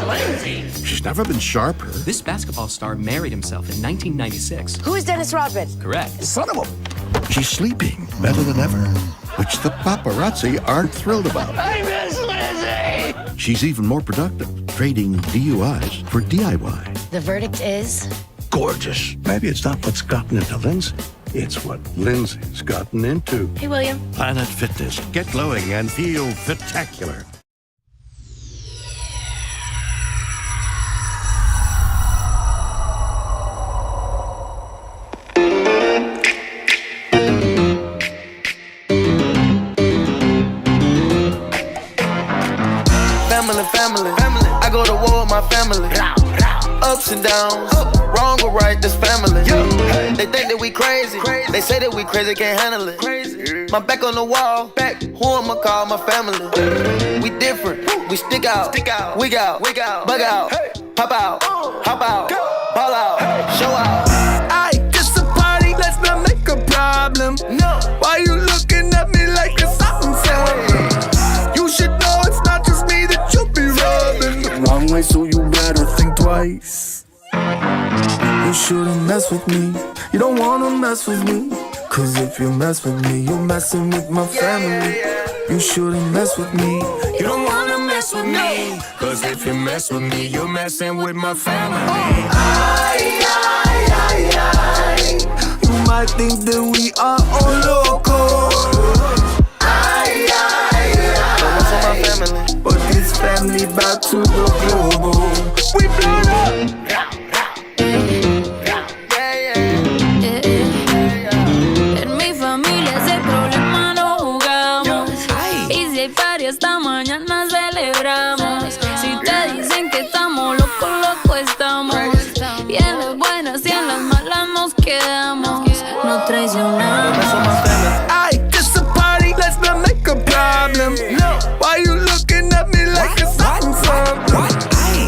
Lindsay. She's never been sharper. This basketball star married himself in 1996. Who is Dennis Rodman? Correct. Son of a... She's sleeping better than ever, which the paparazzi aren't thrilled about. I miss Lizzie. She's even more productive, trading DUIs for DIY. The verdict is... Gorgeous. Maybe it's not what's gotten into Lindsay. It's what Lindsay's gotten into. Hey, William. Planet Fitness. Get glowing and feel spectacular. Family. I go to war with my family. Ups and downs, wrong or right, this family. They think that we crazy. They say that we crazy, can't handle it. My back on the wall, who I'ma call my family? We different, we stick out, wig out, bug out, pop out, hop out, ball out, show out. Aye, it's a party, let's not make a problem. No, why you looking at me like it's something? You should know it's not just me that you'll be rubbing the wrong way, so you better think twice. You shouldn't mess with me. You don't wanna mess with me. Cause if you mess with me, you're messing with my family. You shouldn't mess with me. You don't wanna mess with me. Cause if you mess with me, you're messing with my family. Aye. You might think that we are all local. But this family back to the global. We blown up. En mi familia ese problema no jugamos. Y si hay party esta mañana celebramos. Si te dicen que estamos locos, locos estamos. Y en las buenas y en las malas nos quedamos. No traicionamos. Aye, it's a party, let's not make a problem. No, why you looking at me like it's something?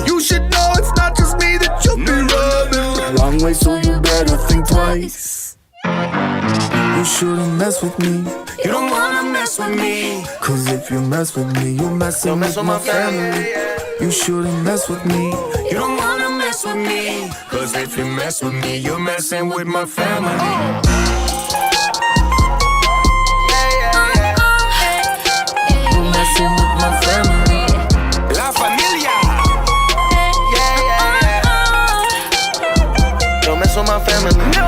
You should know it's not just me that you'll be rubbing the wrong way, so you better think twice. You shouldn't mess with me. You don't wanna mess with me. Cause if you mess with me, you're messing with my family. You shouldn't mess with me. You don't wanna mess with me. Cause if you mess with me, you're messing with my family. You're messing with my family. La familia. Don't mess with my family. No.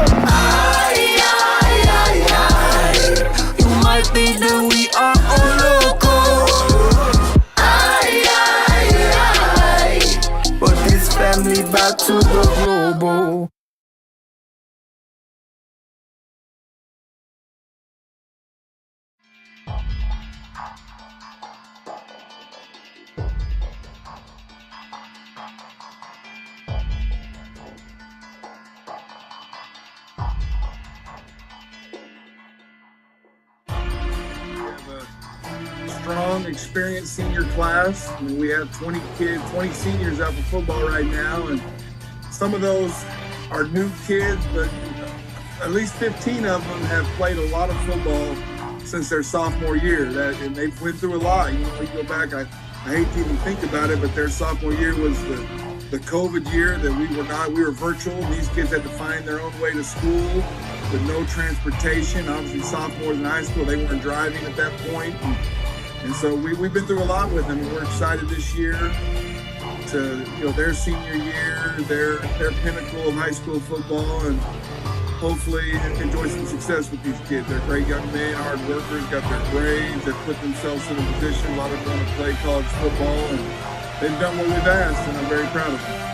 You might think that we are all local. But this family back to the global. Strong, experienced senior class. I mean, we have 20 kids, 20 seniors out for football right now, and some of those are new kids, but at least 15 of them have played a lot of football since their sophomore year. And they've went through a lot. You know, you go back, I hate to even think about it, but their sophomore year was the COVID year that we were virtual. These kids had to find their own way to school with no transportation. Obviously, sophomores in high school, they weren't driving at that point. And so we've been through a lot with them, and we're excited this year to, their senior year, their pinnacle of high school football, and hopefully enjoy some success with these kids. They're great young men, hard workers, got their grades, they've put themselves in a position. A lot of them want to play college football, and they've done what we've asked, and I'm very proud of them.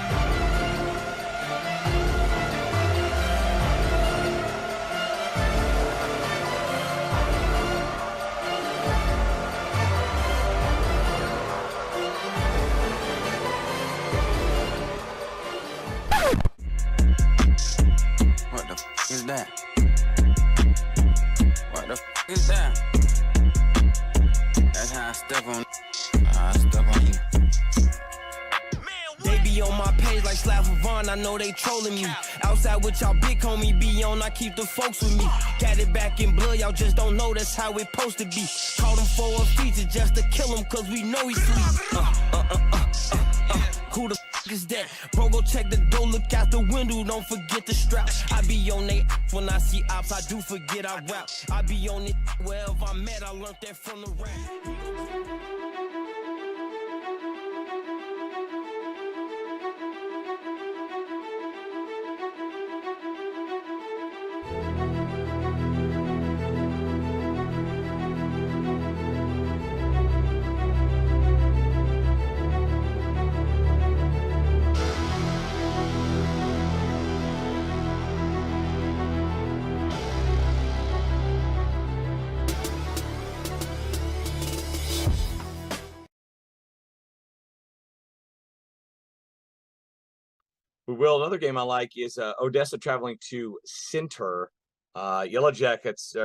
Is that? What the f is that? That's how I step on you. They be on my page like Slav Vaughn, I know they trolling me. Outside with y'all big homie be on, I keep the folks with me. Got it back in blood, y'all just don't know that's how it supposed to be. Caught him for a feature just to kill him cause we know he's sweet. Who the f is that? Bro, go check the door, look out the window, don't forget the strap. I be on they when I see ops, I do forget I rap. I be on it wherever I'm at, I learned that from the rap. Will, another game I like is Odessa traveling to Center. YellowJackets,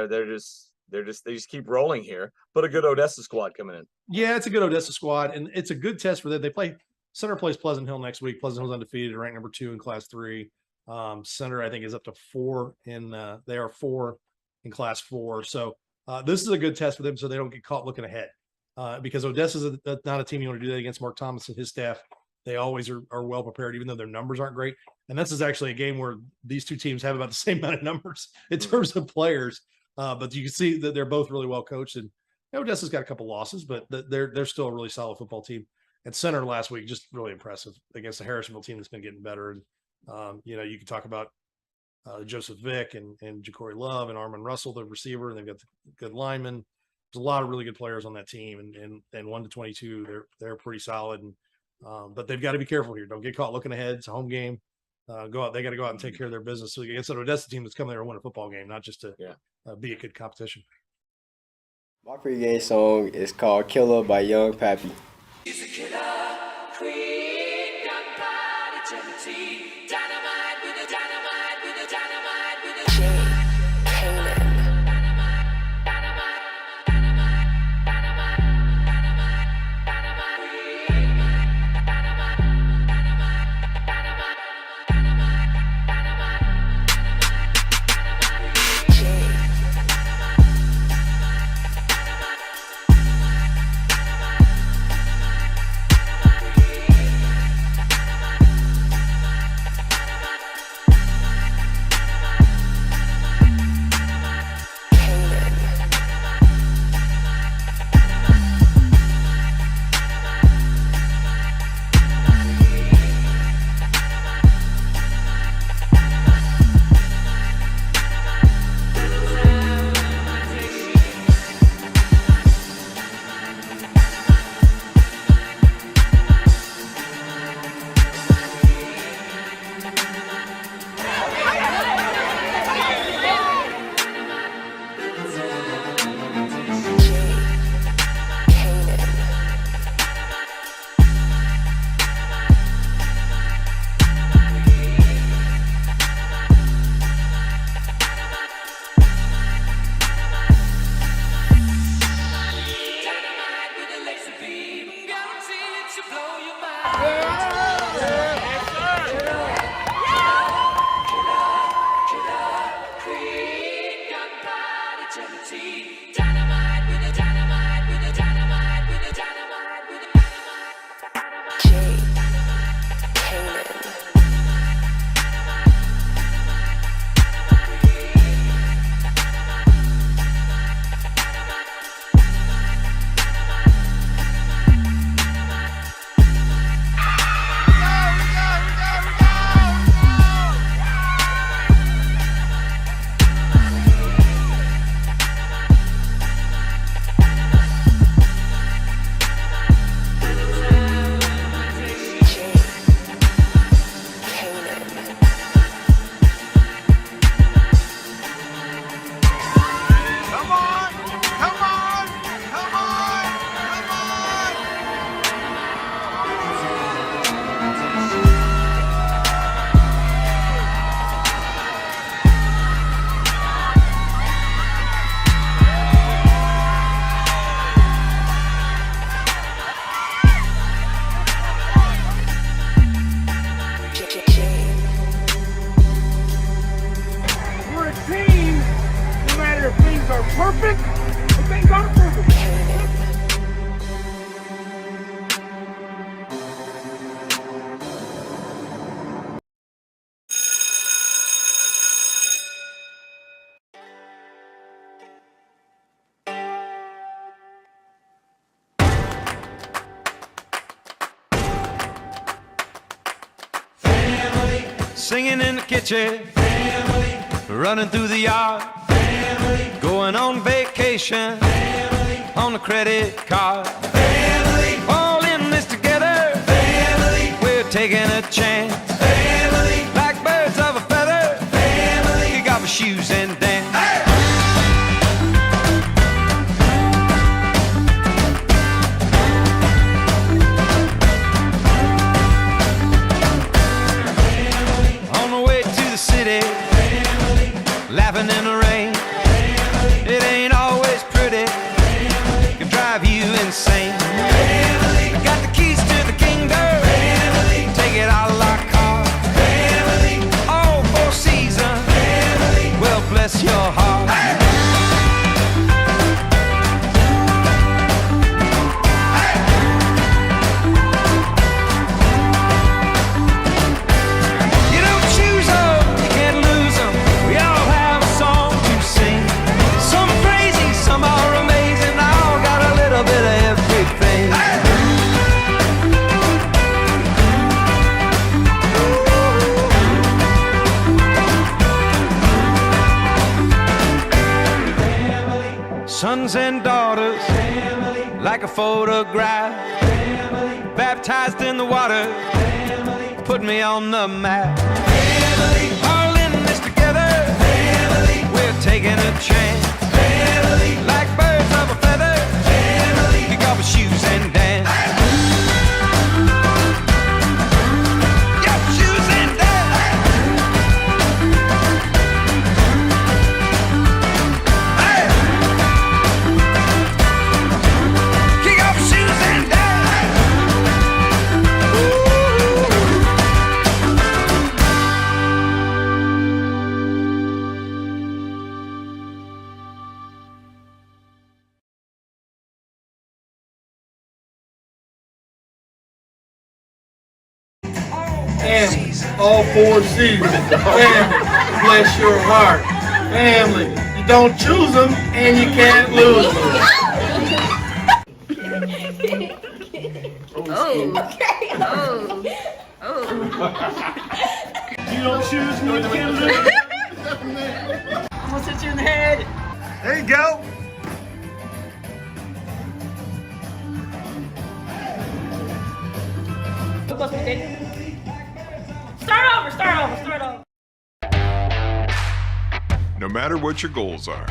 they just keep rolling here. But a good Odessa squad coming in. Yeah, it's a good Odessa squad, and it's a good test for them. They play Center plays Pleasant Hill next week. Pleasant Hill's undefeated, ranked number 2 in Class 3. Center, I think, is up to 4 in they are 4 in Class 4. So this is a good test for them, so they don't get caught looking ahead. Because Odessa's not a team you want to do that against. Mark Thomas and his staff, they always are well prepared, even though their numbers aren't great. And this is actually a game where these two teams have about the same amount of numbers in terms of players. But you can see that they're both really well coached. And Odessa's got a couple losses, but they're still a really solid football team. And Center last week, just really impressive against the Harrisonville team that's been getting better. And, you can talk about Joseph Vick and Ja'Cory Love and Armand Russell, the receiver, and they've got the good linemen. There's a lot of really good players on that team. And 1 to 22, they're pretty solid. And but they've got to be careful here. Don't get caught looking ahead. It's a home game. Go out. They got to go out and take care of their business. So against an Odessa team that's coming there to win a football game, not just to be a good competition. My pregame song is called Killer by Young Pappy. He's a killer, queen, young body, Gelatine, dynamite with a dynamite with a dynamite with a Singing in the kitchen, family. Running through the yard, family. Going on vacation, family. On the credit card, family. All in this together, family. We're taking a chance, family. Like birds of a feather, family. Kick off our shoes and dance. Hey! Laughing in the rain, family. It ain't always pretty, family. Can drive you insane, family. Got the keys to the kingdom, family. Take it out like car, family. All four seasons, family. Well, bless your heart. Hey! Sons and daughters, family. Like a photograph, family. Baptized in the water, family. Put me on the map, family. All in this together, family. We're taking a chance, family. Like birds of a feather, family. Kick off our shoes and dance. Family, all four seasons. Family, bless your heart. Family, you don't choose them and you can't lose them. You don't choose them, you can't lose them. I'm gonna hit you in the head. There you go. Start over. No matter what your goals are,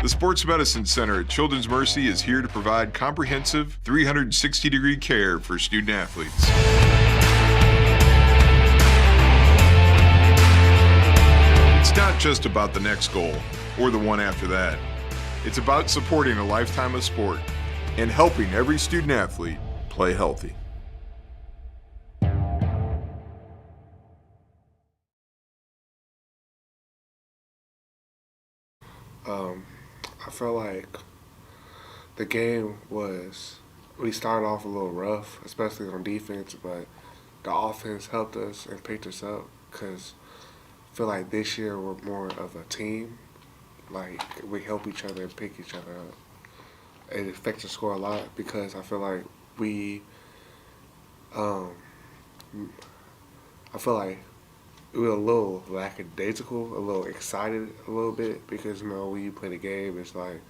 the Sports Medicine Center at Children's Mercy is here to provide comprehensive 360-degree care for student athletes. It's not just about the next goal or the one after that. It's about supporting a lifetime of sport and helping every student athlete play healthy. I felt like the game we started off a little rough, especially on defense, but the offense helped us and picked us up because I feel like this year we're more of a team. Like, we help each other and pick each other up. It affects the score a lot because I feel like we were a little lackadaisical, a little excited a little bit because, when you play the game, it's like,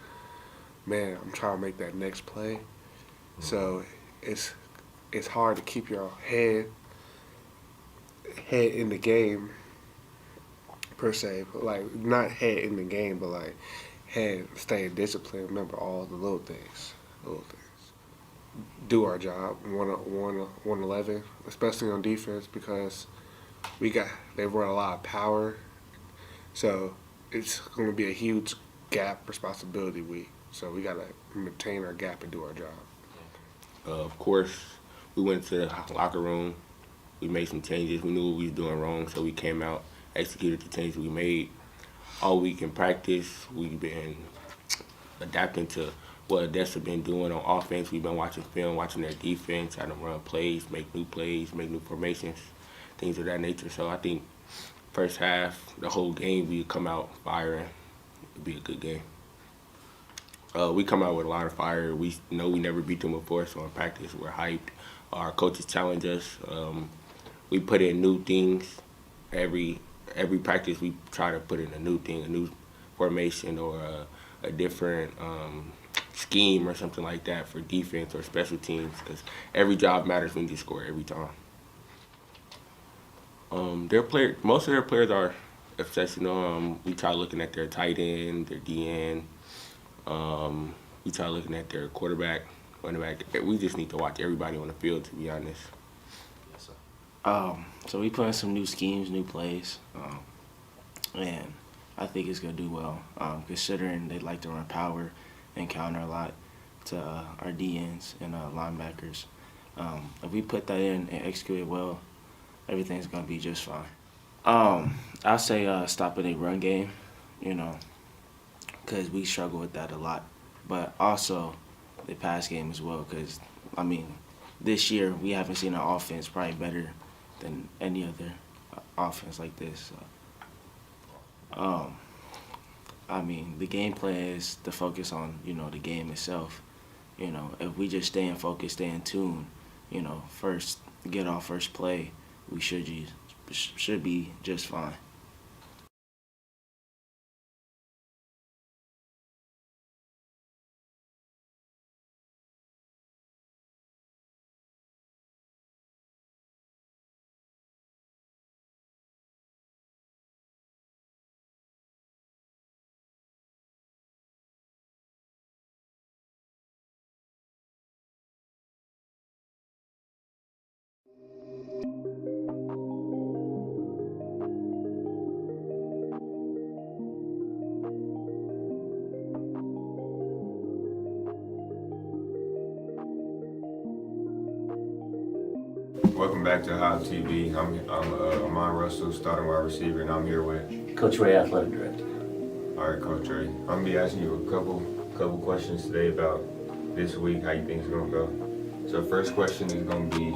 man, I'm trying to make that next play. So it's hard to keep your head in the game, per se. Like, not head in the game, but like head staying disciplined. Remember all the little things. Do our job, 111, especially on defense because they run a lot of power, so it's going to be a huge gap responsibility week. So we got to maintain our gap and do our job. Of course, we went to the locker room. We made some changes. We knew what we were doing wrong, so we came out, executed the changes we made. All week in practice, we've been adapting to what Odessa been doing on offense. We've been watching film, watching their defense, how to run plays, make new formations, things of that nature. So I think first half, the whole game, we come out firing. It'd be a good game. We come out with a lot of fire. We know we never beat them before, so in practice we're hyped. Our coaches challenge us. we put in new things. Every practice we try to put in a new thing, a new formation or a different scheme or something like that for defense or special teams, because every job matters when you score every time. Most of their players are exceptional. We try looking at their tight end, their DN. We try looking at their quarterback, running back. We just need to watch everybody on the field, to be honest. So we put in some new schemes, new plays, and I think it's gonna do well. Considering they like to run power and counter a lot to our DNs and linebackers. If we put that in and execute it well, everything's gonna be just fine. I'll say stopping a run game, because we struggle with that a lot. But also the pass game as well, because, this year we haven't seen an offense probably better than any other offense like this. The game plan is to focus on, the game itself. If we just stay in focus, stay in tune, first get our first play, we should be just fine. Welcome back to Hive TV. I'm Amon Russell, starting wide receiver, and I'm here with Coach Ray, athletic director. All right, Coach Ray. I'm gonna be asking you a couple questions today about this week, how you think it's gonna go. So first question is gonna be,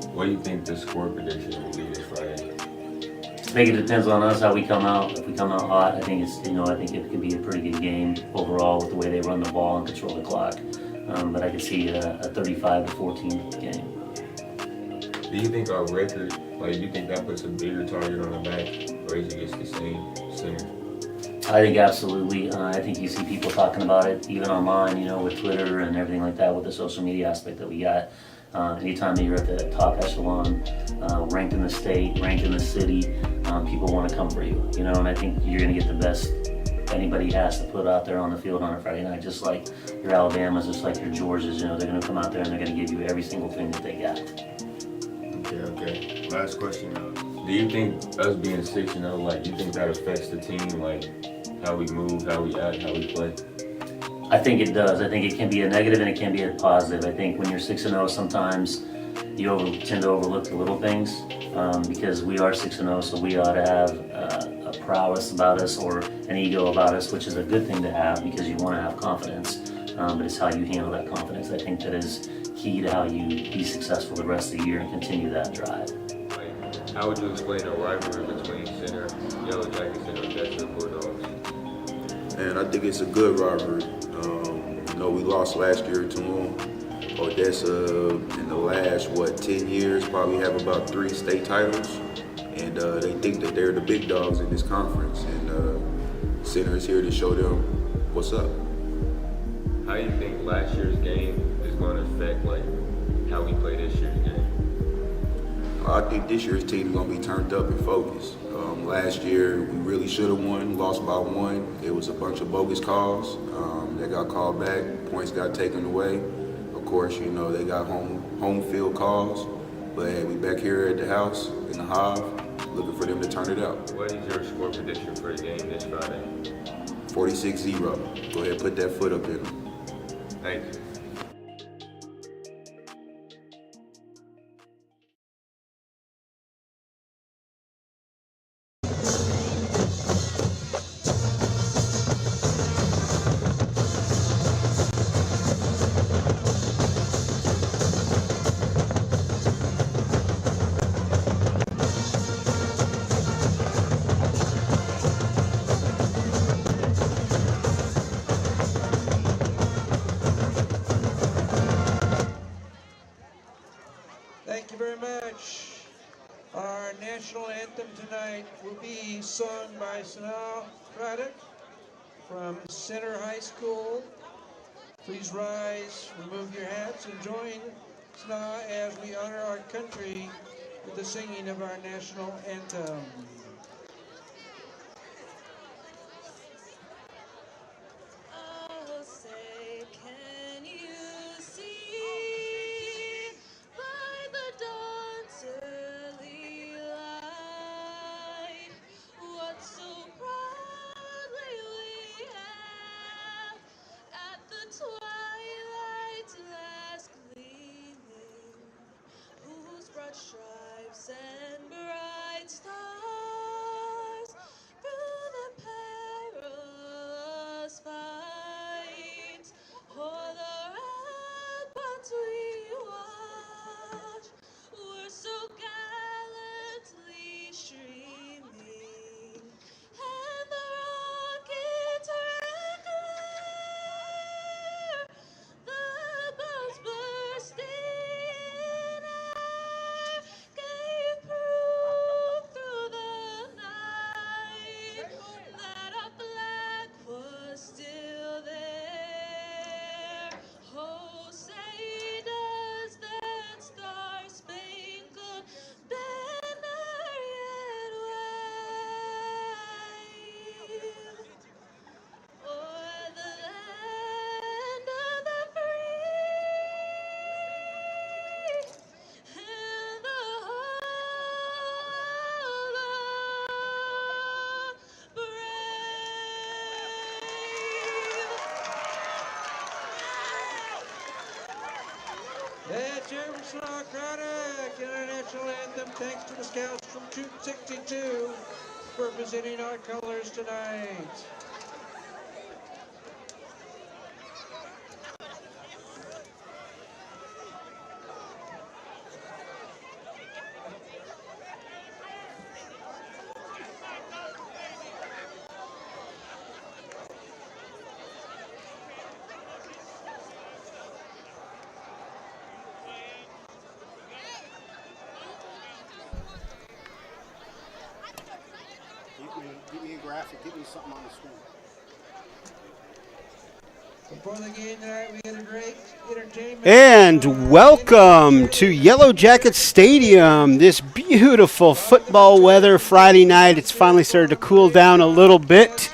what do you think the score prediction will be this Friday? I think it depends on us how we come out. If we come out hot, I think I think it could be a pretty good game overall with the way they run the ball and control the clock. But I could see a 35-14 game. Do you think our record, do you think that puts a bigger target on our back, or is it just the same center? I think absolutely. I think you see people talking about it, even online, with Twitter and everything like that, with the social media aspect that we got. Anytime that you're at the top echelon, ranked in the state, ranked in the city, people want to come for you, and I think you're going to get the best anybody has to put out there on the field on a Friday night, just like your Alabamas, just like your Georgias, they're going to come out there and they're going to give you every single thing that they got. Okay. Last question. Do you think us being 6-0, you think that affects the team, how we move, how we act, how we play? I think it does. I think it can be a negative and it can be a positive. I think when you're 6-0, sometimes you tend to overlook the little things because we are 6-0, so we ought to have a prowess about us or an ego about us, which is a good thing to have because you want to have confidence. But it's how you handle that confidence. I think that is key to how you be successful the rest of the year and continue that drive. How would you explain a rivalry between center YellowJackets and Odessa Bulldogs? And I think it's a good rivalry. We lost last year to them. Odessa, in the last, 10 years, probably have about 3 state titles. And they think that they're the big dogs in this conference. And Center is here to show them what's up. How do you think last year's game is going to affect how we play this year's game? I think this year's team is going to be turned up and focused. Last year, we really should have won, lost by 1. It was a bunch of bogus calls that got called back, points got taken away. Of course, they got home field calls, but hey, we back here at the house in the Hive, looking for them to turn it up. What is your score prediction for the game this Friday? 46-0. Go ahead, put that foot up in them. Thank you. Our national anthem tonight will be sung by Sanaa Radek from Center High School. Please rise, remove your hats, and join Sanaa as we honor our country with the singing of our national anthem. Oh, say, can you see by the dawn's early light what so proudly we have at the twilight's last gleaming, whose broad stripes and bright stars through the perilous fight o'er the ramparts we watch were so gallantly streaming, and the rockets red glare, the bombs bursting in air, gave proof through the night that our flag was still there. Oh, say does that star-spangled banner yet wave o'er the land of the free and the whole of The Jefferson Craddock International Anthem, thanks to the Scouts from Troop 62 for presenting our colors tonight. Give me a graphic. Give me something on the screen. Before the game tonight, we had a great entertainment. And welcome to YellowJacket Stadium. This beautiful football weather Friday night. It's finally started to cool down a little bit.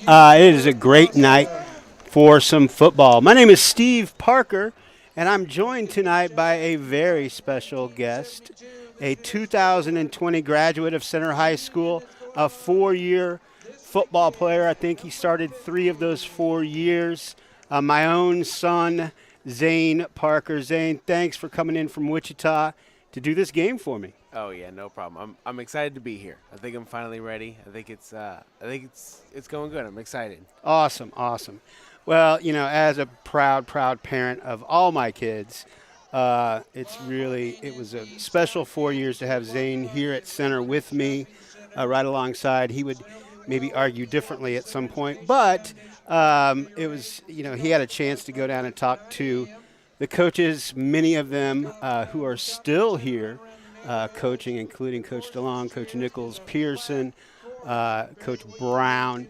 It is a great night for some football. My name is Steve Parker, and I'm joined tonight by a very special guest, a 2020 graduate of Center High School, a 4-year football player. I think he started 3 of those 4 years. My own son, Zane Parker. Zane, thanks for coming in from Wichita to do this game for me. Oh yeah, no problem. I'm excited to be here. I think I'm finally ready. I think it's going good. I'm excited. Awesome. Well, you know, as a proud parent of all my kids, it was a special 4 years to have Zane here at center with me, right alongside. He would maybe argue differently at some point, but it was, you know, he had a chance to go down and talk to the coaches, many of them who are still here coaching, including Coach DeLong, Coach Nichols, Pearson, Coach Brown.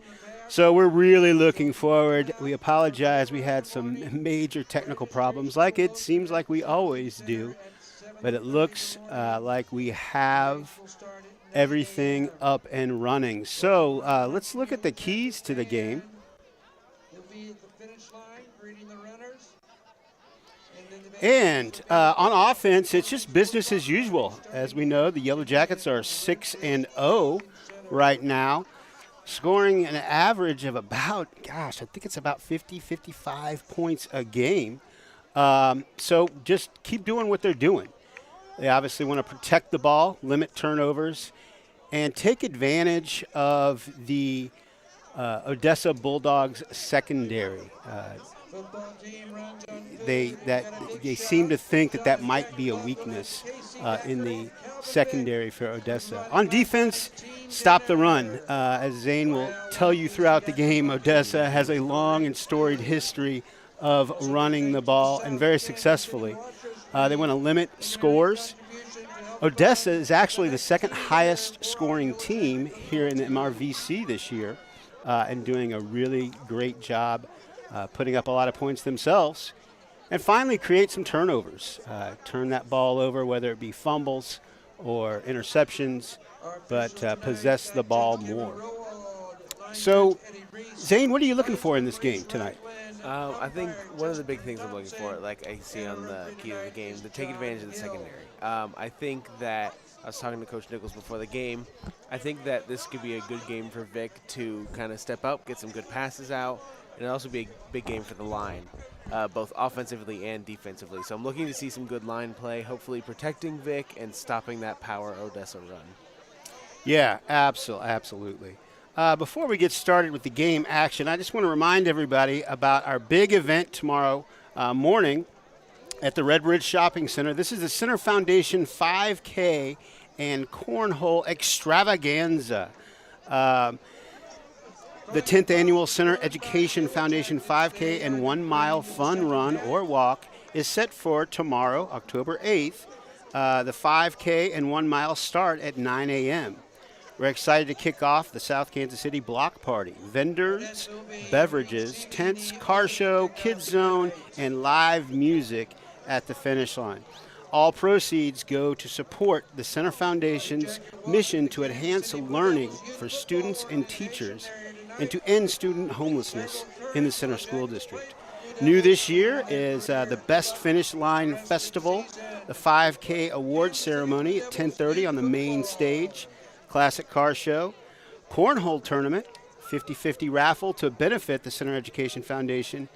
So we're really looking forward. We apologize. We had some major technical problems, like it seems like we always do, but it looks like we have everything up and running. So let's look at the keys to the game. And on offense, it's just business as usual. As we know, the YellowJackets are 6-0 right now, scoring an average of about, I think it's about 50, 55 points a game. So just keep doing what they're doing. They obviously want to protect the ball, limit turnovers, and take advantage of the Odessa Bulldogs secondary. They seem to think that might be a weakness in the secondary for Odessa. On defense, stop the run. As Zane will tell you throughout the game, Odessa has a long and storied history of running the ball, and very successfully. They want to limit scores. Odessa is actually the second highest scoring team here in the MRVC this year, and doing a really great job putting up a lot of points themselves. And finally create some turnovers. Turn that ball over, whether it be fumbles or interceptions, but possess the ball more. So, Zane, what are you looking for in this game tonight? I think one of the big things I'm looking for, like I see on the key to the game, to take advantage of the secondary. I think that, I was talking to Coach Nichols before the game, I think that this could be a good game for Vic to kind of step up, get some good passes out, and it'll also be a big game for the line, both offensively and defensively. So I'm looking to see some good line play, hopefully protecting Vic and stopping that power Odessa run. Yeah, absolutely. Before we get started with the game action, I just want to remind everybody about our big event tomorrow morning at the Redbridge Shopping Center. This is the Center Foundation 5K and Cornhole Extravaganza. The 10th Annual Center Education Foundation 5K and 1 mile fun run or walk is set for tomorrow, October 8th. The 5K and 1 mile start at 9 a.m. We're excited to kick off the South Kansas City Block Party. Vendors, beverages, tents, car show, kids zone, and live music at the finish line. All proceeds go to support the Center Foundation's mission to enhance learning for students and teachers and to end student homelessness in the Center School District. New this year is the Best Finish Line Festival, the 5K award ceremony at 10:30 on the main stage, classic car show, cornhole tournament, 50-50 raffle to benefit the Center Education Foundation,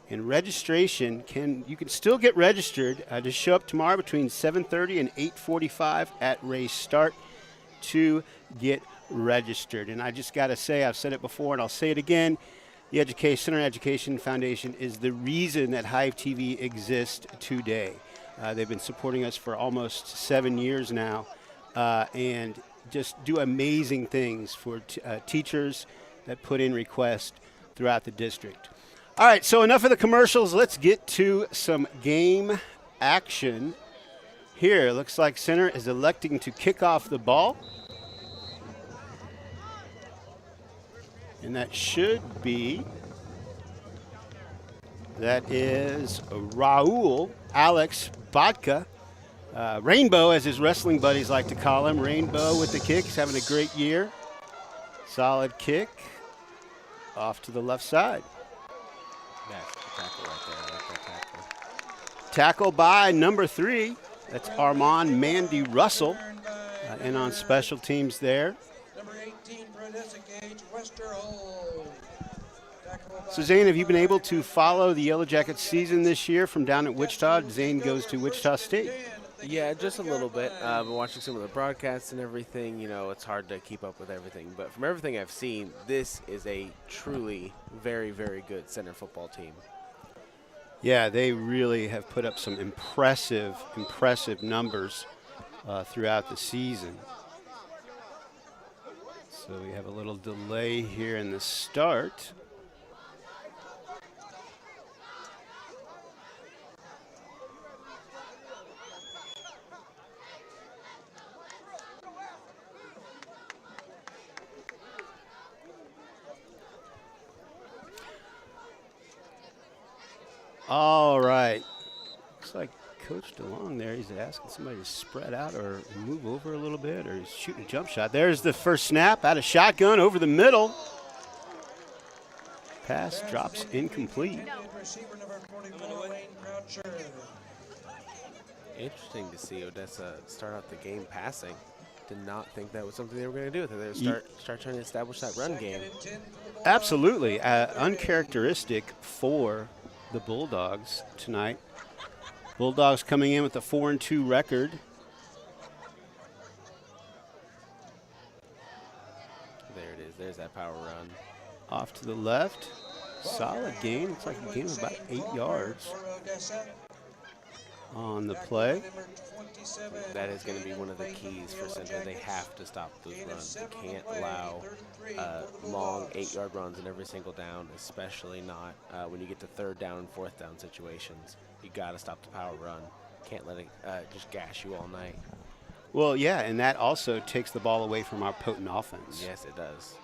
and registration you can still get registered. Just show up tomorrow between 7:30 and 8:45 at race start to get registered. And I just got to say, I've said it before and I'll say it again, the Center Education Foundation is the reason that Hive TV exists today. They've been supporting us for almost 7 years now, and just do amazing things for teachers that put in requests throughout the district. All right, so enough of the commercials. Let's get to some game action here. Looks like Center is electing to kick off the ball. And that is Raul Alex Bodka. Rainbow, as his wrestling buddies like to call him. Rainbow with the kick. He's having a great year. Solid kick. Off to the left side. That's the tackle right there. I like that tackle. Tackle by number 3. That's Armand Mandy Russell. And on special teams there. Number 18 for Odessa Gage, Westerhold. So, Zane, have you been able to follow the YellowJacket season this year from down at Wichita? Zane goes to Wichita State. Yeah, just a little bit. I've been watching some of the broadcasts and everything. You know, it's hard to keep up with everything. But from everything I've seen, this is a truly very, very good Center football team. Yeah, they really have put up some impressive numbers throughout the season. So we have a little delay here in the start. All right. Looks like Coach DeLong there, he's asking somebody to spread out or move over a little bit, or he's shooting a jump shot. There's the first snap out of shotgun over the middle. Pass drops incomplete. Interesting to see Odessa start out the game passing. Did not think that was something they were going to do. They were start trying to establish that run game. Absolutely. Uncharacteristic for the Bulldogs tonight. Bulldogs coming in with a 4-2 record. There it is. There's that power run. Off to the left. Solid gain. Looks like a gain of about 8 yards on the play. That is going to be one of the keys for Center. They have to stop those runs. They can't allow long 8-yard runs in every single down, especially not when you get to 3rd down and 4th down situations. You got to stop the power run. Can't let it just gash you all night. Well, yeah, and that also takes the ball away from our potent offense. Yes, it does.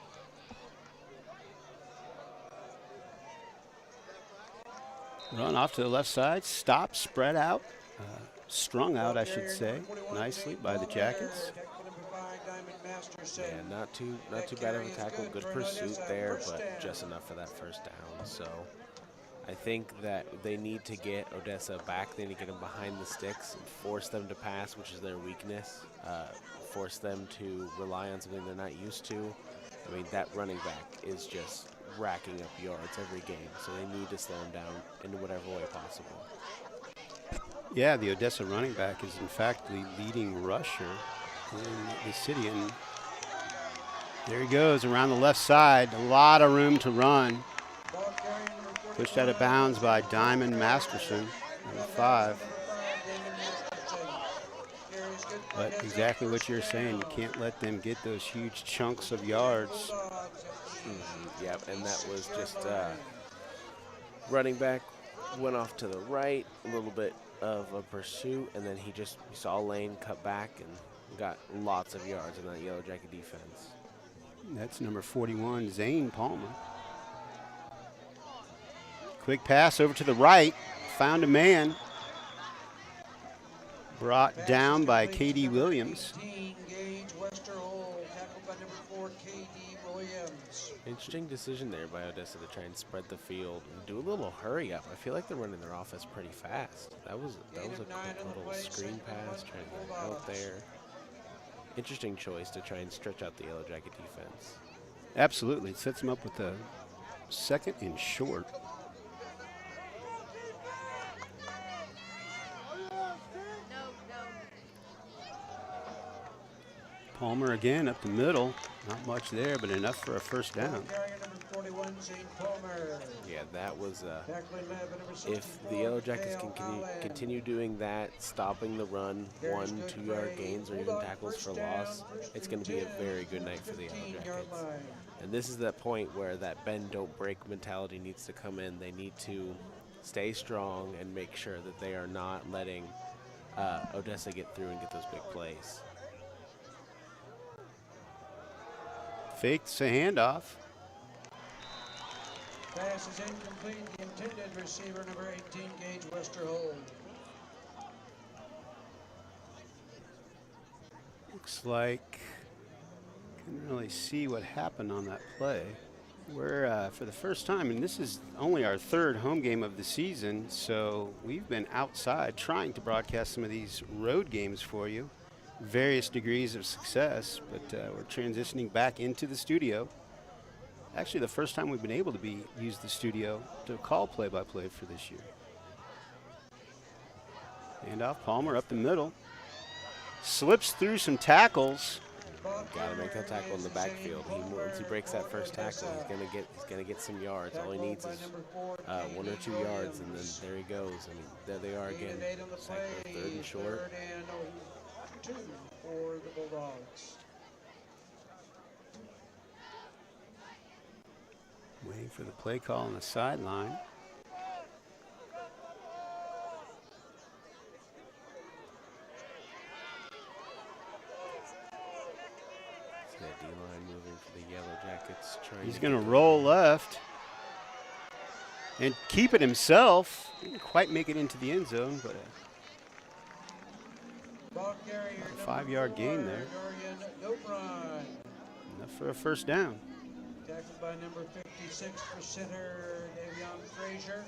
Run off to the left side, stop, spread out, strung out, I should say, nicely by the Jackets. Yeah, not too bad of a tackle. Good pursuit there, but just enough for that first down. So I think that they need to get Odessa back. They need to get them behind the sticks and force them to pass, which is their weakness. Force them to rely on something they're not used to. I mean, that running back is just racking up yards every game, so they need to slow him down in whatever way possible. Yeah, the Odessa running back is in fact the leading rusher in the city, and there he goes around the left side. A lot of room to run. Pushed out of bounds by Diamond Masterson, number 5. But exactly what you're saying, you can't let them get those huge chunks of yards. Yep, and that was just running back went off to the right, a little bit of a pursuit, and then he saw a lane, cut back, and got lots of yards in that Yellow Jacket defense. That's number 41, Zane Palmer. Quick pass over to the right, found a man. Brought down by K.D. Williams. Interesting decision there by Odessa to try and spread the field and do a little hurry up. I feel like they're running their offense pretty fast. That was a quick little screen pass, trying to get out there. Interesting choice to try and stretch out the Yellow Jacket defense. Absolutely, it sets them up with a 2nd and short. Palmer again up the middle. Not much there, but enough for a first down. Yeah, that was, if the Yellow Jackets can continue doing that, stopping the run, 1-2 yard gains or even tackles for loss, it's going to be a very good night for the Yellow Jackets. And this is that point where that bend don't break mentality needs to come in. They need to stay strong and make sure that they are not letting Odessa get through and get those big plays. Fakes a handoff. Pass is incomplete. The intended receiver, number 18, Gage Westerhold. Looks like couldn't really see what happened on that play. We're for the first time, and this is only our 3rd home game of the season, so we've been outside trying to broadcast some of these road games for you. Various degrees of success, but we're transitioning back into the studio. Actually, the first time we've been able to use the studio to call play-by-play for this year. Handoff, Palmer up the middle. Slips through some tackles. Got to make that tackle in the backfield. Once he breaks that first tackle, he's gonna get some yards. All he needs is 1 or 2 yards, and then there he goes. I mean, there they are again. Second, 3rd and short. 2 for the Bulldogs. Waiting for the play call on the sideline. See that D-line moving for the Yellow Jackets. He's going to roll left and keep it himself. Didn't quite make it into the end zone, but a 5-yard gain there. Enough for a first down. Tackled by number 56 for center, Davion Frazier.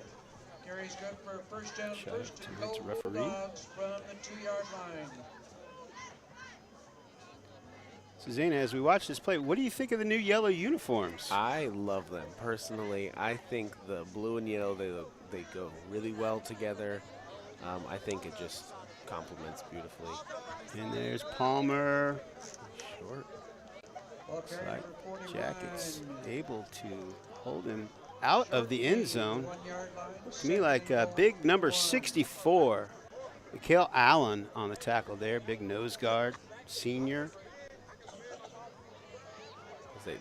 Carries good for a first down. First and goal, Bulldogs from the 2-yard line. Susanna, as we watch this play, what do you think of the new yellow uniforms? I love them personally. I think the blue and yellow, they go really well together. I think it just complements beautifully. And there's Palmer. Short. Looks like Jackets able to hold him out of the end zone. Looks to me like big number 64, Mikhail Allen on the tackle there. Big nose guard, senior.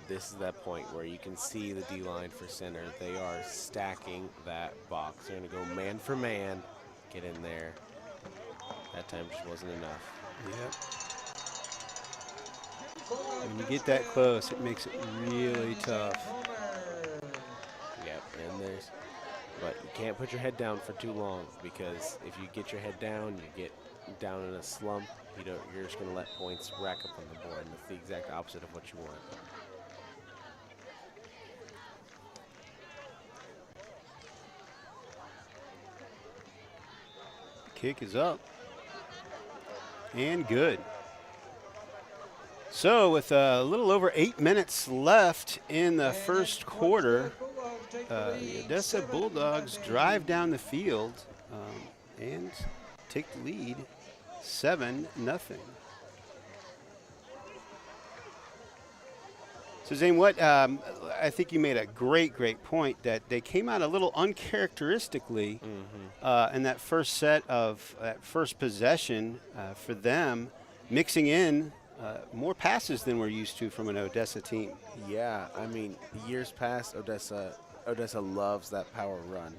This is that point where you can see the D-line for center. They are stacking that box. They're going to go man for man, get in there. That time just wasn't enough. Yep. When you get that close, it makes it really tough. Yep, and but you can't put your head down for too long, because if you get your head down, you get down in a slump, you're just going to let points rack up on the board, and it's the exact opposite of what you want. Kick is up. And good. So with a little over 8 minutes left in the first quarter, the Odessa Bulldogs drive down the field and take the lead 7-0. So Zane, what I think you made a great point that they came out a little uncharacteristically in that first set of that first possession for them, mixing in more passes than we're used to from an Odessa team. Yeah, I mean, years past, Odessa loves that power run.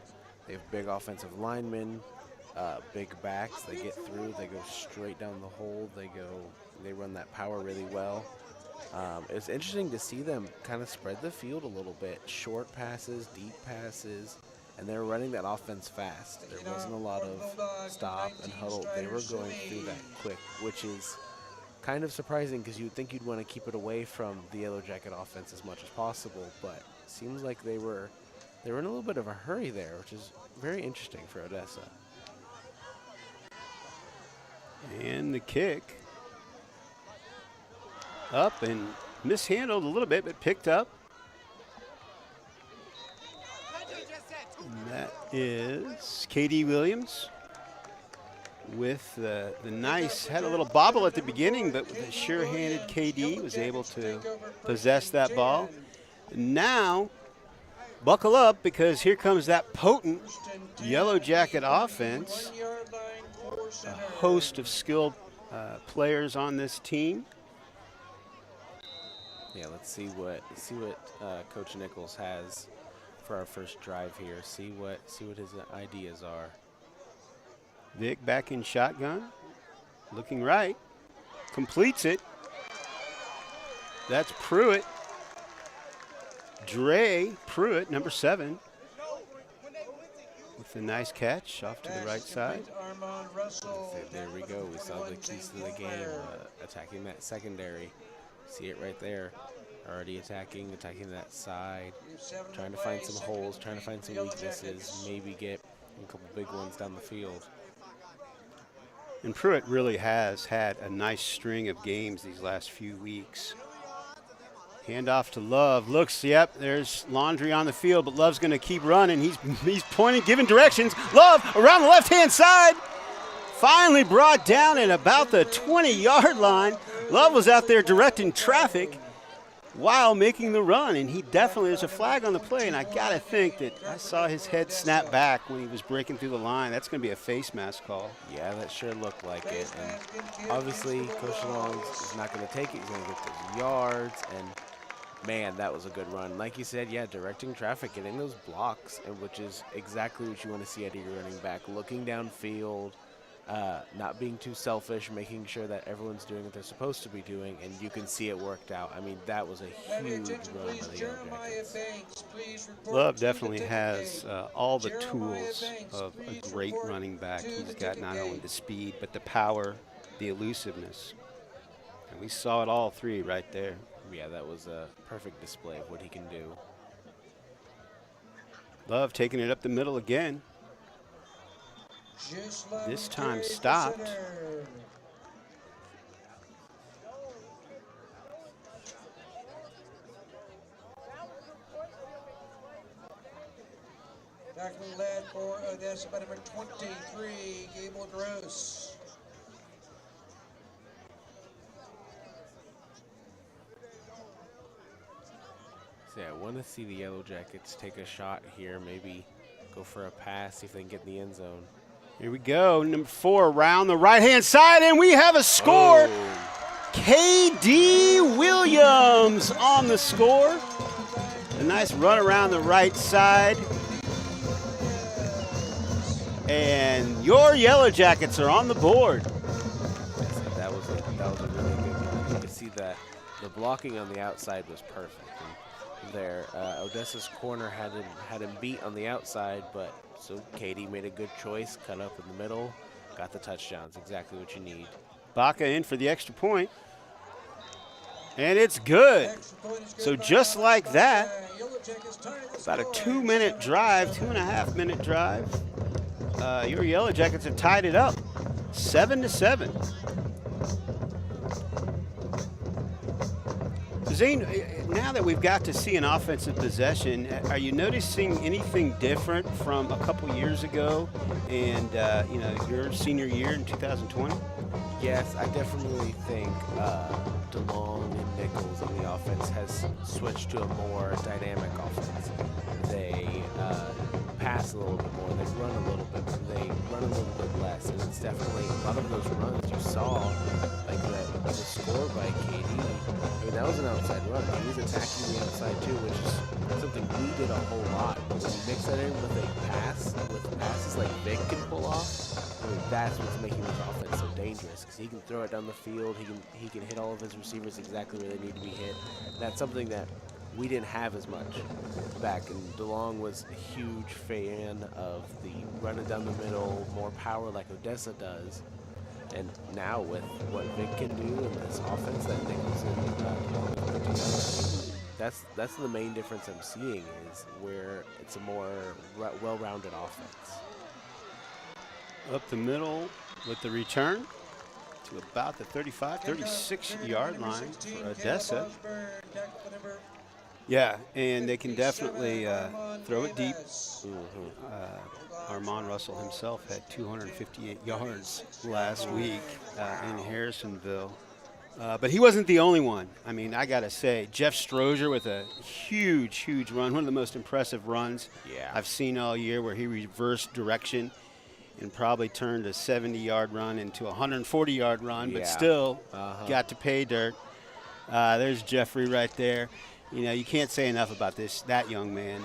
They have big offensive linemen, big backs. They get through. They go straight down the hole. They run that power really well. It's interesting to see them kind of spread the field a little bit. Short passes, deep passes, and they were running that offense fast. There wasn't a lot of stop and huddle. They were going through that quick, which is kind of surprising because you'd think you'd want to keep it away from the YellowJacket offense as much as possible, but it seems like they were in a little bit of a hurry there, which is very interesting for Odessa. And the kick up and mishandled a little bit, but picked up. And that is KD Williams with the nice, had a little bobble at the beginning, but with a sure-handed KD was able to possess that ball. Now, buckle up, because here comes that potent YellowJacket offense. A host of skilled players on this team. Yeah, let's see what Coach Nichols has for our first drive here. See what his ideas are. Vic back in shotgun, looking right, completes it. That's Pruitt. Dre Pruitt, number 7, with a nice catch off to the right side. There we go. We saw the keys to the game, attacking that secondary. See it right there. Already attacking that side, trying to find some holes, trying to find some weaknesses, maybe get a couple big ones down the field. And Pruitt really has had a nice string of games these last few weeks. Handoff to Love. Looks, yep, there's Laundry on the field, but Love's going to keep running. He's pointing, giving directions. Love around the left-hand side. Finally brought down at about the 20-yard line. Love was out there directing traffic while making the run, and he definitely, there's a flag on the play, and I got to think that I saw his head snap back when he was breaking through the line. That's going to be a face mask call. Yeah, that sure looked like it. And obviously, Coach Long is not going to take it. He's going to get those yards, and man, that was a good run. Like you said, yeah, directing traffic, getting those blocks, and which is exactly what you want to see out of your running back. Looking downfield, not being too selfish, making sure that everyone's doing what they're supposed to be doing, and you can see it worked out. I mean, that was a huge run by the YellowJackets. Love definitely has all the tools of a great running back. He's got not only the speed, but the power, the elusiveness. And we saw it all three right there. Yeah, that was a perfect display of what he can do. Love taking it up the middle again. This time stopped. Tackling led for Odessa by number 23, Gable Gross. So yeah, I want to see the YellowJackets take a shot here, maybe go for a pass, see if they can get in the end zone. Here we go, number 4 around the right-hand side, and we have a score. Oh. KD Williams on the score. A nice run around the right side. And your YellowJackets are on the board. That was a really good run. You can see that the blocking on the outside was perfect. And there, Odessa's corner had him beat on the outside, but so Katie made a good choice, cut up in the middle, got the touchdowns, exactly what you need. Baca in for the extra point. And it's good. So just like that, about a 2-minute drive, 2.5-minute drive, your Yellow Jackets have tied it up, 7-7. Zane, now that we've got to see an offensive possession, are you noticing anything different from a couple years ago and your senior year in 2020? Yes, I definitely think DeLong and Nichols in the offense has switched to a more dynamic offense. They pass a little bit more, they run a little bit, they run a little bit less, and it's definitely a lot of those runs you saw, like the score by KD. I mean, that was an outside run. He was attacking the outside too, which is something we did a whole lot. But when you mix that in with a pass, with passes like Vic can pull off, I mean, that's what's making this offense so dangerous, because he can throw it down the field, he can hit all of his receivers exactly where they need to be hit. That's something that we didn't have as much back, and DeLong was a huge fan of the running down the middle, more power like Odessa does. And now with what Vic can do in this offense that Nichols and DeLong put together, that's the main difference I'm seeing, is where it's a more well-rounded offense. Up the middle with the return to about the 35, 36-yard line for Odessa. Yeah, and they can definitely throw it deep. Armand Russell himself had 258 yards last week in Harrisonville. But he wasn't the only one. I mean, I got to say, Jeff Strozier with a huge, huge run, one of the most impressive runs I've seen all year, where he reversed direction and probably turned a 70-yard run into a 140-yard run, but still got to pay dirt. There's Jeffrey right there. You know, you can't say enough about that young man.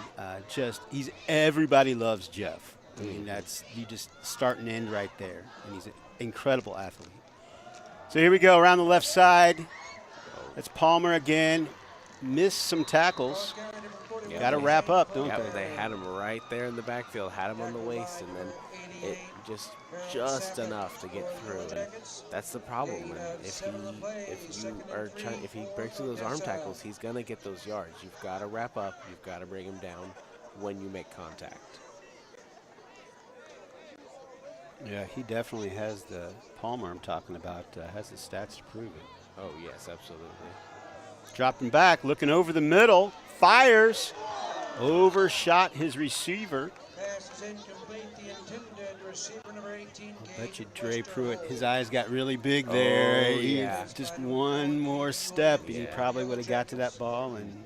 Everybody loves Jeff. I mean, you just start and end right there. And he's an incredible athlete. So here we go, around the left side. That's Palmer again. Missed some tackles. Got to wrap up, don't they? They had him right there in the backfield, had him on the waist, and then it just enough to get through. And that's the problem. And if he breaks through those arm tackles, he's gonna get those yards. You've got to wrap up. You've got to bring him down when you make contact. Yeah, he definitely has the Palmer I'm talking about, has the stats to prove it. Oh, yes, absolutely. Dropping back, looking over the middle, fires, overshot his receiver. Pass is incomplete. The intended receiver, number 18. I bet you Dre Pruitt, his eyes got really big there. Just one more step, and he probably would have got to that ball, and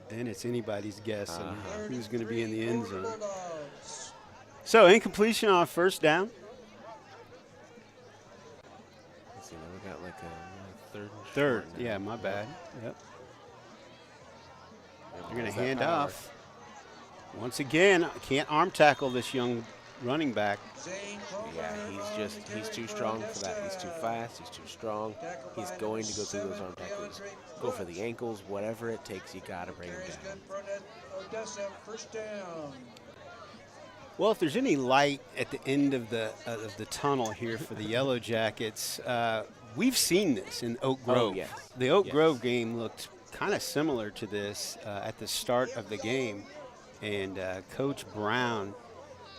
then it's anybody's guess on who's going to be in the end zone. So incompletion on first down. Let's see, now we got like a third. Yeah, my bad. Yep. They're going to hand off. Once again, I can't arm tackle this young running back. Yeah, he's too strong for that. He's too fast. He's too strong. He's going to go through those arm tackles. Go for the ankles, whatever it takes. You got to bring him down. Odessa, first down. Well, if there's any light at the end of the tunnel here for the Yellow Jackets, we've seen this in Oak Grove. Oh, yes. The Oak Grove game looked kind of similar to this at the start of the game, and Coach Brown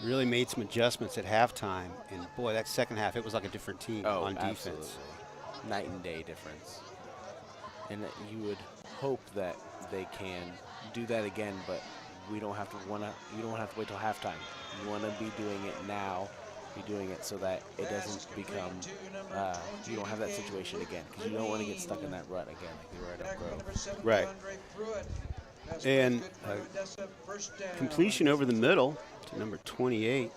really made some adjustments at halftime. And boy, that second half, it was like a different team on defense. Absolutely. Night and day difference. And you would hope that they can do that again, but you don't have to wait till halftime. You want to be doing it now. Be doing it so that it doesn't become you don't have that situation again, because you don't want to get stuck in that rut again like you were at Oak Grove. Right. And completion over the middle to number 28.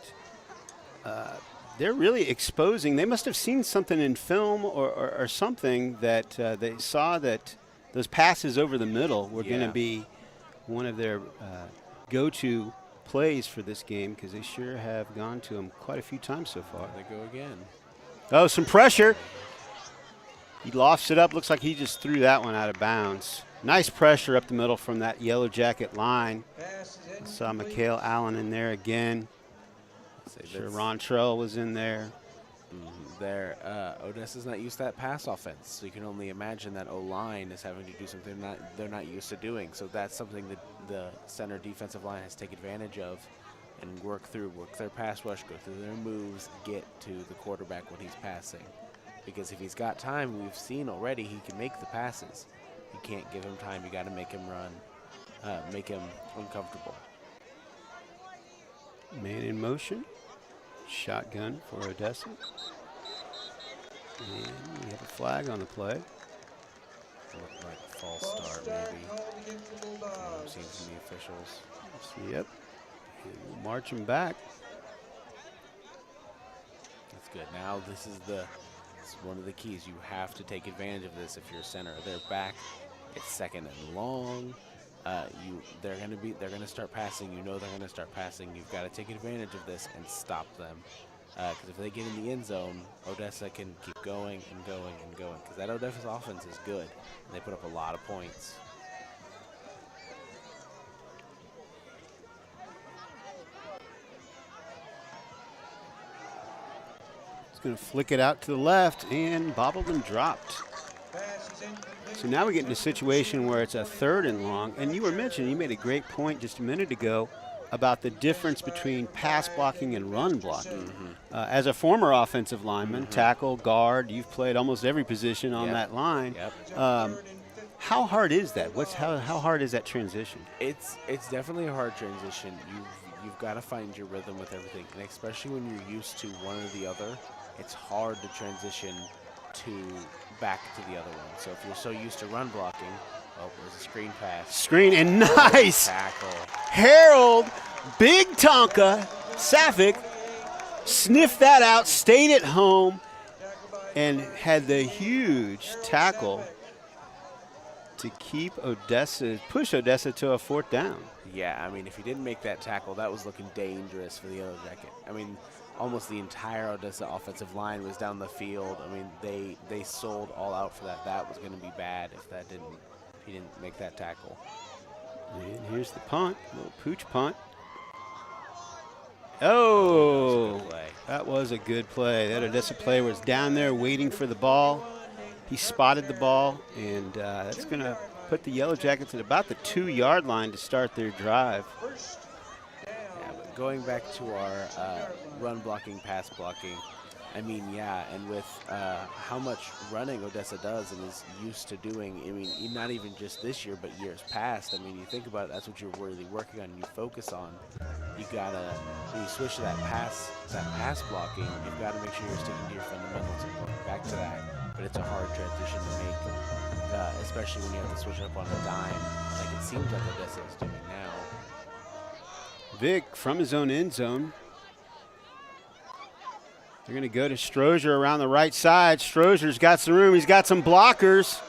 They're really exposing. They must have seen something in film or something that they saw that those passes over the middle were going to be one of their go-to plays for this game, because they sure have gone to them quite a few times so far. They go again. Oh, some pressure. He lofts it up. Looks like he just threw that one out of bounds. Nice pressure up the middle from that Yellow Jacket line. I saw Mikhail Allen in there again. Sure, Ron Trell was in there. Odessa's not used to that pass offense, so you can only imagine that O-line is having to do something they're not used to doing. So that's something that the center defensive line has to take advantage of and work their pass rush, go through their moves, get to the quarterback when he's passing. Because if he's got time, we've seen already he can make the passes. You can't give him time. You got to make him run, make him uncomfortable. Man in motion. Shotgun for Odessa. And we have a flag on the play. Looked like a false start, maybe. I've seen from the officials. Yep. And we'll march him back. That's good. Now this is one of the keys. You have to take advantage of this if you're a center. They're back. It's second and long. They're gonna start passing. You know they're gonna start passing. You've got to take advantage of this and stop them. Because if they get in the end zone, Odessa can keep going and going and going. Because that Odessa offense is good, and they put up a lot of points. He's going to flick it out to the left and bobbled and dropped. So now we get in a situation where it's a 3rd and long. And you were mentioning, you made a great point just a minute ago about the difference between pass blocking and run blocking. As a former offensive lineman, tackle, guard, you've played almost every position on that line. How hard is that? How hard is that transition? It's definitely a hard transition. You've got to find your rhythm with everything, and especially when you're used to one or the other, it's hard to transition back to the other one. So if you're so used to run blocking, there's a screen pass. Screen and nice tackle. Harold, big Tonka, Sapphic, sniffed that out, stayed at home, and had the huge tackle to push Odessa to a 4th down. Yeah, I mean, if he didn't make that tackle, that was looking dangerous for the Yellow Jacket. I mean, almost the entire Odessa offensive line was down the field. I mean, they sold all out for that. That was going to be bad if he didn't make that tackle. And here's the punt, little pooch punt. Oh, that was a good play. That Odessa player was down there waiting for the ball. He spotted the ball, and that's going to put the Yellow Jackets at about the 2-yard line to start their drive. Yeah, but going back to our run blocking, pass blocking, I mean, yeah, and with how much running Odessa does and is used to doing, I mean, not even just this year, but years past. I mean, you think about it, that's what you're really working on and you focus on. You gotta, when you switch to that pass blocking, you've got to make sure you're sticking to your fundamentals and going back to that. But it's a hard transition to make, especially when you have to switch up on a dime, like it seems like Odessa is doing now. Vic from his own end zone. They're going to go to Strozier around the right side. Strozier's got some room. He's got some blockers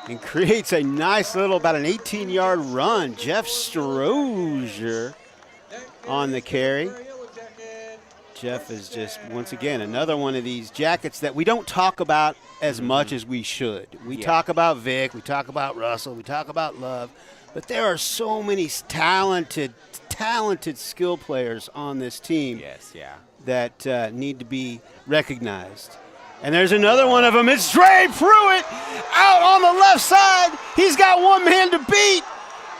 and creates a nice little, about an 18-yard run. Jeff Strozier on the carry. Jeff is just, once again, another one of these Jackets that we don't talk about as much as we should. We talk about Vic, we talk about Russell, we talk about Love, but there are so many talented skill players on this team. Yes, yeah. That need to be recognized. And there's another one of them. It's Dre Pruitt out on the left side. He's got one man to beat.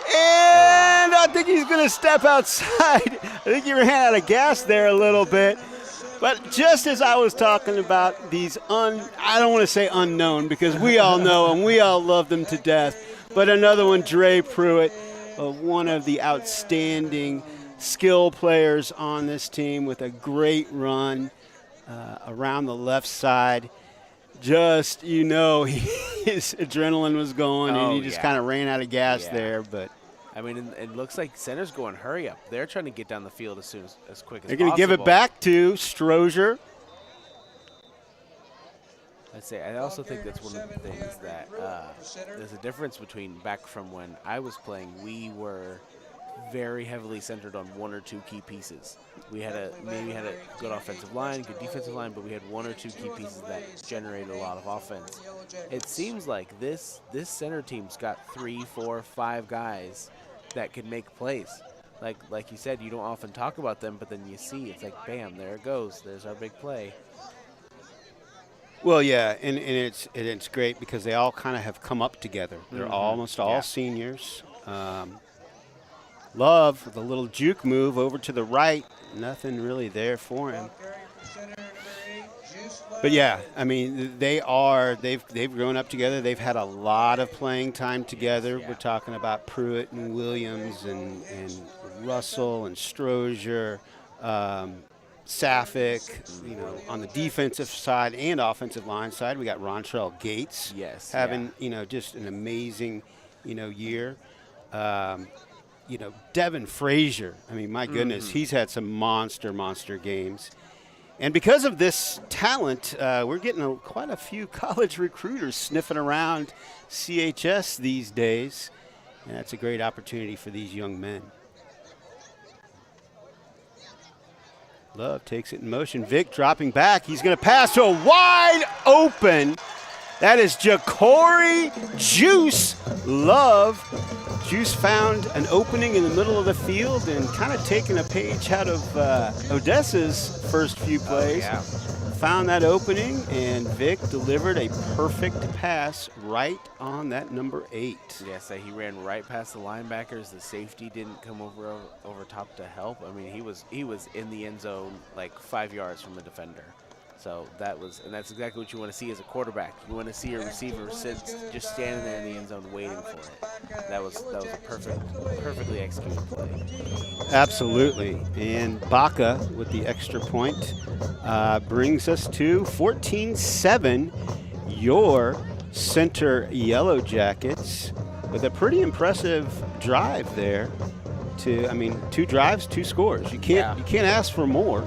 And I think he's going to step outside. I think he ran out of gas there a little bit. But just as I was talking about these I don't want to say unknown because we all know them. We all love them to death. But another one, Dre Pruitt, one of the outstanding skill players on this team with a great run around the left side. Just, his adrenaline was going and he just kind of ran out of gas there. But I mean, it looks like center's going hurry up. They're trying to get down the field as quick as possible. They're going to give it back to Strozier. I also think that's one of the things that there's a difference between back from when I was playing. We were very heavily centered on one or two key pieces. We had a good offensive line, good defensive line, but we had one or two key pieces that generated a lot of offense. It seems like this center team's got 3, 4, 5 guys that can make plays. Like you said, you don't often talk about them, but then you see it's like, bam, there it goes. There's our big play. Well, yeah, and it's great because they all kind of have come up together. They're almost all seniors. Love the little juke move over to the right. Nothing really there for him. But yeah, I mean, they've grown up together. They've had a lot of playing time together. We're talking about Pruitt and Williams and Russell and Strozier, Sapphic. You know, on the defensive side and offensive line side, we got Rontrell Gates. Yes, having just an amazing year. Devin Frazier. I mean, my goodness, he's had some monster games. And because of this talent, we're getting quite a few college recruiters sniffing around CHS these days. And that's a great opportunity for these young men. Love takes it in motion. Vic dropping back. He's going to pass to a wide open. That is Ja'Cory Juice Love. Juice found an opening in the middle of the field and kind of taking a page out of Odessa's first few plays. Found that opening, and Vic delivered a perfect pass right on that number 8. Yes, he ran right past the linebackers. The safety didn't come over top to help. I mean, he was in the end zone like 5 yards from the defender. So and that's exactly what you want to see as a quarterback. You want to see your receiver just standing there in the end zone waiting for it. That was a perfectly executed play. Absolutely. And Baca with the extra point brings us to 14-7. Your Center Yellow Jackets with a pretty impressive drive there. 2 drives, 2 scores. You can't ask for more.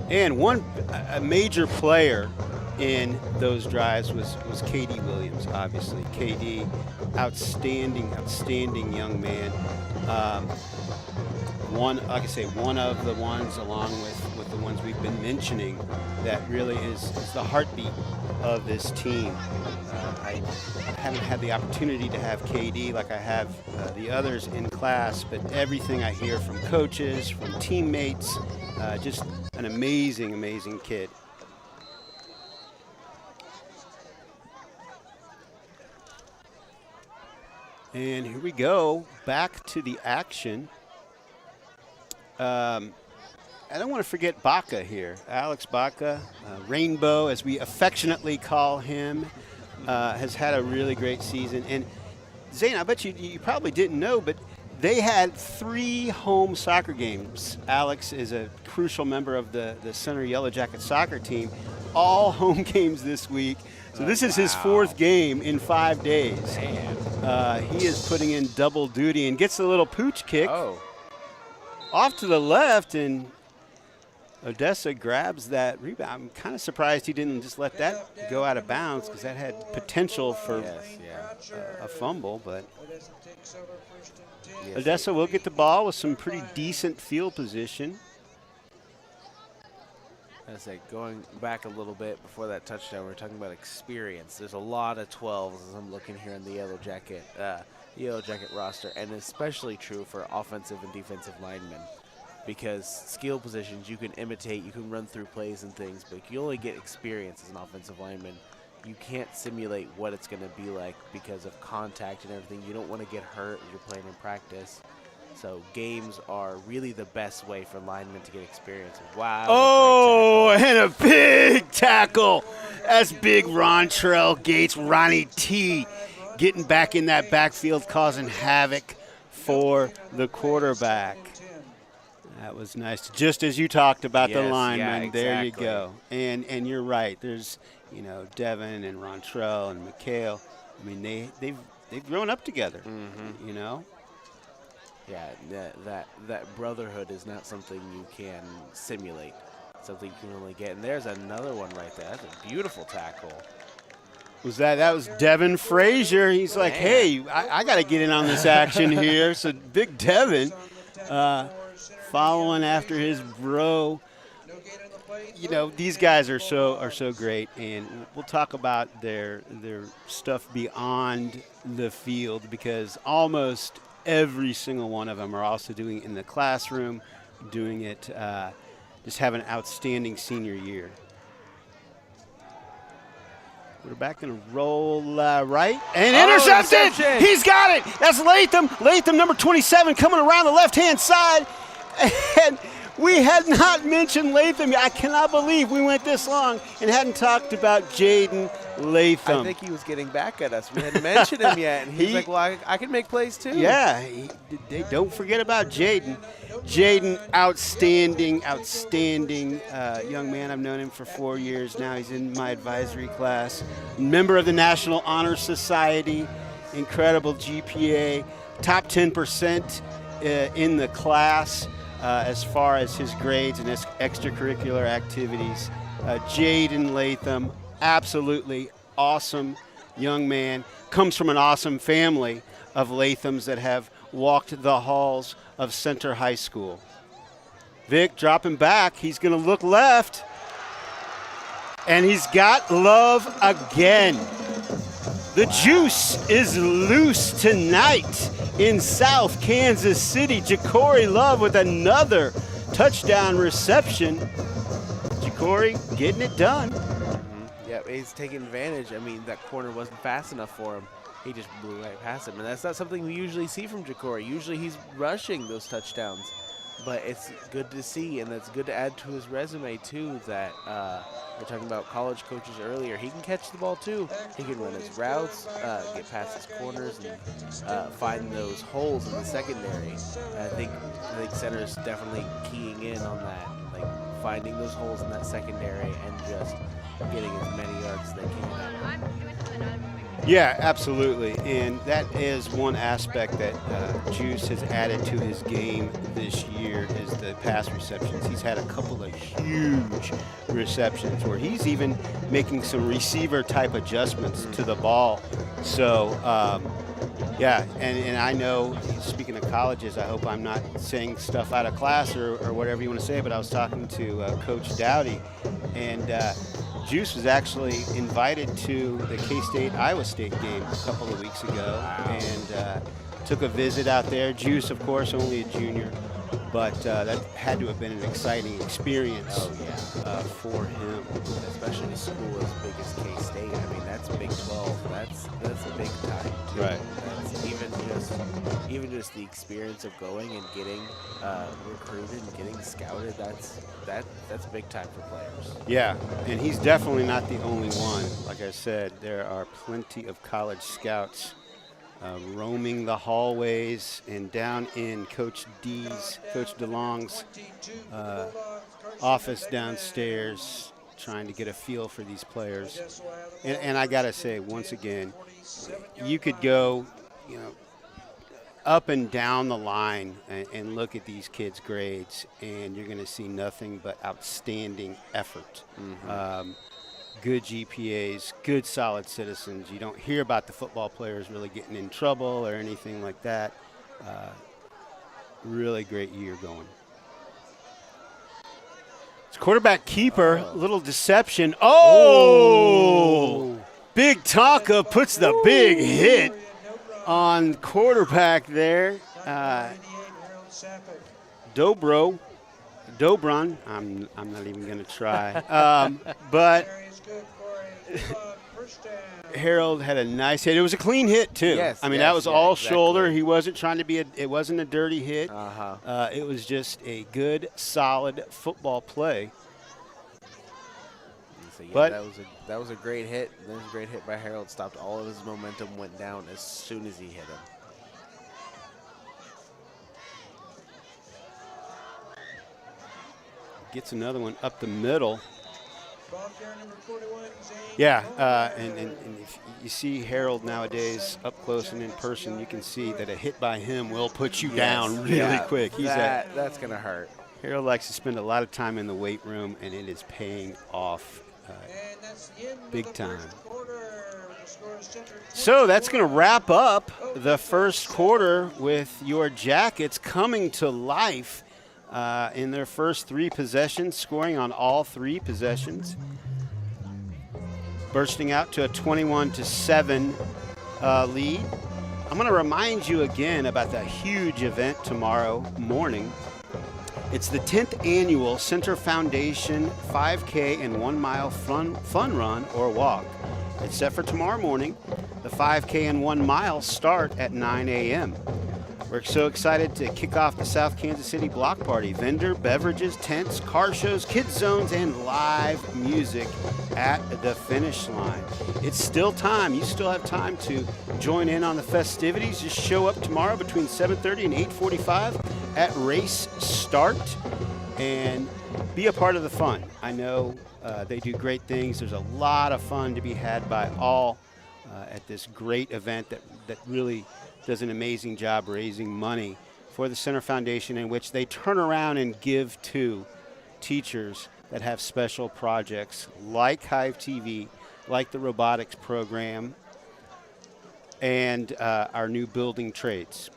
And a major player in those drives was KD Williams, obviously. KD, outstanding young man. One of the ones, along with the ones we've been mentioning, that really is the heartbeat of this team. I haven't had the opportunity to have KD like I have the others in class, but everything I hear from coaches, from teammates, just an amazing kid. And here we go, back to the action. I don't want to forget Baca here. Alex Baca, Rainbow, as we affectionately call him, has had a really great season. And Zane, I bet you probably didn't know, but they had 3 home soccer games. Alex is a crucial member of the Center Yellow Jacket soccer team. All home games this week. So this is his 4th game in 5 days. He is putting in double duty and gets a little pooch kick off to the left, and Odessa grabs that rebound. I'm kind of surprised he didn't just let that go out of bounds, because that had potential for a fumble, but Odessa will get the ball with some pretty decent field position. I say, going back a little bit before that touchdown, we were talking about experience. There's a lot of 12s as I'm looking here in the Yellow Jacket roster, and especially true for offensive and defensive linemen, because skill positions you can imitate, you can run through plays and things, but you only get experience as an offensive lineman. You can't simulate what it's going to be like because of contact and everything. You don't want to get hurt as you're playing in practice. So games are really the best way for linemen to get experience. Wow. Oh, and a big tackle. That's big Rontrell Gates, Ronnie T, getting back in that backfield, causing havoc for the quarterback. That was nice. Just as you talked about the linemen, there you go. And you're right. There's, Devin and Rontrell and Mikhail. I mean, they've grown up together, Yeah, that brotherhood is not something you can simulate. Something you can only get. And there's another one right there. That's a beautiful tackle. That was Devin Frazier. He's like, hey, I got to get in on this action here. So big Devin following after his bro. You know, these guys are so great, and we'll talk about their stuff beyond the field, because almost every single one of them are also doing it in the classroom, doing it, just have an outstanding senior year. We're back going to roll right. And intercepted! He's got it! That's Latham. Latham, number 27, coming around the left-hand side. And we had not mentioned Latham. I cannot believe we went this long and hadn't talked about Jaden Latham. I think he was getting back at us. We hadn't mentioned him yet. And he's like, well, I can make plays too. Yeah, don't forget about Jaden. Jaden, outstanding young man. I've known him for 4 years now. He's in my advisory class. Member of the National Honor Society. Incredible GPA. Top 10% in the class as far as his grades and his extracurricular activities. Jaden Latham, absolutely awesome young man. Comes from an awesome family of Lathams that have walked the halls of Center High School. Vic dropping back. He's going to look left. And he's got love again. The juice is loose tonight in South Kansas City. Ja'Cory Love with another touchdown reception. Ja'Cory getting it done. Yeah, he's taking advantage. I mean, that corner wasn't fast enough for him. He just blew right past him, and that's not something we usually see from Ja'Cory. Usually he's rushing those touchdowns, but it's good to see, and that's good to add to his resume too, that we're talking about college coaches earlier. He can catch the ball too. He can run his routes, get past his corners, and find those holes in the secondary. I think center's definitely keying in on that, like finding those holes in that secondary and just getting as many yards as they can. Yeah, absolutely, and that is one aspect that Juice has added to his game this year is the pass receptions. He's had a couple of huge receptions where he's even making some receiver-type adjustments to the ball. So, yeah, and I know, speaking of colleges, I hope I'm not saying stuff out of class or whatever you want to say, but I was talking to Coach Dowdy, and Juice was actually invited to the K-State-Iowa State game a couple of weeks ago and took a visit out there. Juice, of course, only a junior, but that had to have been an exciting experience for him. Especially a school as big as K-State. I mean, that's Big 12. That's a big time, too. Right. That's even just the experience of going and getting recruited and getting scouted, that's big time for players. Yeah, and he's definitely not the only one. Like I said, there are plenty of college scouts roaming the hallways and down in Coach DeLong's office downstairs, trying to get a feel for these players. And I gotta say, once again, you could go, up and down the line and look at these kids' grades, and you're going to see nothing but outstanding effort. Good GPAs, good solid citizens. You don't hear about the football players really getting in trouble or anything like that. Really great year going. It's quarterback keeper, little deception. Oh! Big Tonka puts the big hit on quarterback there. Dobron. I'm not even going to try. But Harold had a nice hit. It was a clean hit too. Yes, I mean, that was all shoulder. He wasn't trying to be it wasn't a dirty hit. It was just a good, solid football play. So, yeah, but that was a great hit. That was a great hit by Harold. Stopped all of his momentum, went down as soon as he hit him. Gets another one up the middle. Yeah, and if you see Harold nowadays up close and in person, you can see that a hit by him will put you down really quick. That's going to hurt. Harold likes to spend a lot of time in the weight room, and it is paying off big time. So that's going to wrap up the first quarter with your Jackets coming to life in their first 3 possessions, scoring on all 3 possessions, bursting out to a 21-7 lead. I'm going to remind you again about that huge event tomorrow morning. It's the 10th annual Center Foundation 5K and 1 mile fun run or walk. It's set for tomorrow morning. The 5K and 1 mile start at 9 a.m. We're so excited to kick off the South Kansas City Block Party. Vendor, beverages, tents, car shows, kids zones, and live music at the finish line. It's still time. You still have time to join in on the festivities. Just show up tomorrow between 7:30 and 8:45 at race start and be a part of the fun. I know they do great things. There's a lot of fun to be had by all at this great event that really does an amazing job raising money for the Center Foundation, in which they turn around and give to teachers that have special projects like Hive TV, like the robotics program, and our new building trades.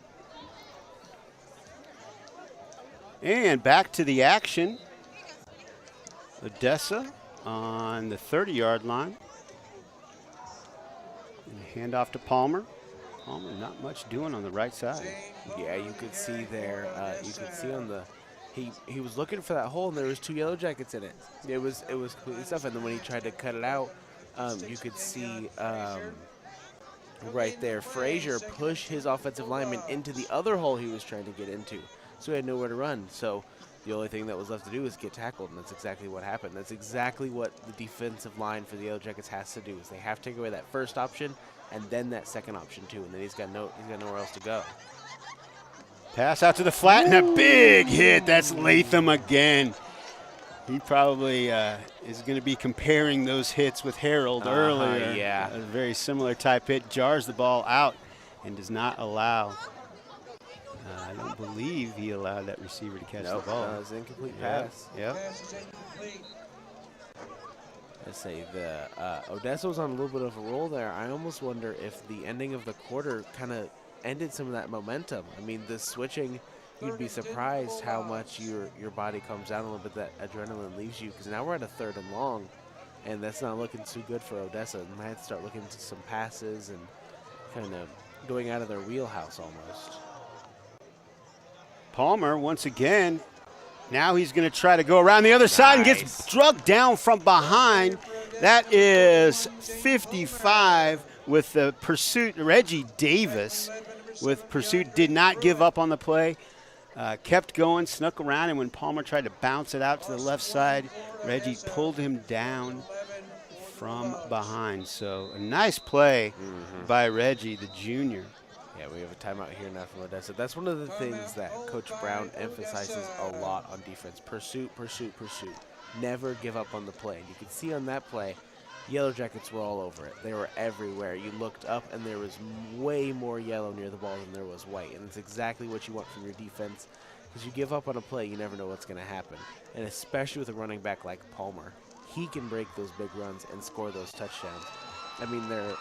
And back to the action. Odessa on the 30-yard line. And handoff to Palmer. Palmer not much doing on the right side. Yeah, you could see there. You could see on the he was looking for that hole, and there was 2 Yellow Jackets in it. It was completely stuff. And then when he tried to cut it out, you could see right there Frazier push his offensive lineman into the other hole he was trying to get into. So he had nowhere to run. So the only thing that was left to do was get tackled, and that's exactly what happened. That's exactly what the defensive line for the Yellow Jackets has to do, is they have to take away that first option and then that second option too, and then he's got nowhere else to go. Pass out to the flat and a big hit. That's Latham again. He probably is going to be comparing those hits with Harold earlier. Yeah. A very similar type hit. Jars the ball out and does not allow. I don't believe he allowed that receiver to catch the ball. No, it was an incomplete pass. Yep. Let's say the Odessa was on a little bit of a roll there. I almost wonder if the ending of the quarter kind of ended some of that momentum. I mean, the switching, you'd be surprised how much your body comes down a little bit, that adrenaline leaves you, because now we're at a 3rd and long, and that's not looking too good for Odessa. They might start looking to some passes and kind of going out of their wheelhouse almost. Palmer once again. Now he's going to try to go around the other side and gets struck down from behind. That is 55 with the pursuit. Reggie Davis with pursuit did not give up on the play. Kept going, snuck around, and when Palmer tried to bounce it out to the left side, Reggie pulled him down from behind. So a nice play by Reggie, the junior. Yeah, we have a timeout here now from Odessa. That's one of the things that Coach Brown emphasizes a lot on defense. Pursuit, pursuit, pursuit. Never give up on the play. And you can see on that play, Yellow Jackets were all over it. They were everywhere. You looked up, and there was way more yellow near the ball than there was white. And it's exactly what you want from your defense, because you give up on a play, you never know what's going to happen. And especially with a running back like Palmer, he can break those big runs and score those touchdowns. I mean, they're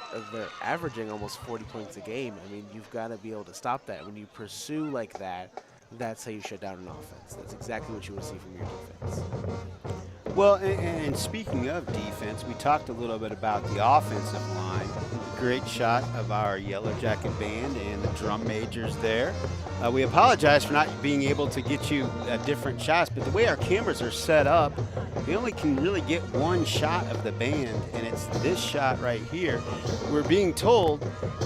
averaging almost 40 points a game. I mean, you've got to be able to stop that. When you pursue like that, that's how you shut down an offense. That's exactly what you want to see from your defense. Well, and speaking of defense, we talked a little bit about the offensive line. Great shot of our Yellow Jacket band and the drum majors there. We apologize for not being able to get you different shots, but the way our cameras are set up, we only can really get one shot of the band, and it's this shot right here. We're being told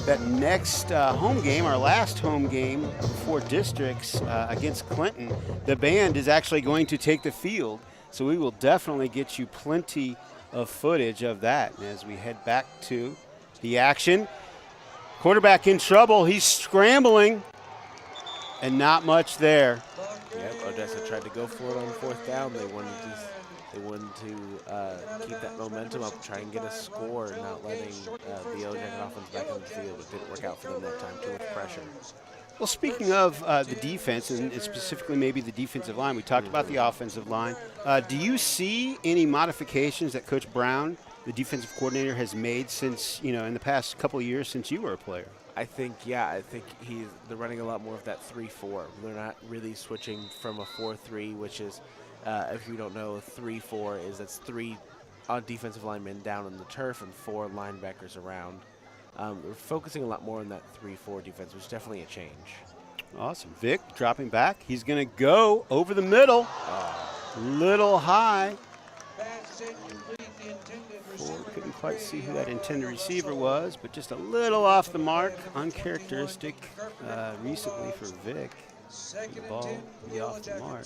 that next home game, our last home game for districts against Clinton, the band is actually going to take the field. So we will definitely get you plenty of footage of that. And as we head back to the action, quarterback in trouble. He's scrambling, and not much there. Yep, Odessa tried to go for it on 4th down. They wanted to keep that momentum up, try and get a score, not letting the Yellow Jacket offense back on the field. It didn't work out for them that time. Too much pressure. Well, speaking of the defense, and specifically maybe the defensive line, we talked about the offensive line. Do you see any modifications that Coach Brown, the defensive coordinator, has made since, in the past couple of years since you were a player? I think they're running a lot more of that 3-4. They're not really switching from a 4-3, which is, if you don't know, 3-4 that's 3 defensive linemen down on the turf and 4 linebackers around. We're focusing a lot more on that 3-4 defense, which is definitely a change. Awesome. Vic dropping back. He's going to go over the middle. Little high. Couldn't quite see who that intended receiver was, but just a little off the mark. Uncharacteristic recently for Vic. The ball be off the mark.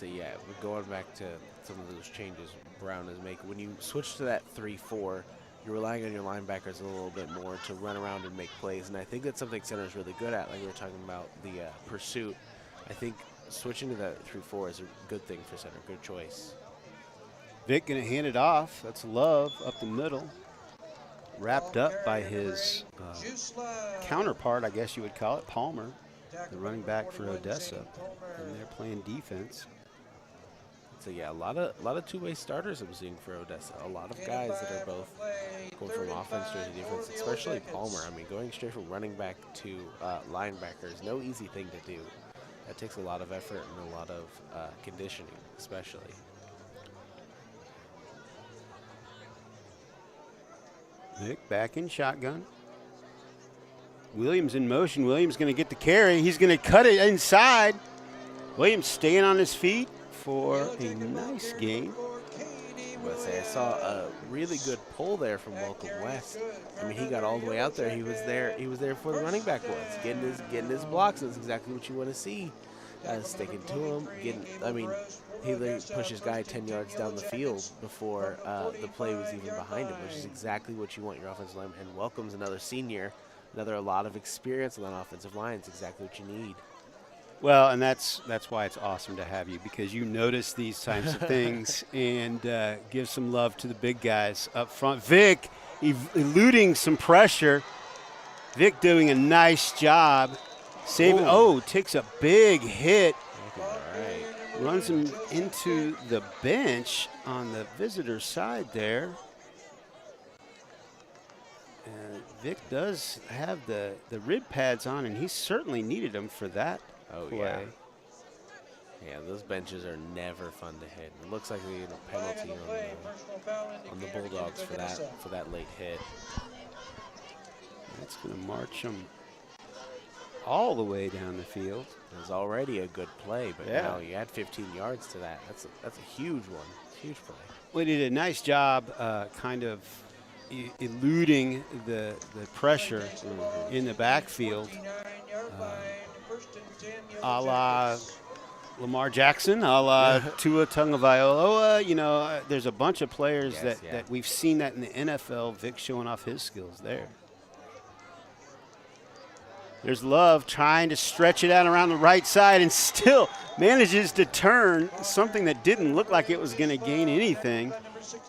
We're going back to some of those changes Brown is making. When you switch to that 3-4, you're relying on your linebackers a little bit more to run around and make plays, and I think that's something center's really good at. Like we were talking about the pursuit. I think switching to that 3-4 is a good thing for center, good choice. Vic going to hand it off. That's Love up the middle. Wrapped up by his counterpart, I guess you would call it, Palmer, the running back for Odessa, and they're playing defense. So a lot of two-way starters I'm seeing for Odessa. A lot of guys that are both going from offense to defense, especially Palmer. I mean, going straight from running back to linebacker is no easy thing to do. That takes a lot of effort and a lot of conditioning, especially. Vic back in shotgun. Williams in motion. Williams going to get the carry. He's going to cut it inside. Williams staying on his feet for a nice gain. I saw a really good pull there from Welcome West. I mean, he got all the way out there. He was there for the running back was getting his blocks. That's exactly what you want to see. Sticking to him, he pushed his guy 10 yards down the field before the play was even behind him, which is exactly what you want your offensive line. And Welcome's another senior, a lot of experience on that offensive line. It's exactly what you need. Well, and that's why it's awesome to have you, because you notice these types of things and give some love to the big guys up front. Vic eluding some pressure. Vic doing a nice job. Takes a big hit. Runs him into the bench on the visitor side there. And Vic does have the rib pads on, and he certainly needed them for that play. Yeah, those benches are never fun to hit. It looks like they get a penalty on the Bulldogs for that late hit. That's going to march them all the way down the field. It was already a good play, but now you add 15 yards to that. That's a huge one. Huge play. Well, he did a nice job kind of eluding the pressure in the backfield. A la Lamar Jackson, a la Tua Tagovailoa. There's a bunch of players that we've seen that in the NFL. Vic showing off his skills there. There's Love trying to stretch it out around the right side and still manages to turn something that didn't look like it was going to gain anything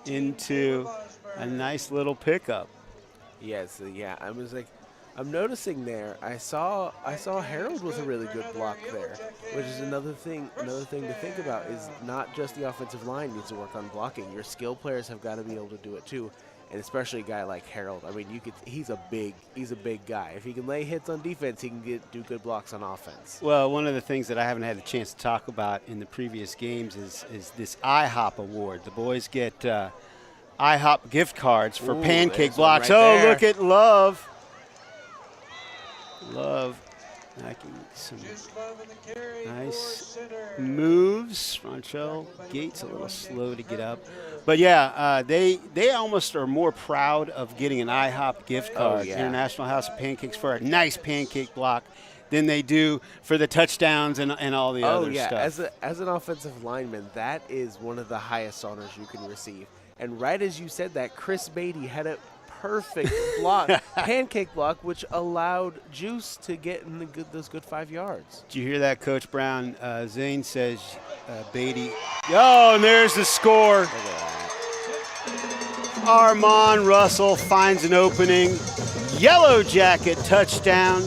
into a nice little pickup. Yes, I'm noticing there. I saw Harold with a really good block there, which is another thing to think about is not just the offensive line needs to work on blocking. Your skill players have got to be able to do it too. And especially a guy like Harold. I mean, he's a big guy. If he can lay hits on defense, he can do good blocks on offense. Well, one of the things that I haven't had a chance to talk about in the previous games is this IHOP award. The boys get IHOP gift cards for pancake blocks. Right look at Love. Making some nice moves. Ronchell Gates a little slow to get up. But, they almost are more proud of getting an IHOP gift card, International House of Pancakes, for a nice pancake block than they do for the touchdowns and all the other stuff. As an offensive lineman, that is one of the highest honors you can receive. And right as you said that, Chris Beatty had a perfect block, pancake block, which allowed Juice to get in those good 5 yards. Did you hear that, Coach Brown? Zane says Beatty. Oh, and there's the score. Armand Russell finds an opening. Yellow Jacket touchdown.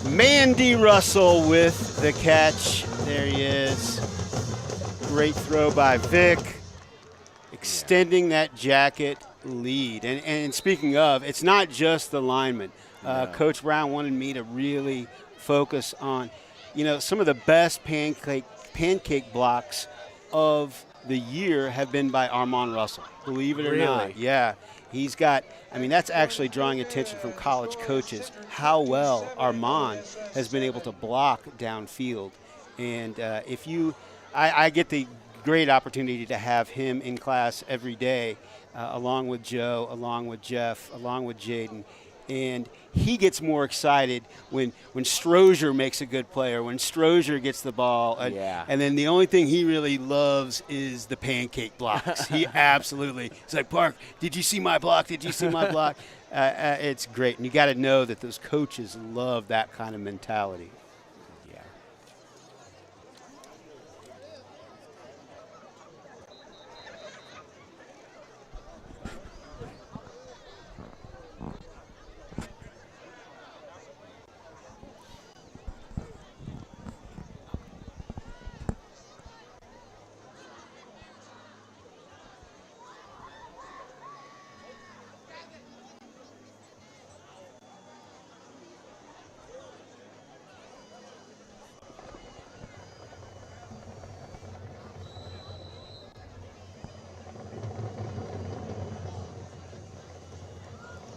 Mandy Russell with the catch. There he is. Great throw by Vic, extending that Jacket lead. And speaking of, it's not just the linemen. Coach Brown wanted me to really focus on, some of the best pancake blocks of the year have been by Armand Russell. Believe it or not. Yeah. He's got, that's actually drawing attention from college coaches, how well Armand has been able to block downfield. And I get the great opportunity to have him in class every day, along with Joe, along with Jeff, along with Jaden. And he gets more excited when Strozier makes a good play or when Strozier gets the ball. And then the only thing he really loves is the pancake blocks. He absolutely – he's like, Park, did you see my block? Did you see my block? It's great. And you got to know that those coaches love that kind of mentality.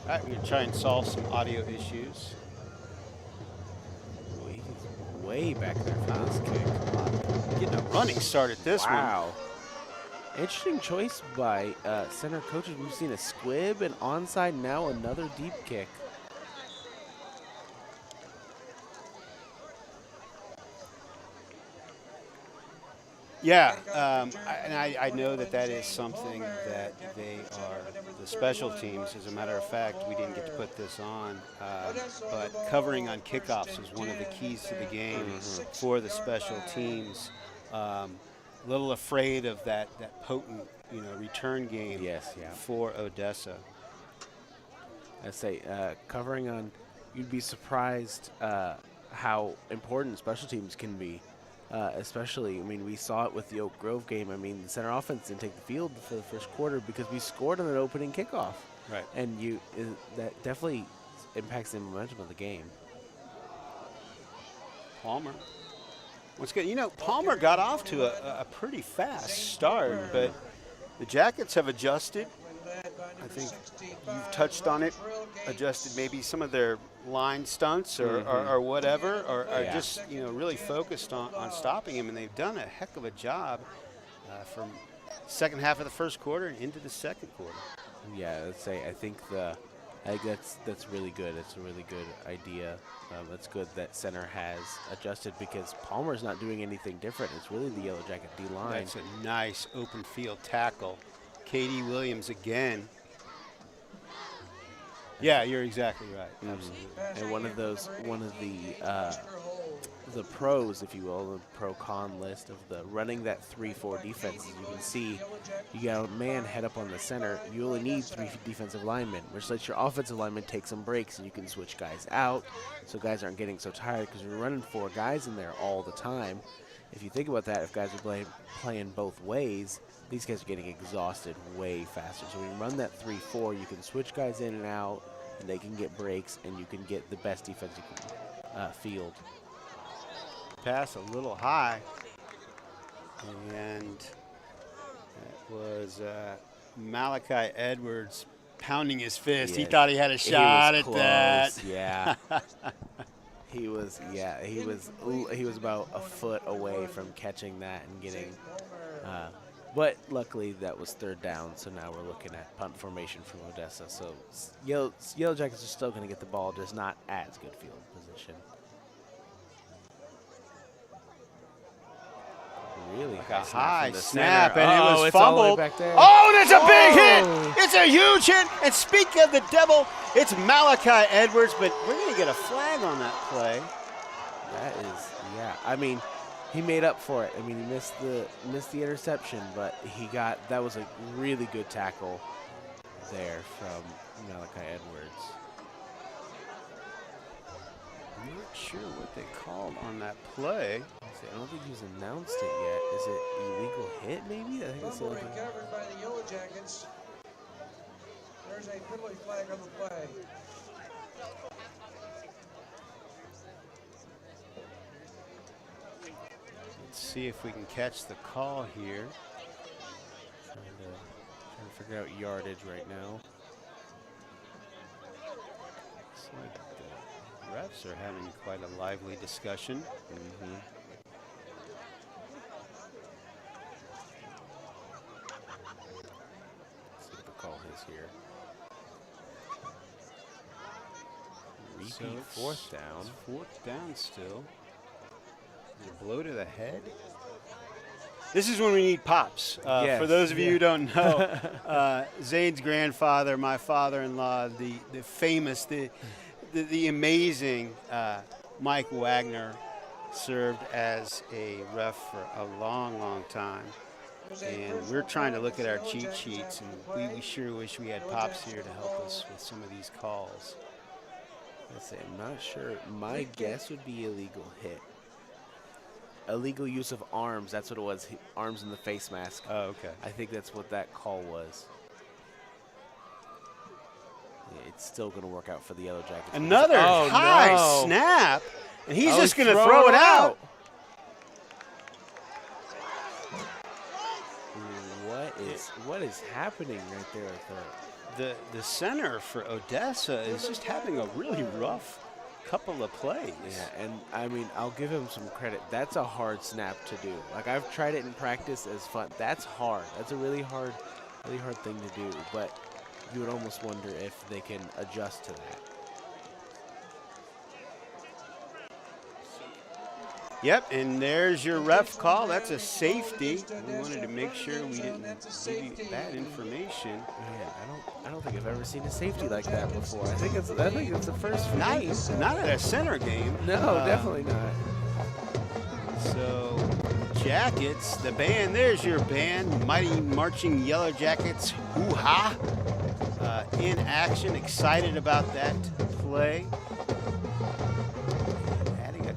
All right, we're going to try and solve some audio issues. He's way back there for this kick. Getting a running start at this one. Wow. Interesting choice by center coaches. We've seen a squib, an onside, now another deep kick. Yeah, I know that is something that they are, the special teams. As a matter of fact, we didn't get to put this on, but covering on kickoffs is one of the keys to the game for the special teams. A little afraid of that potent, return game for Odessa. I say covering on, you'd be surprised how important special teams can be. Especially, we saw it with the Oak Grove game. The center offense didn't take the field for the first quarter because we scored on an opening kickoff. Right. And that definitely impacts the momentum of the game. Palmer. Once again, Palmer got off to a pretty fast start, but the Jackets have adjusted. I think you've touched on it, adjusted maybe some of their line stunts or whatever, or just, really focused on stopping him, and they've done a heck of a job from second half of the first quarter and into the second quarter. Yeah, I think that's really good. It's a really good idea. It's good that center has adjusted because Palmer's not doing anything different. It's really the Yellow Jacket D-line. That's a nice open field tackle. Katie Williams again. Yeah, you're exactly right. Absolutely. And one of the pros, if you will, the pro-con list of the running that 3-4 defense. As you can see, you got a man head up on the center. You only need 3 defensive linemen, which lets your offensive linemen take some breaks, and you can switch guys out so guys aren't getting so tired because you're running 4 guys in there all the time. If you think about that, if guys are playing both ways, these guys are getting exhausted way faster. So when you run that 3-4, you can switch guys in and out, and they can get breaks, and you can get the best defensive field. Pass a little high, and that was Malachi Edwards pounding his fist. He thought he had a shot at that. Yeah. He was about a foot away from catching that and getting but luckily that was third down, so now we're looking at punt formation from Odessa. So Yellow Jackets are still going to get the ball, just not as good field position. Really like a high snap, and it was it's all the way fumbled. back there. Oh, and it's a big hit. It's a huge hit. And speaking of the devil, it's Malachi Edwards, but we're going to get a flag on that play. That is, yeah. I mean, he made up for it. I mean, he missed the interception, but that was a really good tackle there from Malachi Edwards. I'm not sure what they called on that play. I don't think he's announced it yet. Is it illegal hit, maybe? I think it's Fumble illegal. recovered by the YellowJackets. There's a penalty flag on the play. Let's see if we can catch the call here. Trying to figure out yardage right now. Looks like the refs are having quite a lively discussion. Let's see what the call is here. Repeat fourth down. It's fourth down still. A blow to the head. This is when we need pops. Yes, for those of you who don't know, Zane's grandfather, my father-in-law, the famous, the amazing Mike Wagner, served as a ref for a long, long time. And we're trying to look at our cheat sheets, and we sure wish we had pops here to help us with some of these calls. Let's say, I'm not sure. My guess would be illegal hit. Illegal use of arms, that's what it was. Arms in the face mask. Oh, okay. I think that's what that call was. Yeah, it's still going to work out for the YellowJackets. Another high snap, and he's just going to throw it out. What is happening right there with the center for Odessa is just having a really rough couple of plays. Yeah, and I mean, I'll give him some credit. That's a hard snap to do. Like, I've tried it in practice as fun. That's hard. That's a really hard thing to do. But you would almost wonder if they can adjust to that. Yep, and there's your ref call. That's a safety. We wanted to make sure we didn't give you bad information. Yeah, I don't think I've ever seen a safety like that before. I think it's the first for me. Not at a center game. No, definitely not. So, Jackets, the band. There's your band, Mighty Marching YellowJackets. Hoo-ha! In action, excited about that play.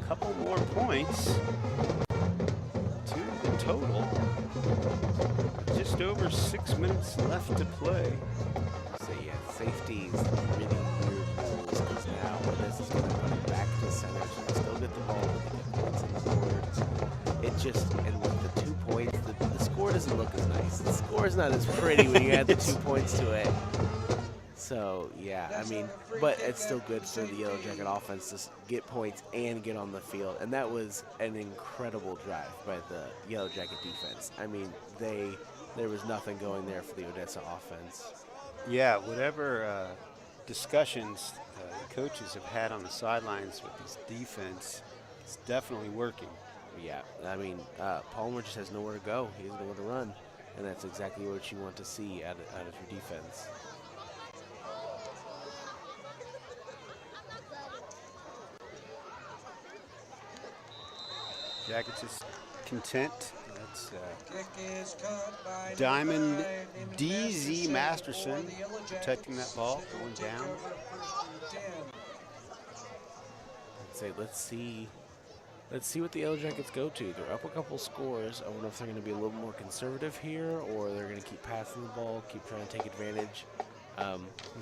Couple more points to the total. Just over 6 minutes left to play. So yeah, safeties really weird rules because now this is going to run it back to center. So they still get the ball, they get points on the board. It just, and with the 2 points, the score doesn't look as nice. The score is not as pretty when you add the 2 points to it. So, yeah, I mean, but it's still good for the YellowJacket offense to get points and get on the field. And that was an incredible drive by the YellowJacket defense. I mean, there was nothing going there for the Odessa offense. Yeah, whatever discussions the coaches have had on the sidelines with this defense, it's definitely working. Yeah, I mean, Palmer just has nowhere to go. He has nowhere to run. And that's exactly what you want to see out of your defense. Jackets is content. That's Diamond DZ Masterson protecting that ball, going down. Let's see what the YellowJackets go to. They're up a couple scores. I wonder if they're going to be a little more conservative here, or they're going to keep passing the ball, keep trying to take advantage.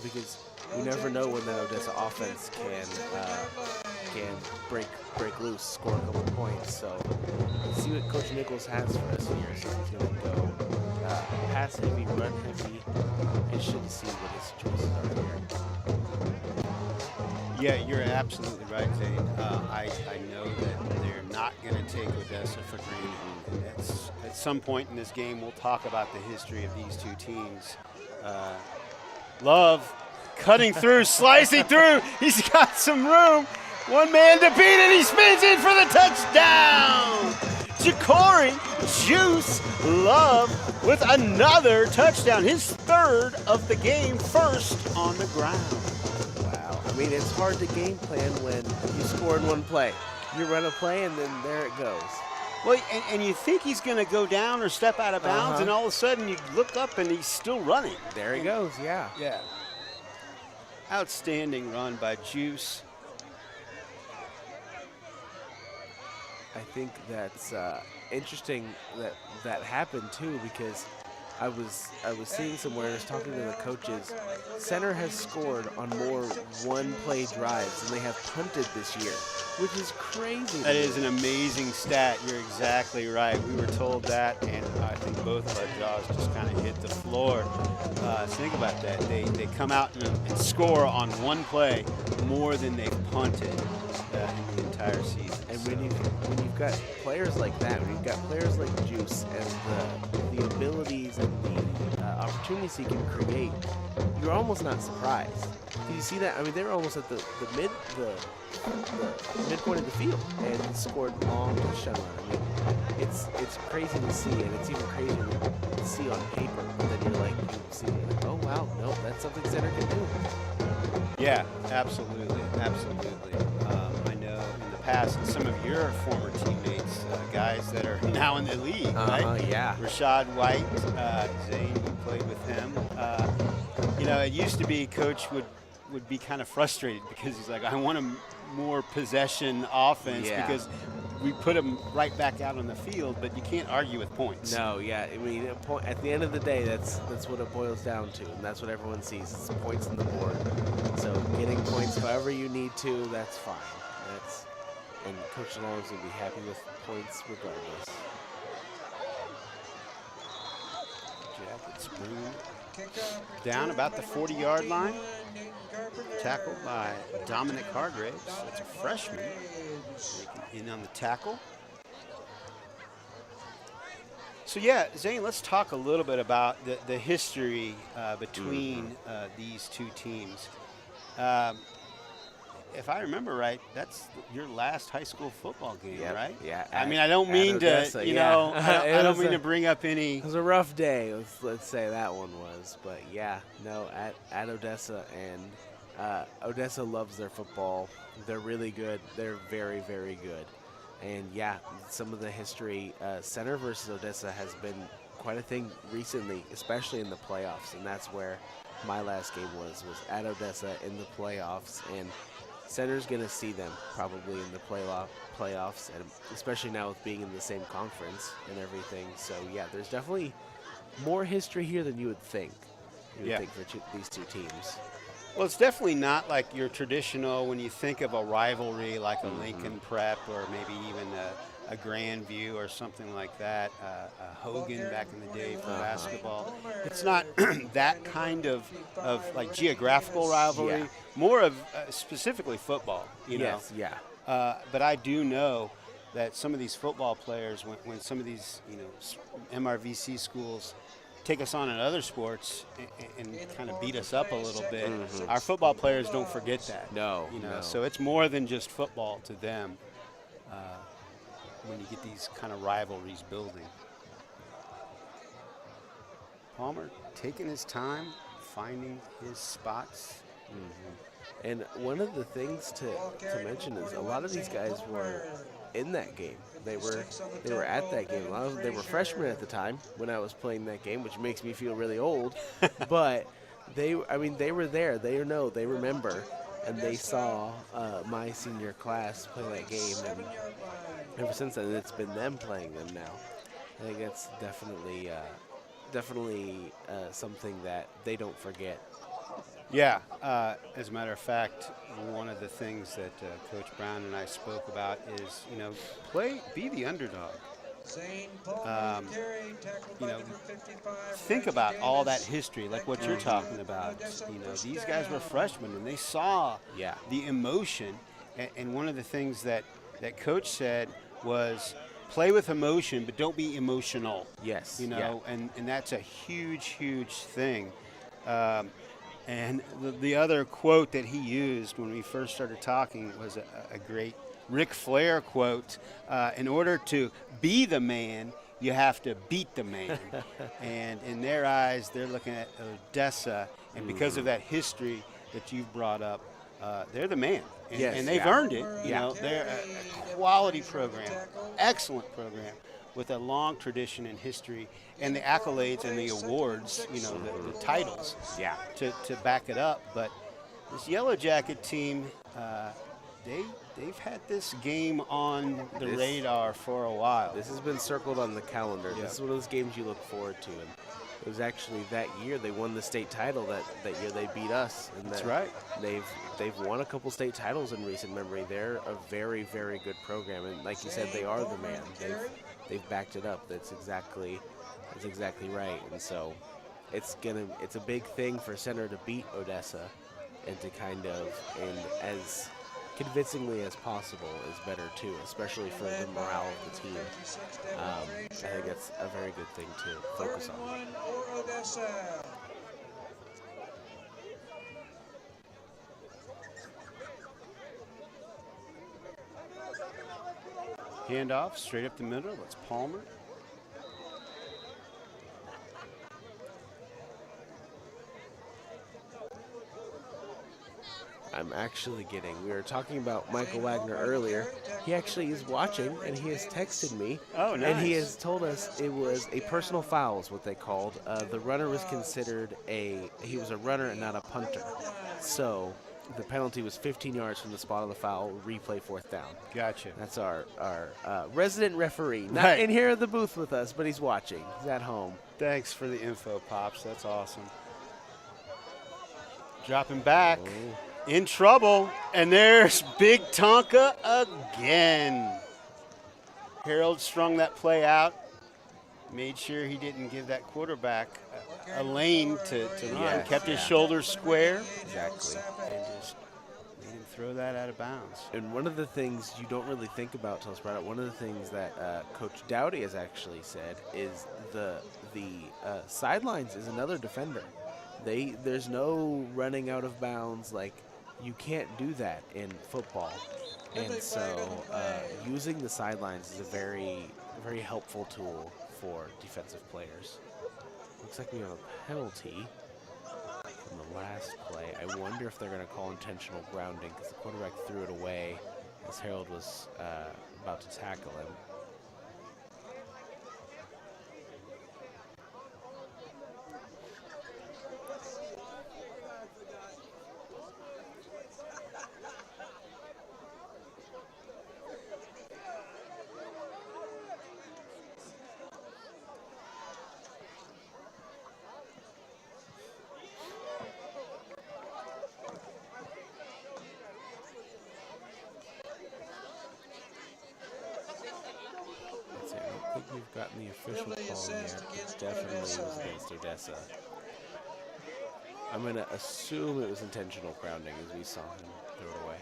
Because we never know when that Odessa offense can break loose, score a couple points. So let's see what Coach Nichols has for us here. So he's going to go pass heavy, run heavy, and should see what his choices are here. Yeah, you're absolutely right, Zane. I know that they're not going to take Odessa for granted. And at some point in this game, we'll talk about the history of these two teams. Love cutting through, slicing through. He's got some room. One man to beat it. He spins in for the touchdown. Ja'Cory Juice Love with another touchdown. His third of the game, first on the ground. Wow. I mean, it's hard to game plan when you score in one play. You run a play and then there it goes. Well, and you think he's going to go down or step out of bounds, and all of a sudden you look up and he's still running. There he goes, yeah. Yeah. Outstanding run by Juice. I think that's interesting that happened too, because I was seeing somewhere, I was talking to the coaches. Center has scored on more one-play drives than they have punted this year, which is crazy. That is an amazing stat. You're exactly right. We were told that, and I think both of our jaws just kind of hit the floor. Think about that. They come out and score on one play more than they've punted in the entire season. And when you've got players like that, when you've got players like Juice and the abilities and the opportunities he can create, you're almost not surprised. Did you see that? I mean, they were almost at the midpoint of the field and scored long touchdown run. I mean, it's crazy to see, and it's even crazier to see on paper. But then you're like, you see, like, oh wow, no, that's something center can do. Yeah, absolutely, absolutely. I know in the past, some of your former teammates, guys that are now in the league, right? Yeah. Rashad White, Zane, you played with him. It used to be Coach would be kind of frustrated because he's like, I want a more possession offense because we put him right back out on the field, but you can't argue with points. No, yeah. I mean, at the end of the day, that's what it boils down to, and that's what everyone sees. It's points on the board. So getting points however you need to, that's fine. And Coach Long's going to be happy with points regardless. Jackets down about the 40-yard line. Tackled by Dominic Hargraves. That's a freshman. In on the tackle. So yeah, Zane, let's talk a little bit about the history between these two teams. If I remember right, that's your last high school football game, right? Yeah. I mean, I don't mean Odessa, to, I don't mean to bring up any. It was a rough day. Let's say that one was, but yeah, no, at Odessa, and Odessa loves their football. They're really good. They're very, very good. And yeah, some of the history, Center versus Odessa has been quite a thing recently, especially in the playoffs, and that's where my last game was at Odessa in the playoffs, and Center's going to see them probably in the playoffs, and especially now with being in the same conference and everything. So yeah, there's definitely more history here than you would think. Think for these two teams. Well, it's definitely not like your traditional, when you think of a rivalry like a Lincoln Prep or maybe even a Grandview or something like that, Hogan back in the day for basketball. It's not that kind of like geographical rivalry, more of specifically football, you know. But I do know that some of these football players, when some of these, MRVC schools take us on in other sports and kind of beat us up a little bit, our football players don't forget that. No. So it's more than just football to them. When you get these kind of rivalries building. Palmer taking his time, finding his spots. And one of the things to mention is a lot of these guys were in that game. They were at that game. They were freshmen at the time when I was playing that game, which makes me feel really old. But they were there. They remember, and they saw my senior class play that game, and ever since then, it's been them playing them now. I think that's definitely something that they don't forget. Yeah, as a matter of fact, one of the things that Coach Brown and I spoke about is, be the underdog. Think about all that history, like what you're talking about. These guys were freshmen and they saw the emotion. And one of the things that Coach said was, play with emotion, but don't be emotional. Yes. And that's a huge, huge thing. And the other quote that he used when we first started talking was a great Ric Flair quote. In order to be the man, you have to beat the man. And in their eyes, they're looking at Odessa. And because of that history that you've brought up, they're the man. and they've earned it. You know, they're a quality program, excellent program, with a long tradition and history, and the accolades and the awards, you know, the titles, to back it up. But this Yellow Jacket team, they've had this game on the radar for a while. This has been circled on the calendar. This is one of those games you look forward to. And it was actually that year they won the state title. That year they beat us. And that's right. They've won a couple state titles in recent memory. They're a very, very good program. And like you said, they are the man. They've backed it up. That's exactly right. And so it's a big thing for Center to beat Odessa and to kind of, and as convincingly as possible is better too, especially for the morale of the team. I think that's a very good thing to focus on. Handoff straight up the middle. That's Palmer. I'm actually we were talking about Michael Wagner earlier. He actually is watching, and he has texted me. Oh, nice. And he has told us it was a personal foul is what they called. The runner was considered he was a runner and not a punter. So the penalty was 15 yards from the spot of the foul, replay 4th down. Gotcha. That's our resident referee. Not in here at the booth with us, but he's watching. He's at home. Thanks for the info, Pops. That's awesome. Dropping back. Oh. In trouble, and there's Big Tonka again. Harold strung that play out, made sure he didn't give that quarterback a lane to run, kept his shoulders square. Exactly. And just made him throw that out of bounds. And one of the things you don't really think about till it's brought up, one of the things that Coach Dowdy has actually said is the sidelines is another defender. There's no running out of bounds. Like, you can't do that in football. And so using the sidelines is a very, very helpful tool for defensive players. Looks like we have a penalty from the last play. I wonder if they're going to call intentional grounding because the quarterback threw it away as Harold was about to tackle him. We've gotten the official call yet. It definitely was against Odessa. I'm going to assume it was intentional grounding as we saw him throw it away.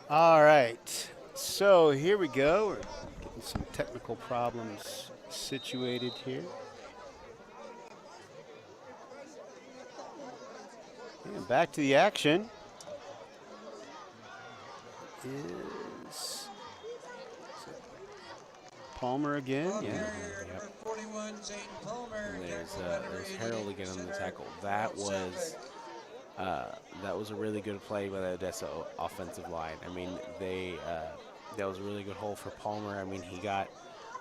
All right, so here we go. We're getting some technical problems situated here. And back to the action. Is Palmer again? Yeah. And there's Harold again on the tackle. That was a really good play by the Odessa offensive line. I mean, that was a really good hole for Palmer. I mean, he got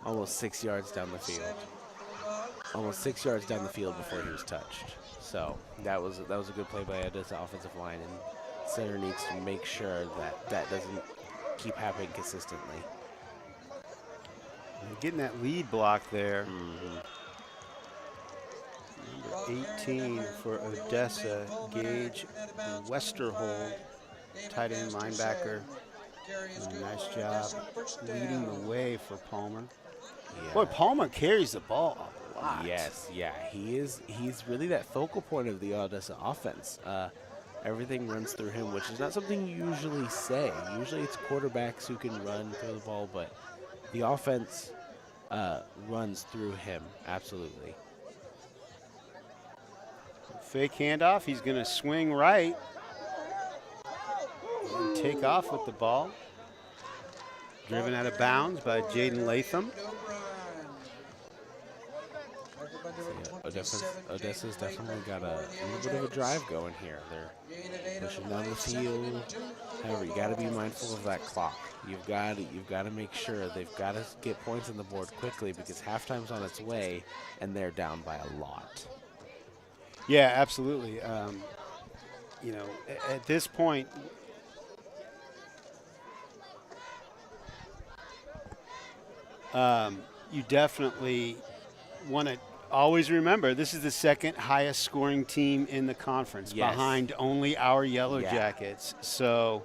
almost 6 yards down the field. Almost 6 yards down the field before he was touched. So that was a good play by Odessa offensive line, and center needs to make sure that doesn't keep happening consistently. And getting that lead block there. Number 18 for Odessa, Gage Westerhold, tight end linebacker. Nice job leading the way for Palmer. Yeah. Boy, Palmer carries the ball a lot. Yes, yeah, he is. He's really that focal point of the Odessa offense. Everything runs through him, which is not something you usually say. Usually it's quarterbacks who can run, throw the ball, but the offense runs through him, absolutely. Fake handoff. He's going to swing right and take off with the ball. Driven out of bounds by Jaden Latham. Odessa's definitely got a little bit of a drive going here. They're pushing down the field. However, you got to be mindful of that clock. You've got to make sure they've got to get points on the board quickly because halftime's on its way and they're down by a lot. Yeah, absolutely. You know, at this point, you definitely want to always remember this is the second highest scoring team in the conference, behind only our Yellow Jackets. So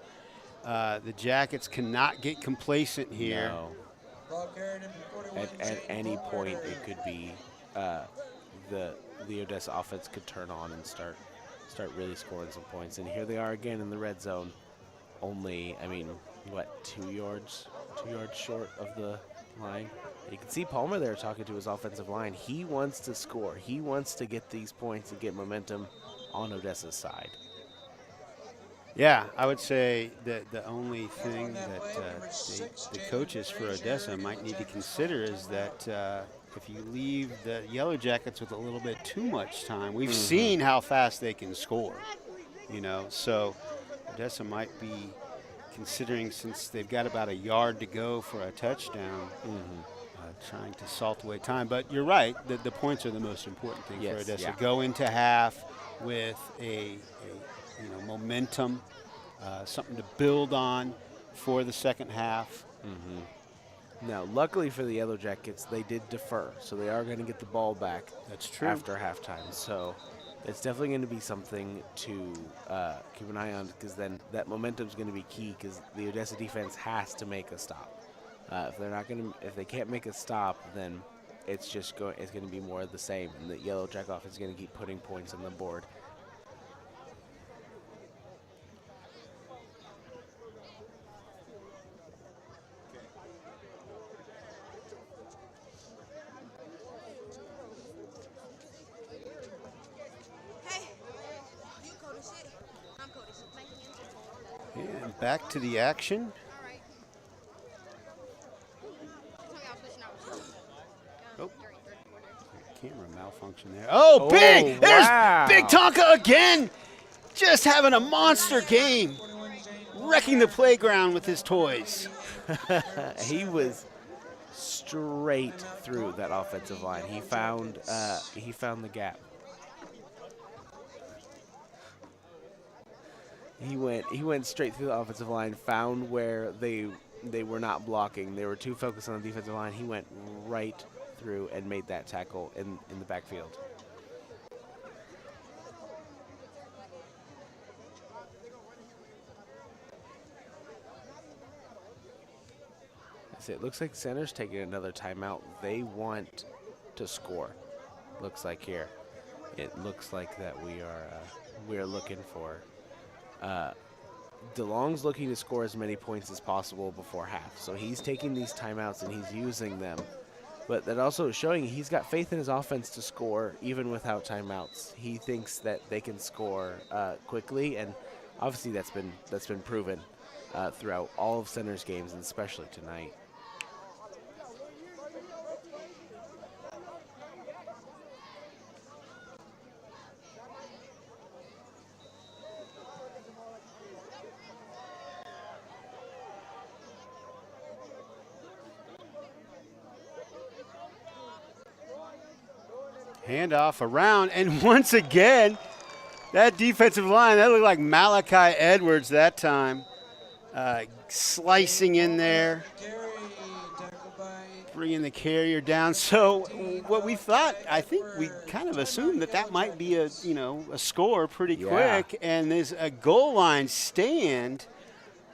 the Jackets cannot get complacent here. No. At any point, it could be the Odessa offense could turn on and start really scoring some points. And here they are again in the red zone. Only, I mean, what, 2 yards short of the line. You can see Palmer there talking to his offensive line. He wants to score. He wants to get these points and get momentum on Odessa's side. Yeah, I would say that the only thing that the coaches for Odessa might need to consider is that if you leave the Yellow Jackets with a little bit too much time, we've seen how fast they can score, you know. So Odessa might be considering, since they've got about a yard to go for a touchdown, trying to salt away time. But you're right, the points are the most important thing for Odessa. Go into half with a momentum, something to build on for the second half. Now, luckily for the Yellow Jackets, they did defer, so they are going to get the ball back. That's true. After halftime. So it's definitely going to be something to keep an eye on, because then that momentum is going to be key, because the Odessa defense has to make a stop. If they can't make a stop, then it's going to be more of the same, and the Yellow Jacket offense is going to keep putting points on the board. And back to the action. Oh, camera malfunction there. Oh, big! There's Big Tonka again! Just having a monster game. Wrecking the playground with his toys. He was straight through that offensive line. He found the gap. He went straight through the offensive line, found where they were not blocking. They were too focused on the defensive line. He went right through and made that tackle in the backfield. It looks like center's taking another timeout. They want to score. Looks like here. It looks like that we are looking for. DeLong's looking to score as many points as possible before half, so he's taking these timeouts and he's using them. But that also is showing he's got faith in his offense to score even without timeouts. He thinks that they can score quickly, and obviously that's been proven throughout all of Center's games, and especially tonight. Handoff around, and once again, that defensive line, that looked like Malachi Edwards that time. Slicing in there, bringing the carrier down. So what we thought, I think we kind of assumed that might be a score pretty quick, and there's a goal line stand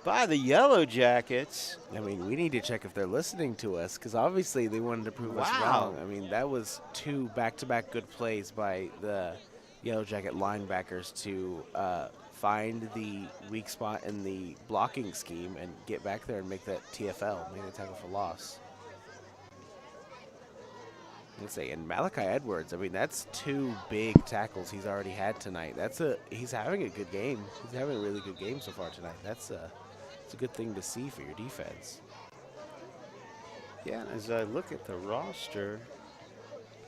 by the Yellow Jackets. I mean, we need to check if they're listening to us, because obviously they wanted to prove us wrong. I mean, that was 2 back-to-back good plays by the Yellow Jacket linebackers to find the weak spot in the blocking scheme and get back there and make that TFL, make that tackle for loss. Let's say, and Malachi Edwards, I mean, that's 2 big tackles he's already had tonight. He's having a good game. He's having a really good game so far tonight. It's a good thing to see for your defense. Yeah, and as I look at the roster,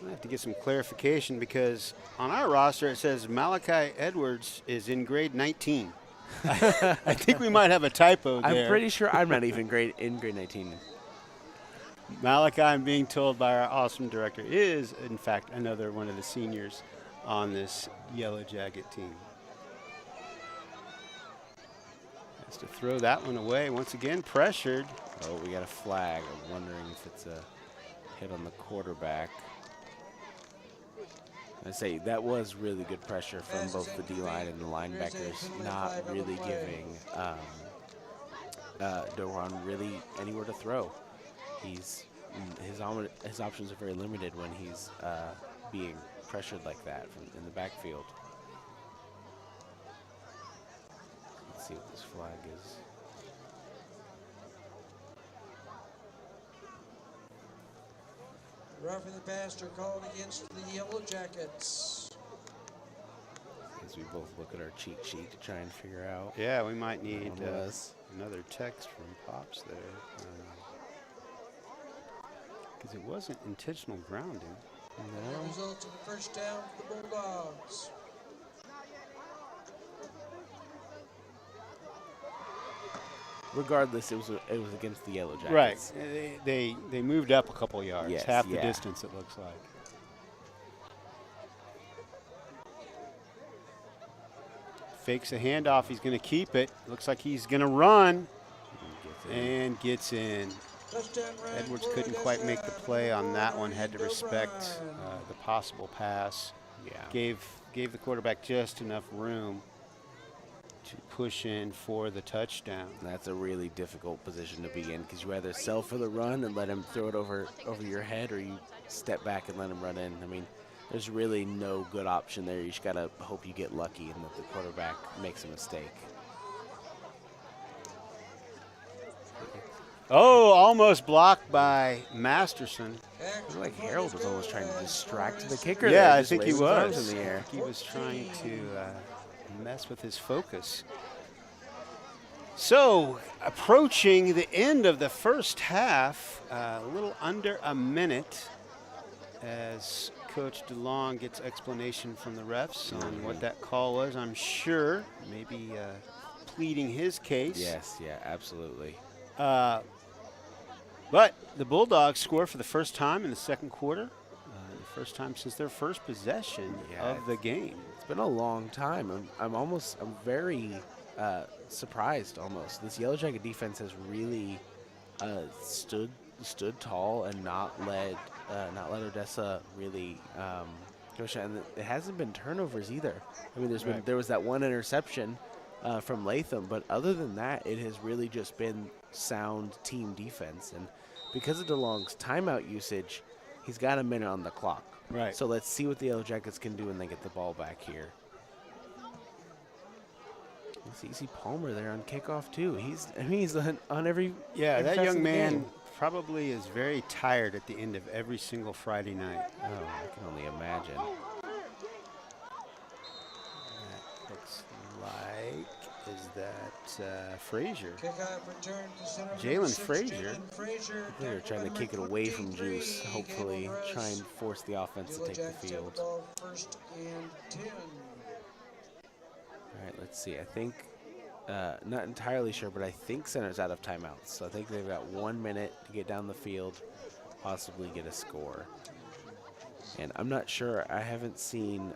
I have to get some clarification because on our roster it says Malachi Edwards is in grade 19. I think we might have a typo there. I'm pretty sure I'm not even in grade 19. Malachi, I'm being told by our awesome director, is in fact another one of the seniors on this Yellow Jacket team. Has to throw that one away. Once again, pressured. Oh, we got a flag. I'm wondering if it's a hit on the quarterback. I say that was really good pressure from both the D-line and the linebackers, not really giving Doron really anywhere to throw. His options are very limited when he's being pressured like that in the backfield. Let's see what this flag is. Roughing the passer called against the Yellow Jackets. As we both look at our cheat sheet to try and figure out. Yeah, we might need another text from Pops there. Because it wasn't intentional grounding. No. The results of the first down for the Bulldogs. Regardless, it was against the Yellow Jackets. Right. They moved up a couple yards, yes, half the distance it looks like. Fakes a handoff. He's going to keep it. Looks like he's going to run. And gets in. Edwards couldn't quite make the play on that one. Had to respect the possible pass. Yeah. Gave the quarterback just enough room to push in for the touchdown. That's a really difficult position to be in because you either sell for the run and let him throw it over your head, or you step back and let him run in. I mean, there's really no good option there. You just gotta hope you get lucky and that the quarterback makes a mistake. Oh, almost blocked by Masterson. It looked like Harold was almost trying to distract the kicker. Yeah, there, I think he was. In the air. He was trying to mess with his focus. So, approaching the end of the first half, a little under a minute, as Coach DeLong gets explanation from the refs on what that call was. I'm sure, maybe pleading his case. Yes, yeah, absolutely. But the Bulldogs score for the first time in the second quarter, the first time since their first possession of the game. It's been a long time. I'm very surprised almost. This Yellow Jacket defense has really stood tall and not let Odessa really go shot. And it hasn't been turnovers either. I mean, there was that one interception from Latham, but other than that, it has really just been sound team defense. And because of DeLong's timeout usage, he's got a minute on the clock. Right. So let's see what the Yellow Jackets can do when they get the ball back here. You see Palmer there on kickoff too. He's on every that young man probably is very tired at the end of every single Friday night. Oh, I can only imagine. That looks like that Frazier. Jalen Frazier. They're trying to kick it away from Juice. Hopefully, try and force the offense to take the field. First and 10. All right, let's see. I think, not entirely sure, but I think center's out of timeouts. So I think they've got 1 minute to get down the field, possibly get a score. And I'm not sure. I haven't seen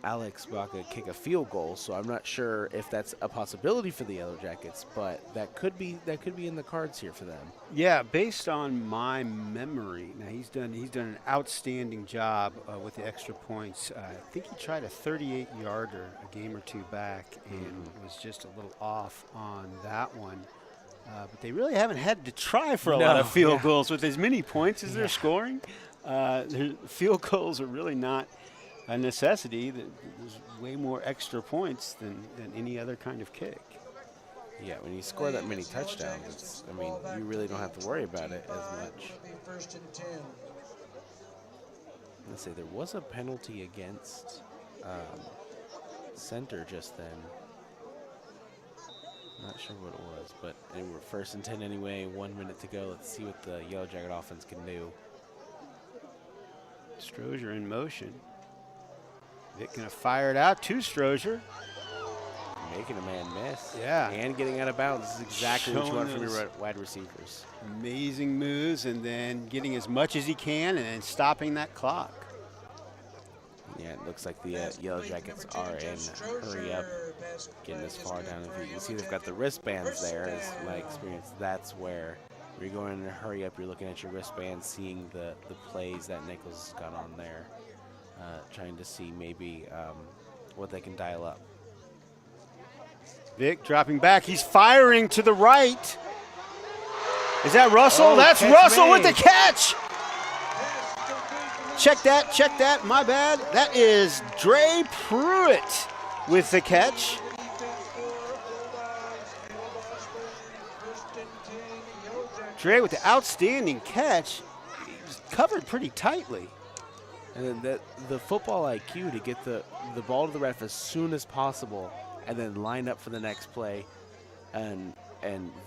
Alex Baca kick a field goal, so I'm not sure if that's a possibility for the Yellow Jackets, but that could be in the cards here for them. Yeah, based on my memory, now he's done an outstanding job with the extra points. I think he tried a 38-yarder a game or two back and was just a little off on that one. But they really haven't had to try for a lot of field goals with as many points as they're scoring. Their field goals are really not a necessity. There's way more extra points than any other kind of kick. Yeah, when you score that many touchdowns, you really don't have to worry about it as much. First and 10. Let's say there was a penalty against center just then. Not sure what it was, but we're first and 10 anyway. 1 minute to go. Let's see what the Yellow Jacket offense can do. Strozier in motion. Vic gonna fire it out to Strozier. Making a man miss. Yeah. And getting out of bounds. This is exactly what you want from Showing your wide receivers. Amazing moves, and then getting as much as he can and then stopping that clock. Yeah, it looks like the Yellow Jackets are in hurry up, getting this far down. If you can see they've got the wristbands there, is my experience. That's where you're going in a hurry up. You're looking at your wristbands, seeing the plays that Nichols got on there, trying to see maybe what they can dial up. Vic dropping back. He's firing to the right. Is that Russell? Oh, that's catch Russell with made. the catch. Check that. My bad. That is Dre Pruitt with the catch. Dre with the outstanding catch. He's covered pretty tightly. And then the football IQ to get the ball to the ref as soon as possible and then line up for the next play, and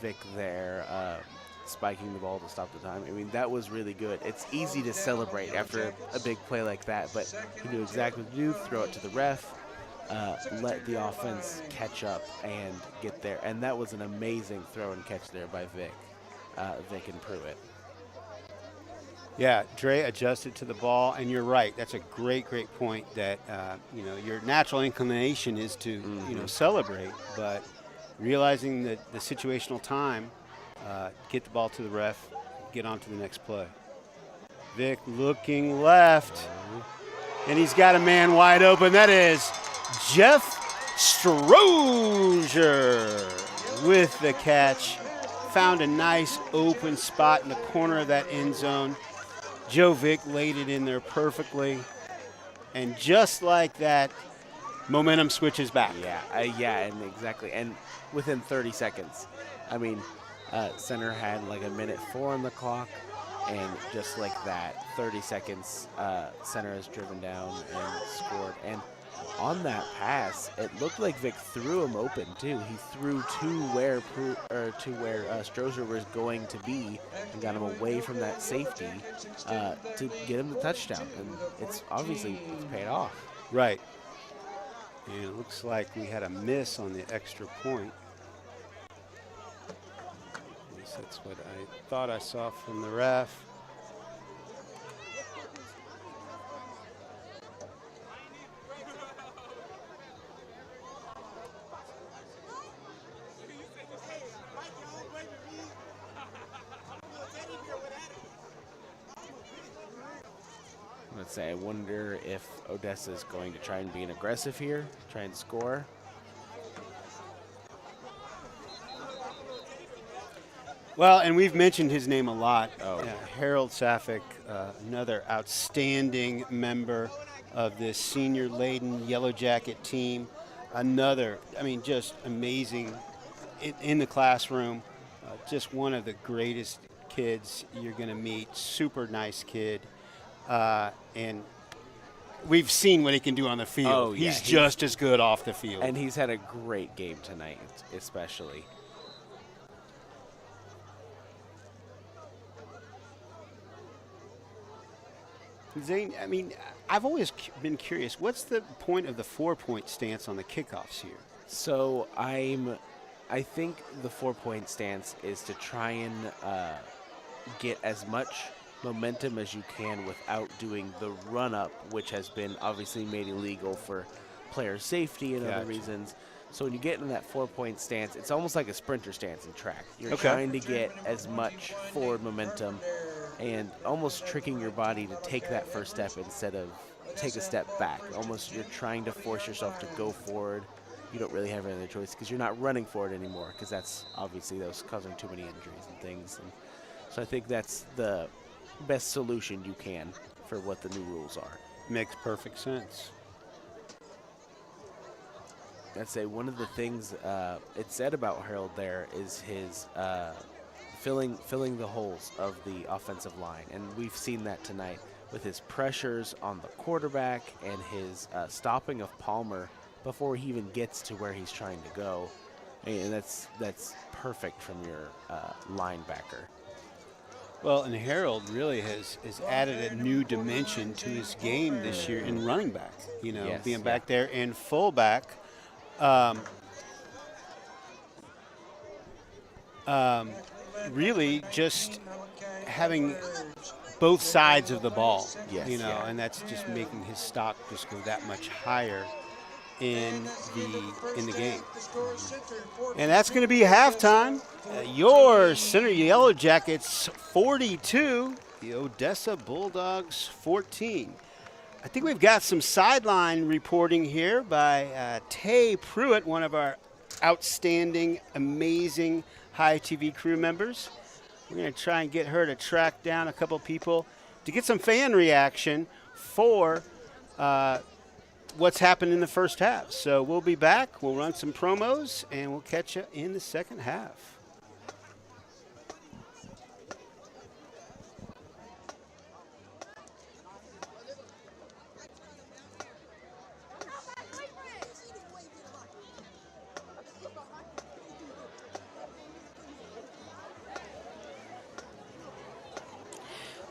Vic there spiking the ball to stop the time. That was really good. It's easy to celebrate after a big play like that, but he knew exactly what to do, throw it to the ref, let the offense catch up and get there. And that was an amazing throw and catch there by Vic and Pruitt. Yeah, Dre adjusted to the ball, and you're right. That's a great point that, your natural inclination is to, celebrate, but realizing that the situational time, get the ball to the ref, get on to the next play. Vic looking left, and he's got a man wide open. That is Jeff Strozier with the catch. Found a nice open spot in the corner of that end zone. Joe Vic laid it in there perfectly. And just like that, momentum switches back. And exactly. And within 30 seconds. Center had like a minute 4 on the clock. And just like that, 30 seconds, center has driven down and scored. And on that pass, it looked like Vic threw him open too. He threw to where Strozier was going to be and got him away from that safety to get him the touchdown. And it's paid off. Right. And it looks like we had a miss on the extra point. At least that's what I thought I saw from the ref. Let's say I wonder if Odessa is going to try and be aggressive here, try and score. Well, and we've mentioned his name a lot. Harold Safik, another outstanding member of this senior-laden Yellow Jacket team. Another, just amazing in the classroom. Just one of the greatest kids you're going to meet. Super nice kid. And we've seen what he can do on the field. He's just as good off the field. And he's had a great game tonight, especially. Zane, I've always been curious. What's the point of the 4-point stance on the kickoffs here? So I think the 4-point stance is to try and get as much momentum as you can without doing the run-up, which has been obviously made illegal for player safety and other reasons. So when you get in that 4-point stance, it's almost like a sprinter stance in track. You're trying to get as much forward momentum and almost tricking your body to take that first step instead of take a step back. Almost you're trying to force yourself to go forward. You don't really have any other choice because you're not running for it anymore, because that's obviously those causing too many injuries and things. And so I think that's the best solution you can for what the new rules are. makes perfect sense. I'd say one of the things it said about Harold there is his filling the holes of the offensive line, and we've seen that tonight with his pressures on the quarterback and his stopping of Palmer before he even gets to where he's trying to go, and that's perfect from your linebacker. Well, and Harold really has added a new dimension to his game this year in running back, Yes, being back there and fullback. Really just having both sides of the ball, and that's just making his stock just go that much higher in the game. And that's going to be halftime. Your Center Yellow Jackets 42, the Odessa Bulldogs 14. I think we've got some sideline reporting here by Tay Pruitt, one of our outstanding, amazing High TV crew members. We're going to try and get her to track down a couple people to get some fan reaction for what's happened in the first half. So we'll be back. We'll run some promos, and we'll catch you in the second half.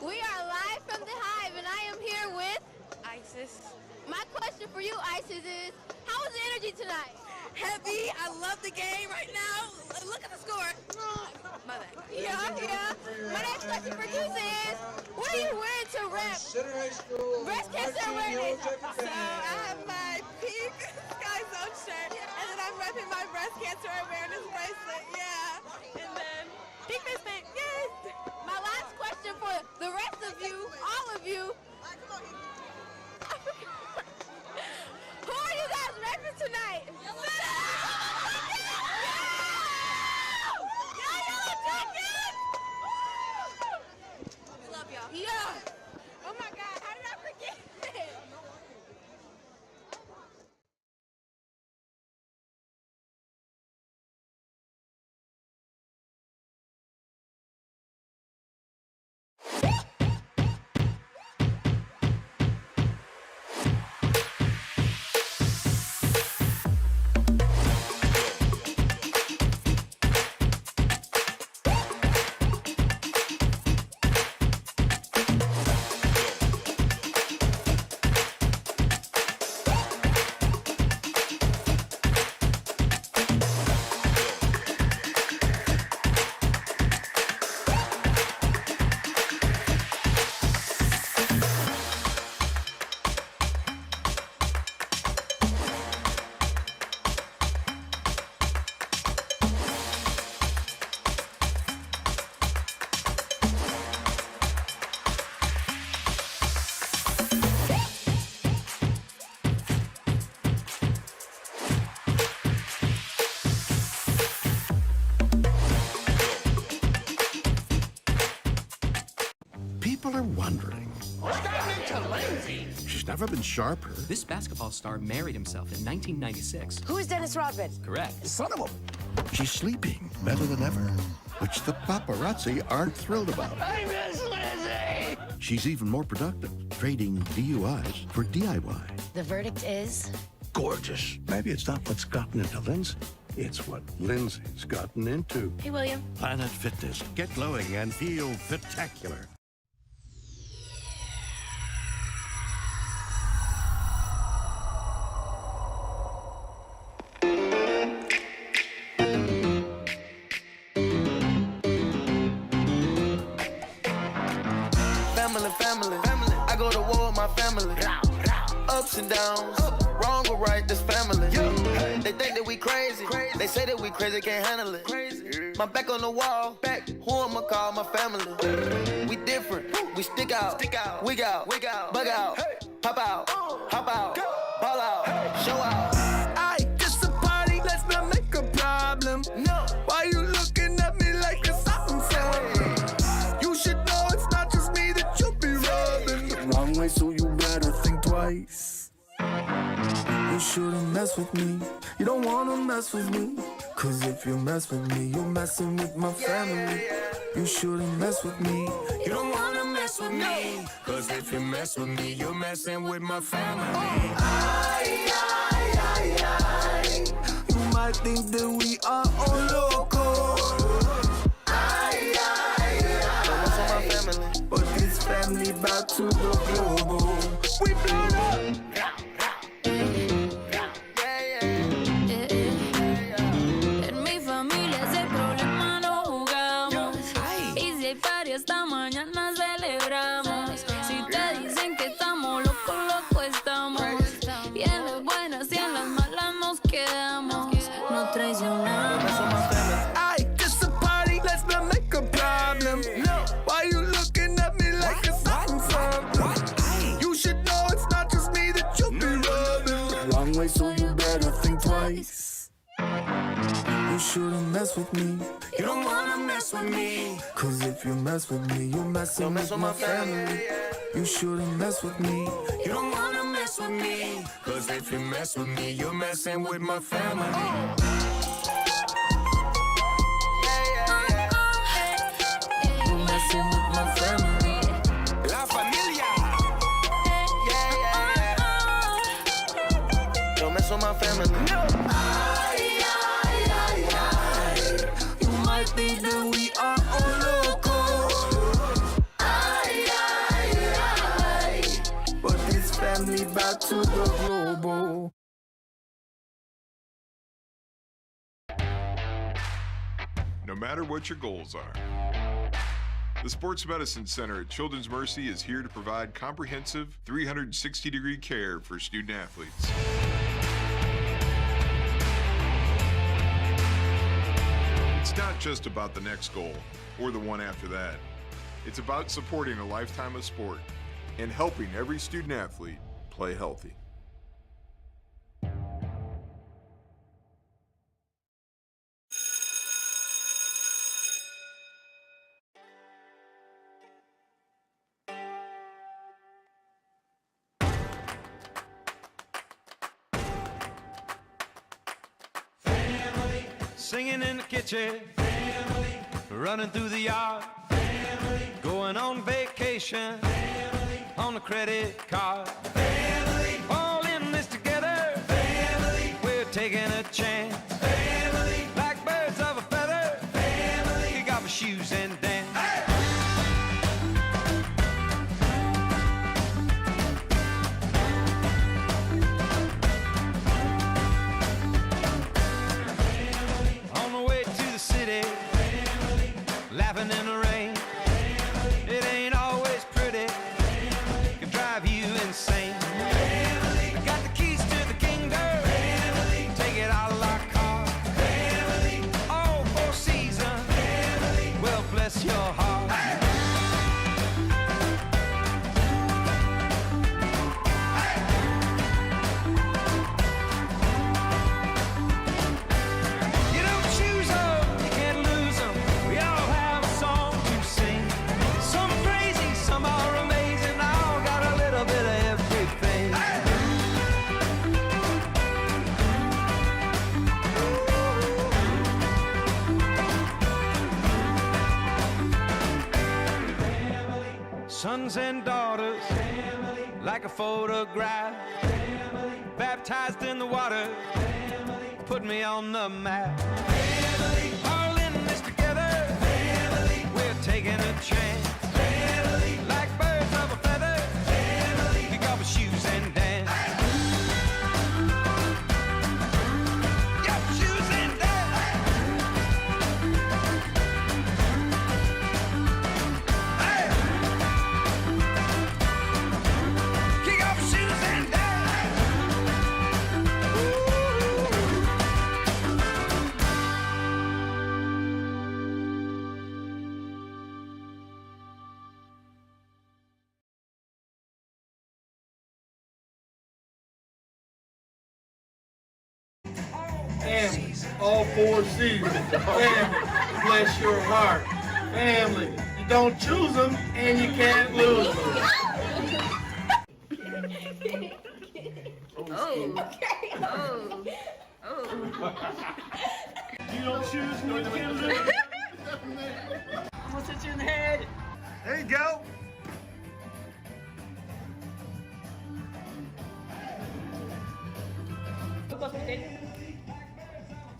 We are live from the Hive, and I am here with Isis. My question for you, Isis, is how was the energy tonight? Heavy. I love the game right now. Look at the score. My bad. Yeah. My next question for you is, what are you wearing to rep breast cancer awareness? So I have my pink Sky Zone shirt, and then I'm repping my breast cancer awareness bracelet. Yeah. And then pink fist, yes. My last question for the rest of you, all of you. Who are you guys repping tonight? YellowJacket! We love y'all. Yeah. Oh my God, how did I forget it? People are wondering. What's happening to Lindsay? She's never been sharper. This basketball star married himself in 1996. Who is Dennis Rodman? Correct. Son of a... She's sleeping better than ever, which the paparazzi aren't thrilled about. I miss Lizzie! She's even more productive, trading DUIs for DIY. The verdict is? Gorgeous. Maybe it's not what's gotten into Lindsay. It's what Lindsay's gotten into. Hey, William. Planet Fitness. Get glowing and feel spectacular. Family. I go to war with my family. Ups and downs, wrong or right, this family. They think that we crazy. They say that we crazy, can't handle it. My back on the wall, who I'ma call my family? We different, we stick out, wig out, bug out, pop out, hop out, ball out, show out. Aye, just a party, let's not make a problem. No, why you looking at me like it's something? You should know it's not just me that you be rubbing. Wrong way, so you better better think twice. You shouldn't mess with me. You don't wanna mess with me. Cause if you mess with me, you're messing with my family. You shouldn't mess with me. You don't wanna mess with me. Cause if you mess with me, you're messing with my family. You might think that we are all loco. But this family back to the global. We blown up. En mi familia ese problema no jugamos. Y si hay party esta mañana celebramos. Si te dicen que estamos locos, locos estamos. Y en las buenas y en las malas nos quedamos. No traicionamos. Aye, just a party, let's not make a problem. No, why you looking at me like a something? You should know it's not just me that you be rubbing. Wrong way, so you better think twice. You shouldn't mess with me. You don't wanna mess with me. Cause if you mess with me, you're messing with my family. You shouldn't mess with me. You don't wanna mess with me. Cause if you mess with me, you're messing with my family. You're messing with my family. La familia. Don't mess with my family. You might think that we are all loco. But this family back to the global. No matter what your goals are, the Sports Medicine Center at Children's Mercy is here to provide comprehensive 360-degree care for student athletes. It's not just about the next goal or the one after that. It's about supporting a lifetime of sport and helping every student athlete play healthy. Singing in the kitchen, family. Running through the yard, family. Going on vacation, family. On a credit card, family. All in this together, family. We're taking a chance, family. Like birds of a feather, family. Kick off our shoes and dance. Hey! Laughing in the rain, family. It ain't always pretty, family. Can drive you insane, family. I got the keys to the kingdom, family. Take it out of our car, family. All four seasons, family. Well, bless your heart. Sons and daughters, family. Like a photograph, family. Baptized in the water, family. Put me on the map, family. All in this together, family. We're taking a chance, family. Like birds of a feather, family. Kick off our shoes and dance. Your shoes and dance. Family, all four seasons. Family, bless your heart. Family, you don't choose them and you can't lose them. You don't choose me, Kendra. I'm gonna hit you in the head. There you go.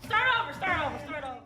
Start over.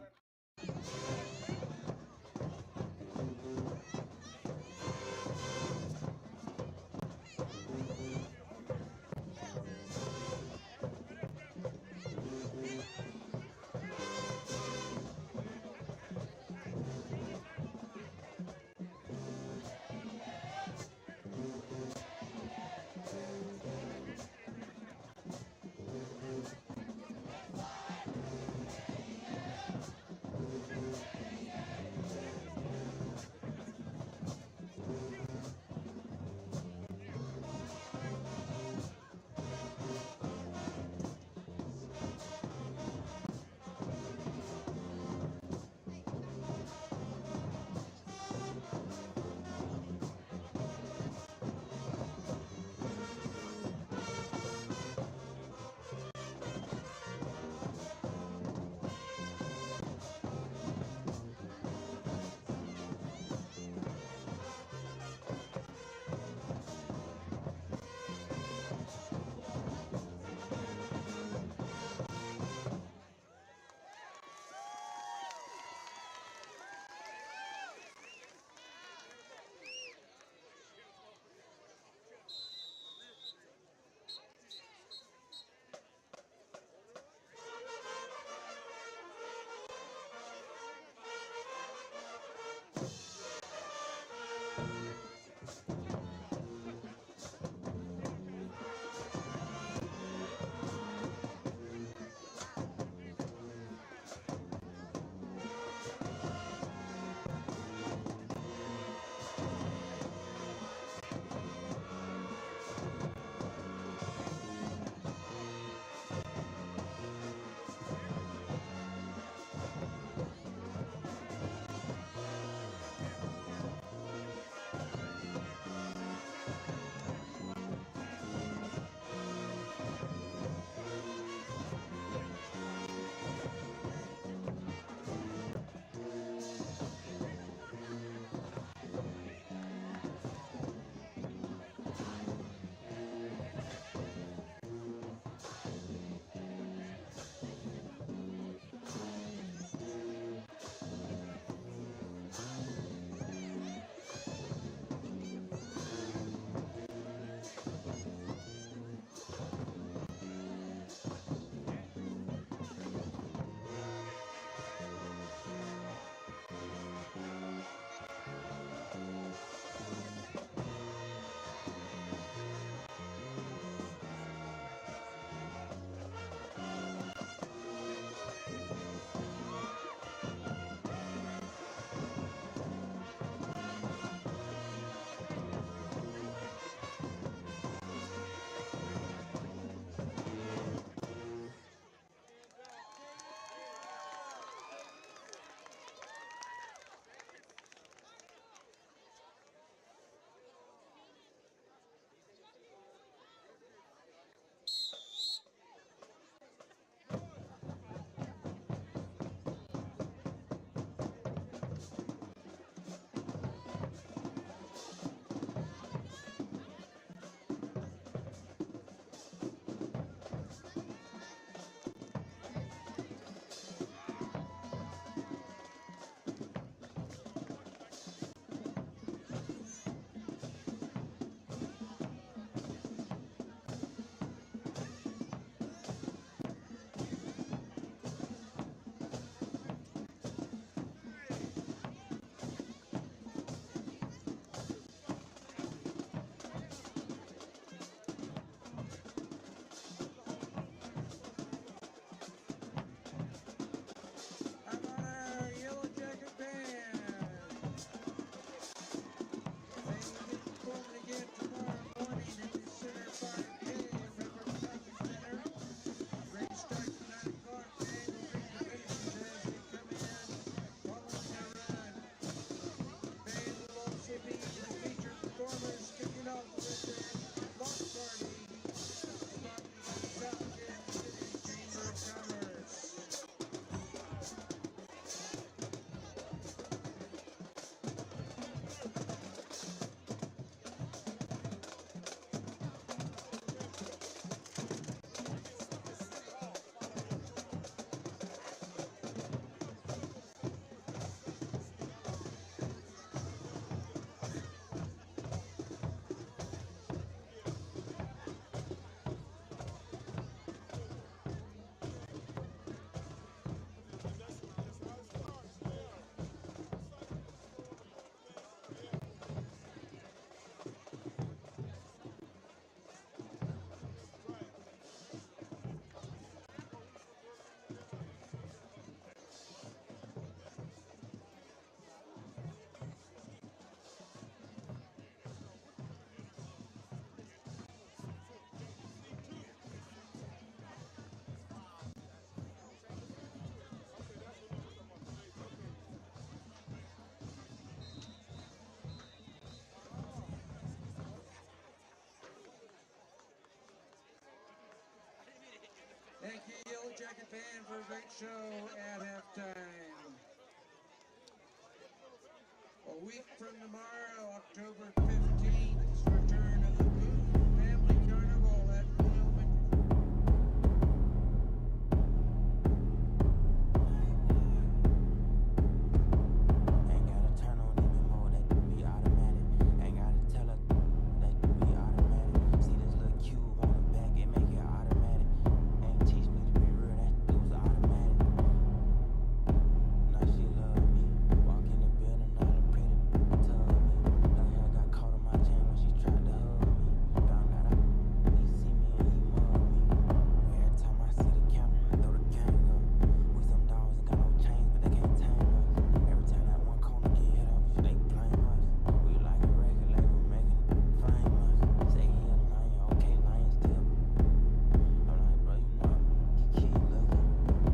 Thank you, Yellow Jacket Band, for a great show at halftime. A week from tomorrow, October 15th, return of the Boone Family Carnival at Boone Elementary. Ain't gotta turn on even more, that be automatic. Ain't gotta tell her that be automatic. See this little cube on the back, it make it automatic. Ain't teach me to be real, that it was automatic. Now she love me, walk in the building, all the pretty tub me. Her hair got caught on my chain when she tried to hug me. Found out he see me and he mug me. Every time I see the camera, I throw the gang up. We some dogs and got no chains, but they can't tame us. Every time that one corner get hit up, they blame us. We like a record label making famous. Say he a lion, okay, lion still. I'm like, bro, you know, keep looking.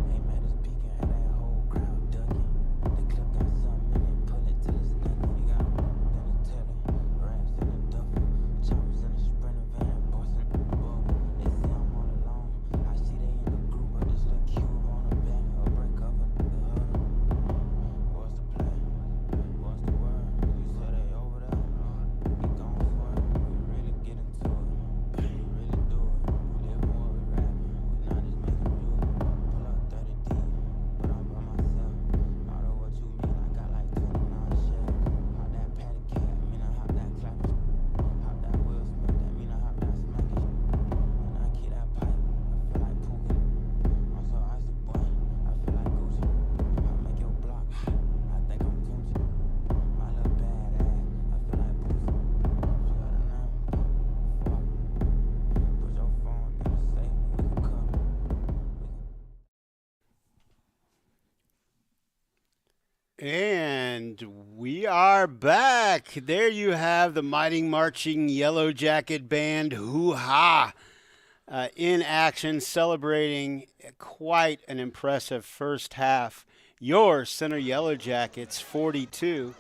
Ain't mad as peeking, had that whole crowd ducking. The clip got something in it, pull it till it's nothing. You got then the telly, rats in the duffel, choppers in the sprinter van, bustin' bubble. They say I'm all alone. I see they in the group, but this little cube on the back, a break up in the huddle. What's the plan? What's the word? You said they over there. Get going for it. We really get into it. We really do it. We living what we rapping. We not just making music. Pull up 30 deep, but I'm by myself. I know what you mean. I got like 29 shells. Hop that patty cat, mean I hop that clapping. Hop that Will Smith, that mean I hop that smacking. When I keep that pipe, I feel like Pookie. I'm so icy, boy. I feel like Gucci. I make your block hot. I think I'm Gucci. My little bad ass. I feel like Boosie. She got a name. Fuck. Put your phone in the safe and we can cover. And we are back. There you have the mighty marching Yellow Jacket Band, hoo-ha, in action, celebrating quite an impressive first half. Your Center Yellow Jackets 42,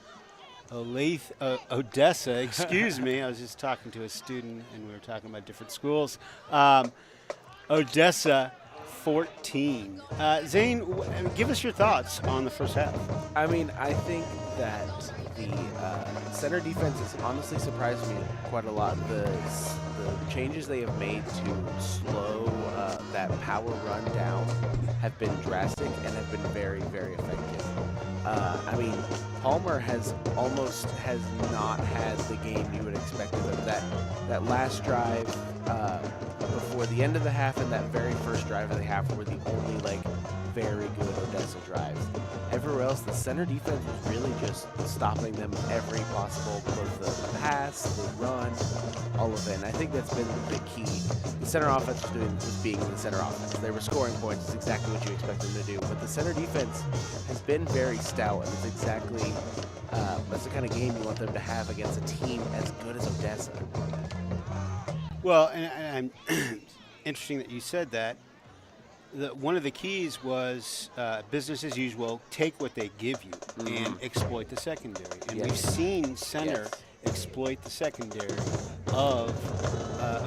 Odessa, excuse me. I was just talking to a student, and we were talking about different schools. Odessa 14. Zane, give us your thoughts on the first half. I mean, I think that the center defense has honestly surprised me quite a lot. The changes they have made to slow that power run down have been drastic and have been very, very effective. I mean, Palmer has not had the game you would expect of him. That last drive before the end of the half and that very first drive of the half were the only very good Odessa drives. Everywhere else, the center defense was really just stopping them every possible, both the pass, the run, all of it. And I think that's been the key. The center offense was being the center offense. They were scoring points. It's exactly what you expect them to do. But the center defense has been very stout, and it's exactly that's the kind of game you want them to have against a team as good as Odessa. Well, and interesting that you said that. One of the keys was business as usual, take what they give you and exploit the secondary. And we've seen center exploit the secondary of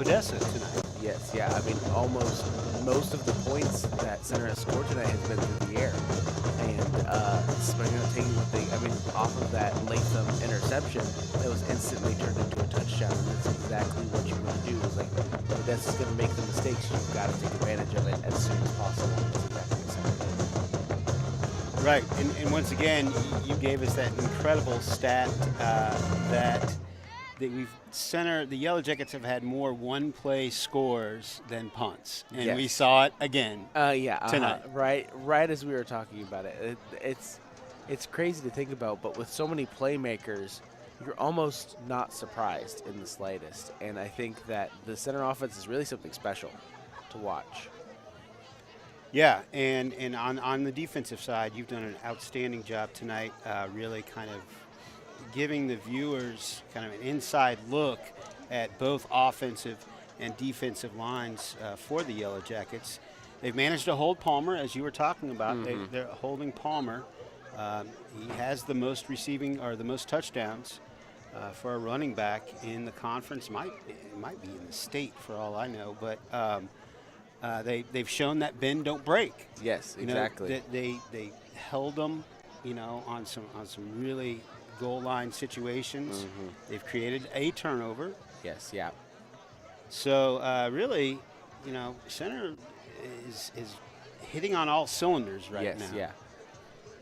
Odessa tonight. Yes, yeah. I mean, almost most of the points that center has scored tonight has been through the air. And taking what they, off of that Latham interception, it was instantly turned into a touchdown. And that's exactly what you want to do. Is Odessa's going to make the mistakes. You've got to take advantage of it as soon as possible. That's exactly what center did. Right, and once again, you gave us that incredible stat that the Yellow Jackets have had more one-play scores than punts, and we saw it again. Tonight. Right as we were talking about it, it's crazy to think about, but with so many playmakers, you're almost not surprised in the slightest. And I think that the center offense is really something special to watch. Yeah, and on the defensive side, you've done an outstanding job tonight, really kind of giving the viewers kind of an inside look at both offensive and defensive lines for the Yellow Jackets. They've managed to hold Palmer, as you were talking about. They're holding Palmer. He has the most receiving or the most touchdowns for a running back in the conference. It might be in the state for all I know, but they've shown that bend don't break. Yes, exactly. You know, they held them, on some really goal line situations. Mm-hmm. They've created a turnover. Yes, yeah. So really, center is hitting on all cylinders right now. Yes, yeah.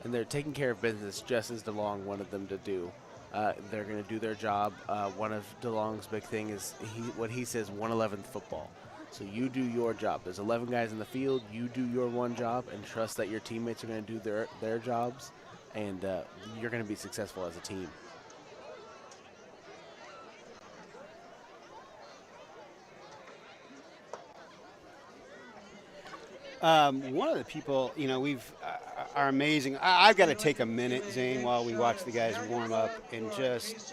And they're taking care of business just as DeLong wanted them to do. They're going to do their job. One of DeLong's big thing is what he says 1/11th football. So you do your job. There's 11 guys in the field. You do your one job and trust that your teammates are going to do their jobs, and you're going to be successful as a team. One of the people, are amazing. I've got to take a minute, Zane, while we watch the guys warm up and just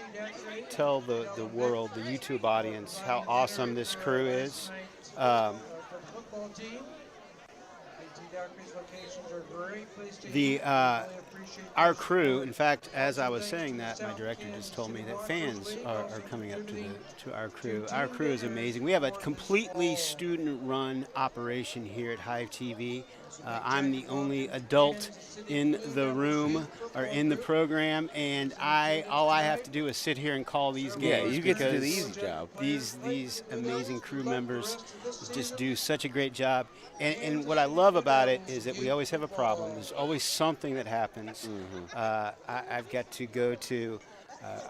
tell the world, the YouTube audience, how awesome this crew is. Our crew, in fact, as I was saying that, my director just told me that fans are coming up to our crew. Our crew is amazing. We have a completely student-run operation here at Hive TV. I'm the only adult in the room or in the program, and all I have to do is sit here and call these games. Yeah, you get to do the easy job. These amazing crew members just do such a great job. And what I love about it is that we always have a problem. There's always something that happens. Mm-hmm. I've got to go to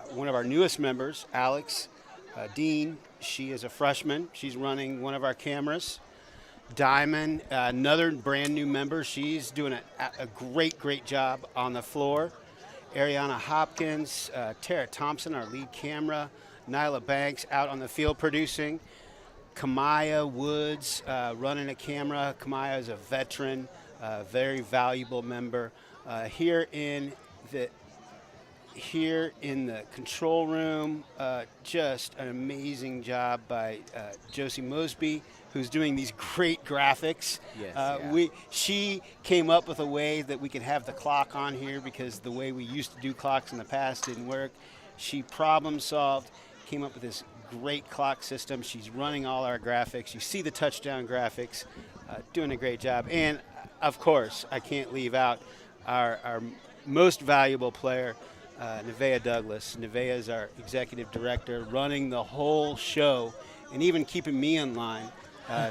one of our newest members, Alex Dean. She is a freshman. She's running one of our cameras. Diamond, another brand new member. She's doing a great job on the floor. Ariana Hopkins, Tara Thompson, our lead camera. Nyla Banks out on the field producing. Kamaya Woods running a camera. Kamaya is a veteran, very valuable member. Here in the control room, just an amazing job by Josie Mosby, who's doing these great graphics. Yes, She came up with a way that we could have the clock on here because the way we used to do clocks in the past didn't work. She problem solved, came up with this great clock system. She's running all our graphics. You see the touchdown graphics, doing a great job. And of course, I can't leave out our most valuable player, Nevaeh Douglas. Nevaeh is our executive director, running the whole show and even keeping me in line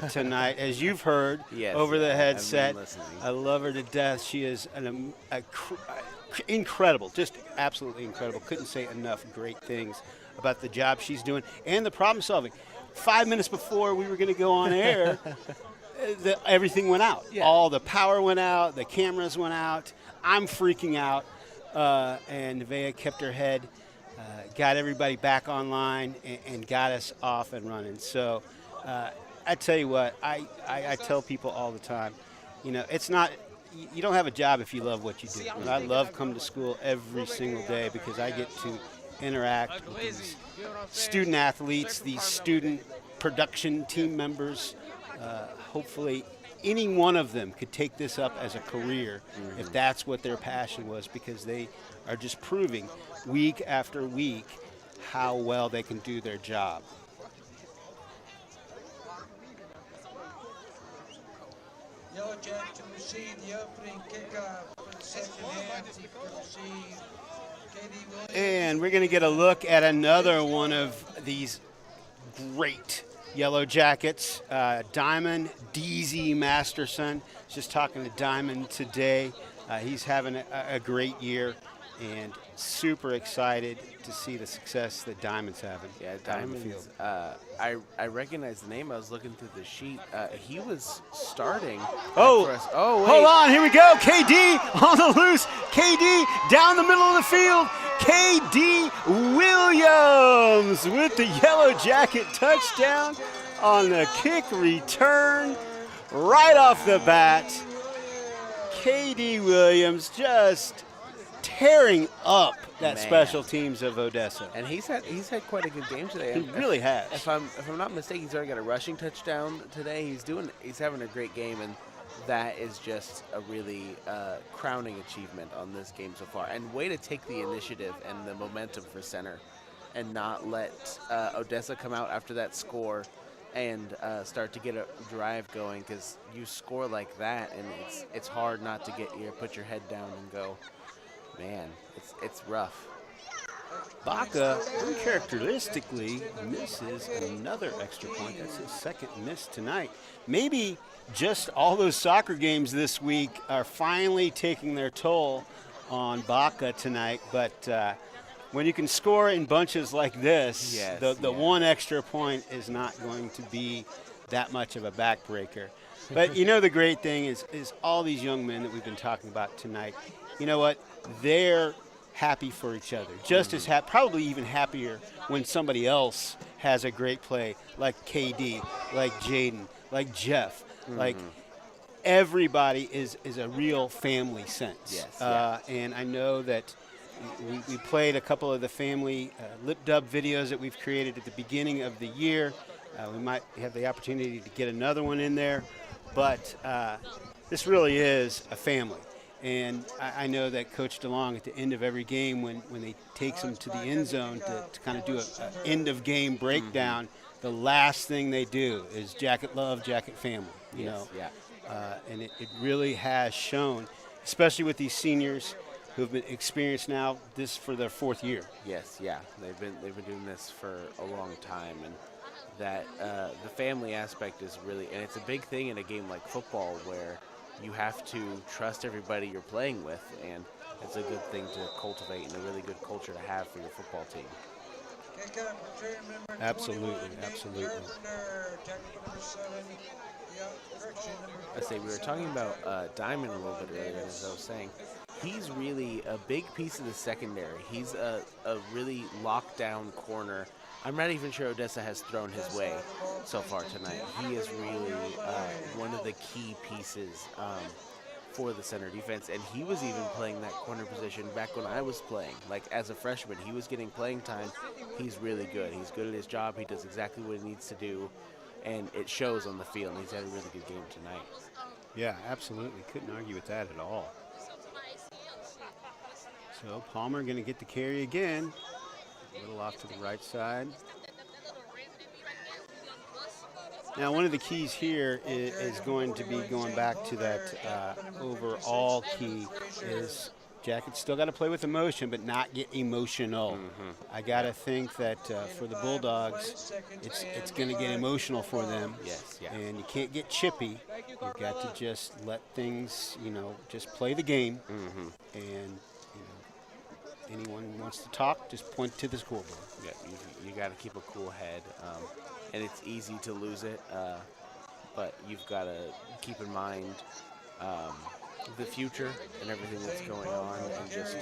tonight, as you've heard over the headset. I love her to death. She is incredible, just absolutely incredible. Couldn't say enough great things about the job she's doing and the problem solving. 5 minutes before we were going to go on air, everything went out. Yeah. All the power went out, the cameras went out. I'm freaking out, and Nevaeh kept her head, got everybody back online, and got us off and running. So I tell you what, I tell people all the time, it's not, you don't have a job if you love what you do. And I love coming to school every single day because I get to interact with these student athletes, these student production team members. Hopefully any one of them could take this up as a career if that's what their passion was, because they are just proving week after week how well they can do their job. YellowJacket to receive the opening kickoff for the second half. To receive Katie Williams. And we're going to get a look at another one of these great Yellow Jackets, Diamond DZ Masterson. Just talking to Diamond today. He's having a great year and super excited to see the success that Diamond's having. Yeah, down the field. I recognize the name. I was looking through the sheet. He was starting. Oh, for us. Oh, wait. Hold on. Here we go. KD on the loose. KD down the middle of the field. KD Williams with the Yellow Jacket touchdown on the kick return right off the bat. KD Williams just tearing up that special teams of Odessa. And he's had quite a good game today. He really has. If I'm not mistaken, he's already got a rushing touchdown today. He's having a great game, and that is just a really crowning achievement on this game so far. And way to take the initiative and the momentum for center, and not let Odessa come out after that score and start to get a drive going, because you score like that, and it's hard not to put your head down and go, man, it's rough. Baca uncharacteristically misses another extra point. That's his second miss tonight. Maybe just all those soccer games this week are finally taking their toll on Baca tonight, but when you can score in bunches like this, the one extra point is not going to be that much of a backbreaker. But the great thing is all these young men that we've been talking about tonight, you know what? They're happy for each other, just as probably even happier when somebody else has a great play, like KD, like Jaden, like Jeff, like everybody is a real family sense. And I know that we played a couple of the family lip dub videos that we've created at the beginning of the year. We might have the opportunity to get another one in there, but this really is a family. And I know that Coach DeLong, at the end of every game, when they takes them to the end zone to kind of do an end-of-game breakdown, the last thing they do is Jacket Love, Jacket Family, you know. And it really has shown, especially with these seniors who have been experienced now this for their fourth year. They've been doing this for a long time, and that the family aspect is really, and it's a big thing in a game like football where you have to trust everybody you're playing with, and it's a good thing to cultivate and a really good culture to have for your football team. Absolutely. I say we were talking about Diamond a little bit earlier, as I was saying. He's really a big piece of the secondary. He's a really locked down corner. I'm not even sure Odessa has thrown his way so far tonight. He is really one of the key pieces for the center defense, and he was even playing that corner position back when I was playing. Like, as a freshman, he was getting playing time. He's really good. He's good at his job. He does exactly what he needs to do, and it shows on the field. He's had a really good game tonight. Yeah, absolutely. Couldn't argue with that at all. So Palmer going to get the carry again. A little off to the right side. Now, one of the keys here is going to be going back to that overall key is Jacket's still got to play with emotion, but not get emotional. I got to think that for the Bulldogs, it's going to get emotional for them. And you can't get chippy. You've got to just let things, just play the game. And anyone who wants to talk, just point to the scoreboard. Yeah, you got to keep a cool head, and it's easy to lose it, but you've got to keep in mind the future and everything that's going on, and just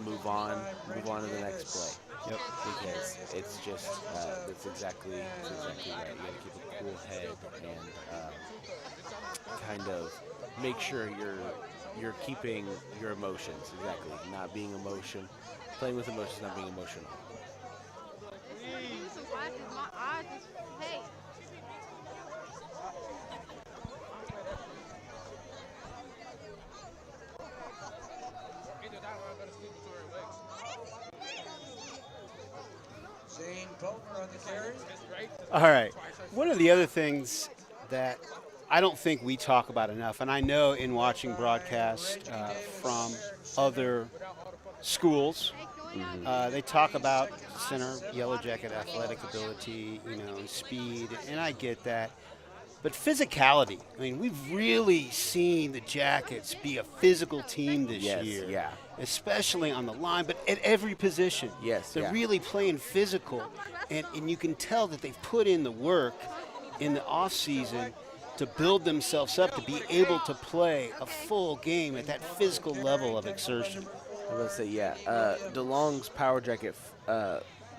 move on to the next play. Because it's just that's exactly right. You got to keep a cool head and kind of make sure you're keeping your emotions, not being playing with emotions, not being emotional. Zane Palmer on the carry. All right. One of the other things that I don't think we talk about enough, and I know in watching broadcasts from other schools, they talk about center, YellowJacket athletic ability, speed, and I get that. But physicality, I mean, we've really seen the Jackets be a physical team this year, especially on the line, but at every position. They're really playing physical, and you can tell that they've put in the work in the offseason to build themselves up to be able to play a full game at that physical level of exertion. I was going to say, DeLong's Power Jacket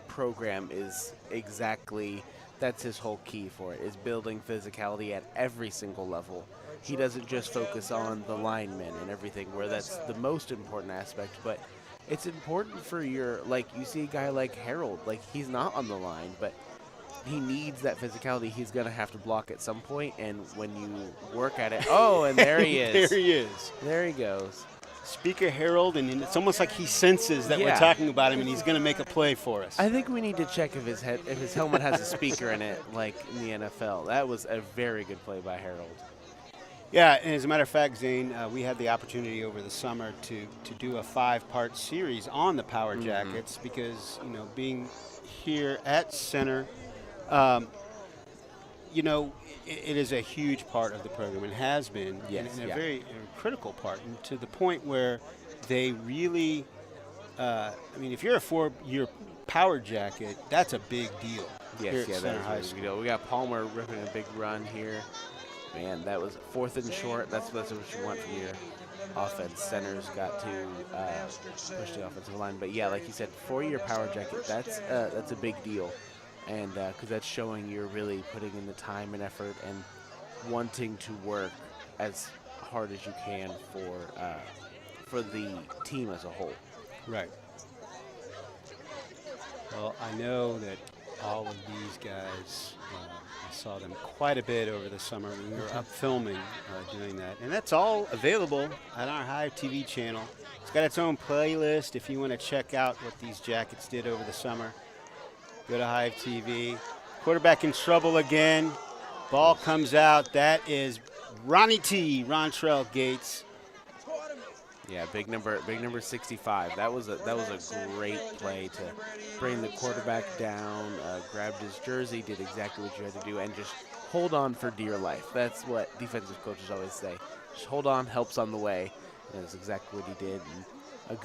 program is exactly, that's his whole key for it, is building physicality at every single level. He doesn't just focus on the linemen and everything, where that's the most important aspect, but it's important for you see a guy like Harold, he's not on the line, but he needs that physicality. He's going to have to block at some point, and when you work at it, and there he is. There he is. There he goes. Speaker Harold, and it's almost like he senses that we're talking about him, and he's going to make a play for us. I think we need to check if his helmet has a speaker in it, like in the NFL. That was a very good play by Harold. Yeah, and as a matter of fact, Zane, we had the opportunity over the summer to do a 5-part series on the Power Jackets because, you know, being here at center, you know, it is a huge part of the program and has been, and a very critical part, and to the point where they really, I mean, if you're a 4-year Power Jacket, that's a big deal. Yes, that is a big deal. We got Palmer ripping a big run here. Man, that was 4th and short. That's what you want from your offense. Center's got to push the offensive line. But yeah, like you said, 4-year Power Jacket, that's a big deal. And because that's showing you're really putting in the time and effort and wanting to work as hard as you can for the team as a whole. Right. Well, I know that all of these guys, I saw them quite a bit over the summer when we were up filming doing that. And that's all available on our Hive TV channel. It's got its own playlist if you want to check out what these Jackets did over the summer. Go to Hive TV. Quarterback in trouble again. Ball comes out. That is Rontrell Gates. Yeah, big number 65. That was a great play to bring the quarterback down, grabbed his jersey, did exactly what you had to do, and just hold on for dear life. That's what defensive coaches always say. Just hold on, help's on the way. And that's exactly what he did. And a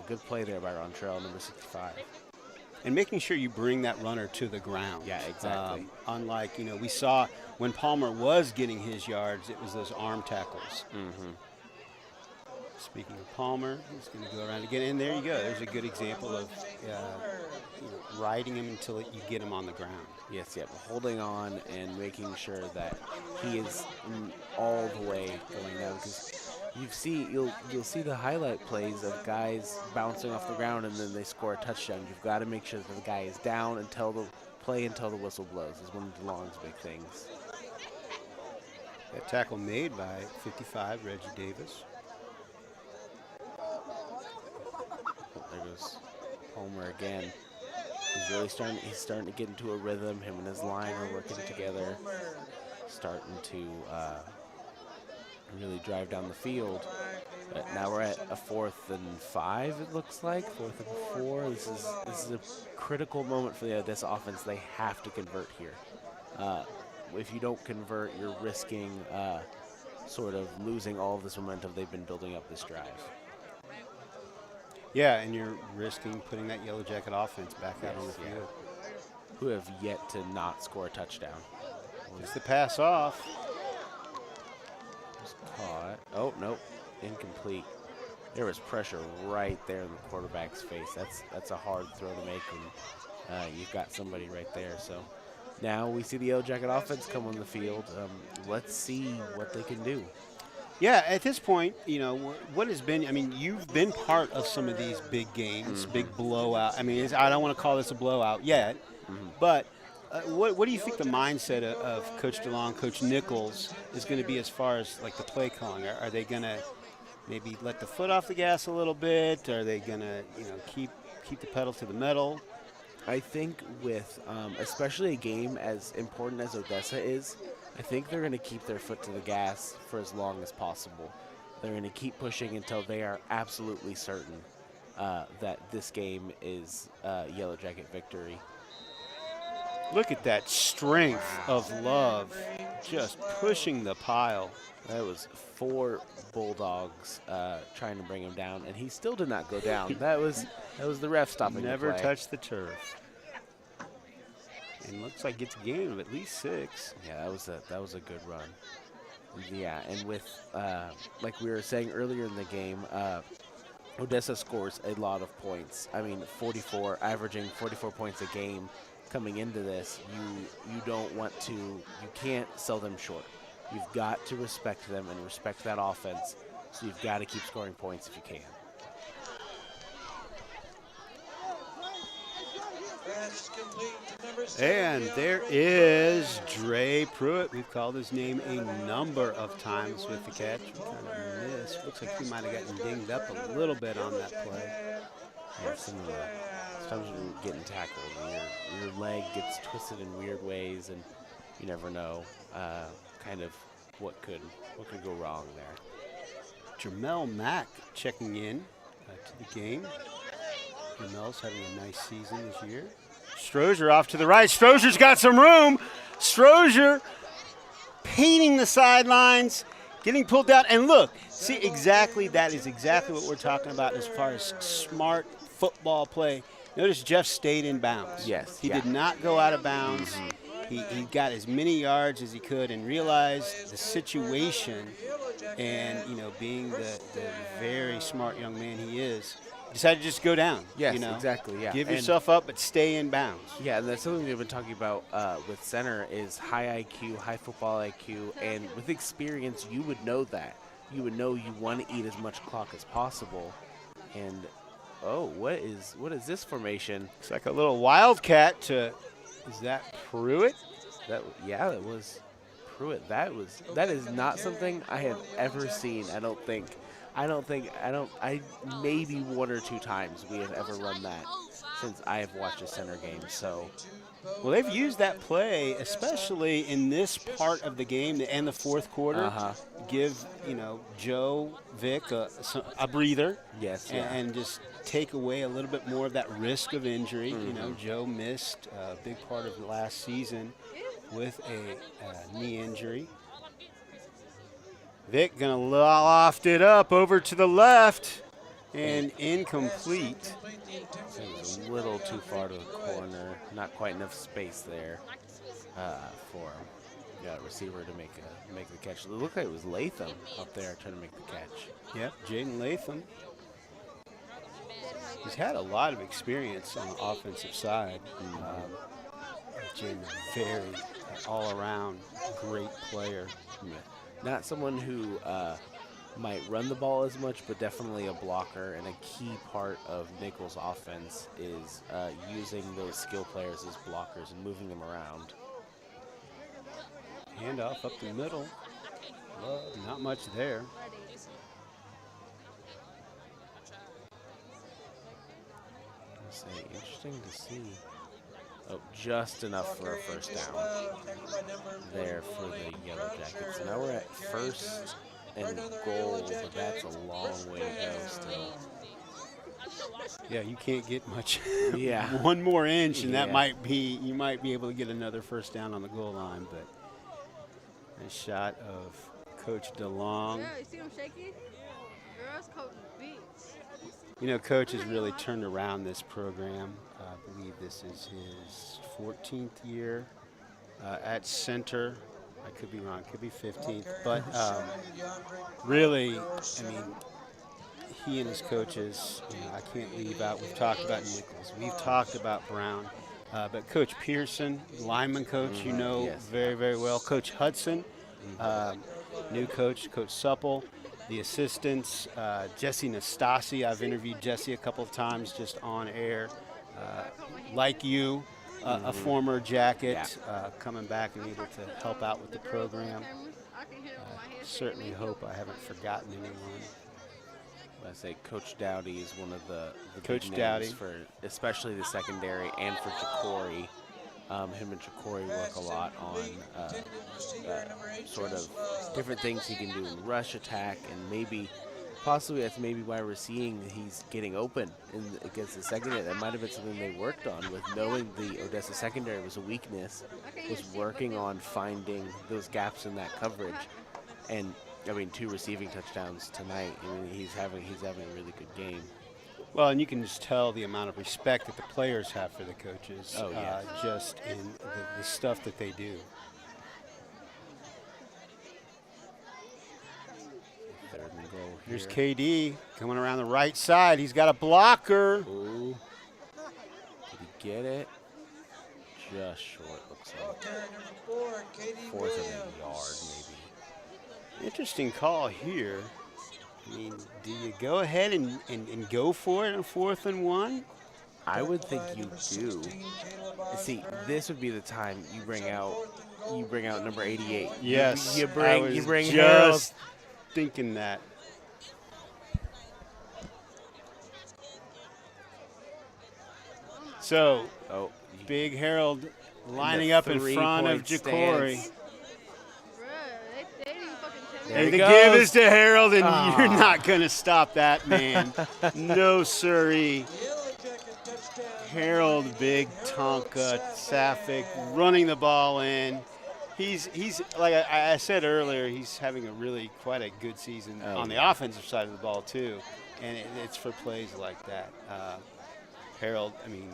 good play there by Rontrell, number 65. And making sure you bring that runner to the ground. Yeah, exactly. Unlike, you know, we saw when Palmer was getting his yards, it was those arm tackles. Mm-hmm. Speaking of Palmer, he's going to go around again. And there you go. There's a good example of riding him until you get him on the ground. Yes, holding on and making sure that he is all the way going down. Because you'll see the highlight plays of guys bouncing off the ground and then they score a touchdown. You've got to make sure that the guy is down until the whistle blows. Is one of DeLong's big things. That tackle made by 55, Reggie Davis. There goes Palmer again. He's starting to get into a rhythm. Him and his line are working together, starting to really drive down the field. But now we're at a 4th and 5. It looks like 4th and 4. This is a critical moment for the Odessa offense. They have to convert here. If you don't convert, you're risking sort of losing all of this momentum they've been building up this drive. Yeah, and you're risking putting that Yellow Jacket offense back out on the field. Who have yet to not score a touchdown. It's the pass off. Was caught. Oh, nope. Incomplete. There was pressure right there in the quarterback's face. That's a hard throw to make, and you've got somebody right there. So now we see the Yellow Jacket offense come on the field. Let's see what they can do. Yeah, at this point, you know, what has been, I mean, you've been part of some of these big games, big blowout. I mean, I don't want to call this a blowout yet, but what do you think the mindset of Coach DeLong, Coach Nichols is going to be as far as, like, the play calling? Are they going to maybe let the foot off the gas a little bit? Are they going to, you know, keep the pedal to the metal? I think with especially a game as important as Odessa is, I think they're going to keep their foot to the gas for as long as possible. They're going to keep pushing until they are absolutely certain that this game is Yellow Jacket victory. Look at that strength of Love, just pushing the pile. That was 4 Bulldogs trying to bring him down, and he still did not go down. That was the ref stopping Never the play. touched the turf. And looks like gets a gain of at least 6. Yeah, that was a good run. Yeah, and with like we were saying earlier in the game, Odessa scores a lot of points. I mean, 44, averaging 44 points a game coming into this. You don't want to, you can't sell them short. You've got to respect them and respect that offense. So you've got to keep scoring points if you can. pass complete to number 7. And there is Dre Pruitt. We've called his name a number of times with the catch. We kind of missed. Looks like he might have gotten dinged up a little bit on that play. Yeah, sometimes you're getting tackled and your leg gets twisted in weird ways, and you never know kind of what could go wrong there. Jamel Mack checking in to the game. Jamel's having a nice season this year. Strozier off to the right. Strozier's got some room. Strozier painting the sidelines, getting pulled down. And look, see, that is exactly what we're talking about as far as smart football play. Notice Jeff stayed in bounds. Yes. He did not go out of bounds. He got as many yards as he could and realized the situation. And, being the very smart young man he is, decided to just go down. Yes, exactly, yeah. Give yourself up, but stay in bounds. Yeah, and that's something we've been talking about with center is high IQ, high football IQ, and with experience, you would know that. You would know you want to eat as much clock as possible. And, what is this formation? It's like a little wildcat to, is that Pruitt? That was Pruitt. That is not something I have ever seen, I don't think. Maybe one or two times we have ever run that since I have watched a center game. So, well, they've used that play, especially in this part of the game and the fourth quarter. Give Joe Vick a breather. Yes, and just take away a little bit more of that risk of injury. Joe missed a big part of the last season with a knee injury. Vick going to loft it up over to the left and incomplete. It was a little too far to the corner. Not quite enough space there for him. Got a receiver to make the catch. It looked like it was Latham up there trying to make the catch. Yep, Jaden Latham. He's had a lot of experience on the offensive side. Jaden, a very all-around great player. Not someone who might run the ball as much, but definitely a blocker, and a key part of Nichols' offense is using those skill players as blockers and moving them around. Handoff up the middle. Not much there. Interesting to see. Oh, just enough for a first down there for the Yellow Jackets. So now we're at first and goal, but that's a long way to go still. Yeah, you can't get much. Yeah. One more inch, and that you might be able to get another first down on the goal line. But a shot of Coach DeLong. Yeah, you see him shaky? Girls, Coach beats. Coach has really turned around this program. I believe this is his 14th year at center. I could be wrong, could be 15th. But really, he and his coaches, I can't leave out. We've talked about Nichols. We've talked about Brown. But Coach Pearson, lineman coach, very, very well. Coach Hudson, new coach, Coach Supple. The assistants, Jesse Nastasi. I've interviewed Jesse a couple of times just on air. Like you, a former Jacket, coming back and able to help out with the program. Certainly hope I haven't forgotten anyone. I say Coach Dowdy is one of the Coach big Dowdy names for especially the secondary and for Jacory. Him and Jacory work a lot on sort of different things he can do in rush attack, and possibly that's maybe why we're seeing he's getting open against the secondary. That might have been something they worked on with knowing the Odessa secondary was a weakness, was working on finding those gaps in that coverage. And 2 receiving touchdowns tonight. He's having a really good game. Well, and you can just tell the amount of respect that the players have for the coaches, just in the stuff that they do. Third and goal here. Here's KD coming around the right side. He's got a blocker. Ooh. Did he get it? Just short, looks like. 4th and a yard, maybe. Interesting call here. Do you go ahead and go for it on 4th and 1? I would think you do. See, this would be the time you bring out number 88. Yes, you I was bring just Harold. thinking that. So, Big Harold lining up in front of Ja'Cory. And the give is to Harold, and you're not going to stop that, man. No, sirree. Harold, Big Tonka, Sapphic, running the ball in. He's like I said earlier, he's having quite a good season on the offensive side of the ball, too. And it's for plays like that. Harold, I mean,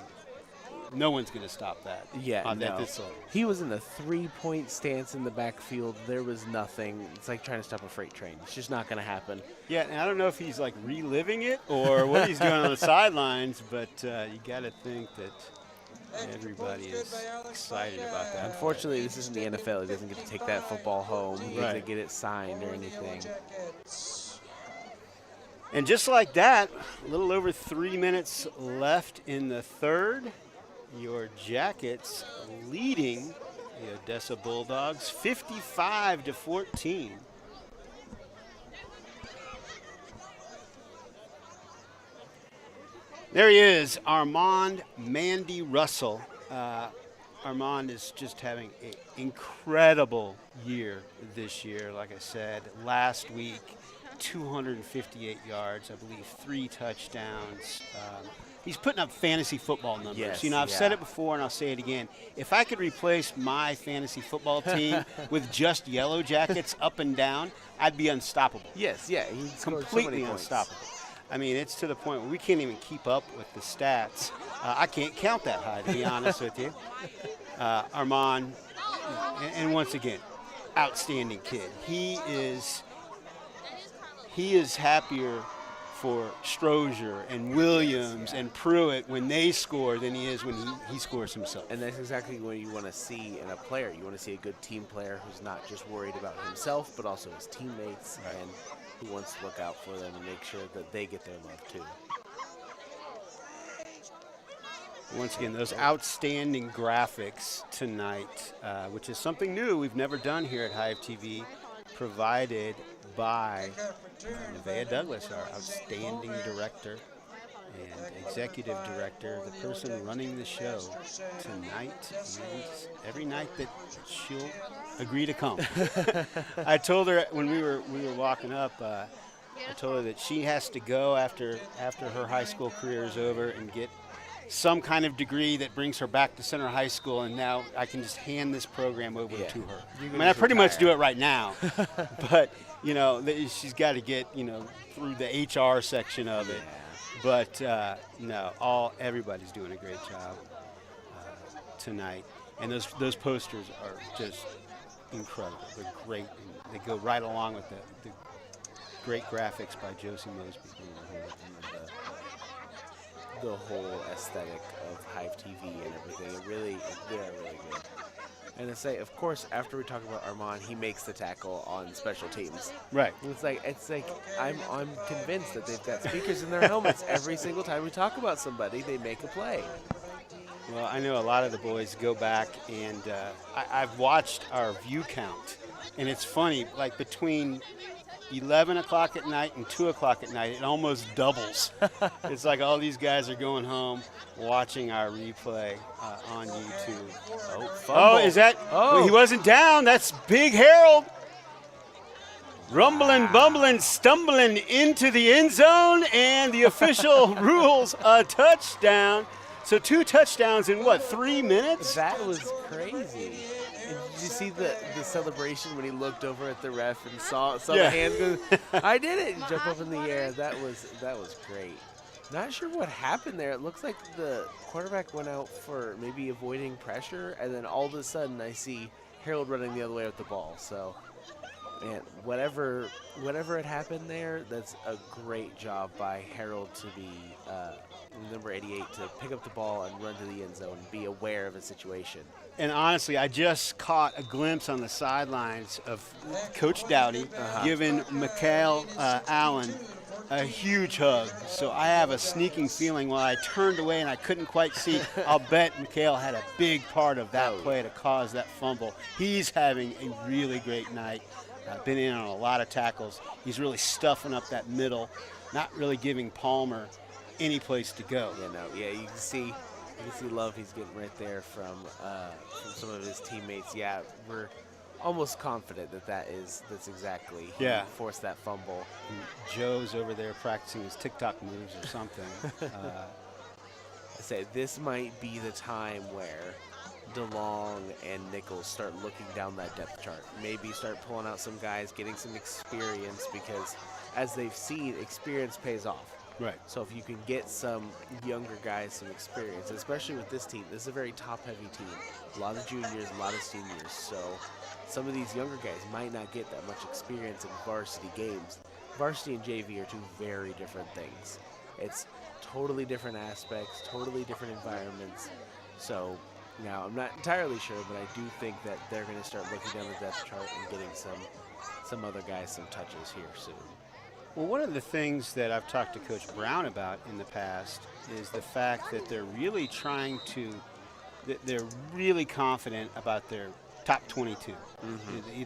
no one's going to stop that. Yeah, no. This He was in a 3-point stance in the backfield. There was nothing. It's like trying to stop a freight train. It's just not going to happen. Yeah, and I don't know if he's like reliving it or what he's doing on the sidelines, but you got to think that everybody is excited about that. Unfortunately, this isn't the NFL. He doesn't get to take that football home. He doesn't get it signed or anything. And just like that, a little over 3 minutes left in the third. Your Jackets leading the Odessa Bulldogs 55-14. There he is, Armand Mandy Russell. Armand is just having an incredible year this year. Like I said, last week, 258 yards, I believe 3 touchdowns. He's putting up fantasy football numbers. Yes, I've said it before and I'll say it again. If I could replace my fantasy football team with just YellowJackets up and down, I'd be unstoppable. Yes, yeah. He's completely unstoppable. I mean, it's to the point where we can't even keep up with the stats. I can't count that high, to be honest with you. Armand, and once again, outstanding kid. He is happier for Strozier and Williams and Pruitt when they score than he is when he scores himself. And that's exactly what you want to see in a player. You want to see a good team player who's not just worried about himself, but also his teammates, and who wants to look out for them and make sure that they get their love too. Once again, those outstanding graphics tonight, which is something new we've never done here at Hive TV, provided by Nevaeh Douglas, our outstanding director and executive director, the person running the show tonight and every night that she'll agree to come. I told her when we were walking up, I told her that she has to go after her high school career is over and get some kind of degree that brings her back to Center High School, and now I can just hand this program over to her. I mean, I pretty much do it right now, but she's got to get through the HR section of it. But everybody's doing a great job tonight, and those posters are just incredible. They're great, and they go right along with the great graphics by Josie Mosby. The whole aesthetic of Hive TV and everything. They are really good. And to say, of course, after we talk about Armand, he makes the tackle on special teams. Right. It's like I'm convinced that they've got speakers in their helmets every single time we talk about somebody. They make a play. Well, I know a lot of the boys go back, and I've watched our view count, and it's funny. Like between 11 o'clock at night and 2 o'clock at night, it almost doubles. It's like all these guys are going home watching our replay on YouTube. Oh, is that? Oh. Well, he wasn't down. That's Big Harold. Rumbling, bumbling, stumbling into the end zone, and the official rules a touchdown. So 2 touchdowns in 3 minutes? That was crazy. Did you see the celebration when he looked over at the ref and saw the hands go, I did it, and jump up in the air? That was great. Not sure what happened there. It looks like the quarterback went out for maybe avoiding pressure, and then all of a sudden I see Harold running the other way with the ball. So, man, whatever had happened there, that's a great job by Harold to be number 88, to pick up the ball and run to the end zone and be aware of a situation. And honestly, I just caught a glimpse on the sidelines of Coach Dowdy giving Mikhail Allen a huge hug. So I have a sneaking feeling while I turned away and I couldn't quite see, I'll bet Mikhail had a big part of that play to cause that fumble. He's having a really great night. Been in on a lot of tackles. He's really stuffing up that middle, not really giving Palmer any place to go. Yeah, you can see love he's getting right there from some of his teammates. Yeah, we're almost confident that's exactly who forced that fumble. And Joe's over there practicing his TikTok moves or something. I say this might be the time where DeLong and Nichols start looking down that depth chart. Maybe start pulling out some guys, getting some experience, because as they've seen, experience pays off. Right. So if you can get some younger guys some experience, especially with this team, this is a very top-heavy team. A lot of juniors, a lot of seniors. So some of these younger guys might not get that much experience in varsity games. Varsity and JV are two very different things. It's totally different aspects, totally different environments. So now I'm not entirely sure, but I do think that they're going to start looking down the depth chart and getting some other guys some touches here soon. Well, one of the things that I've talked to Coach Brown about in the past is the fact that they're really they're really confident about their top 22.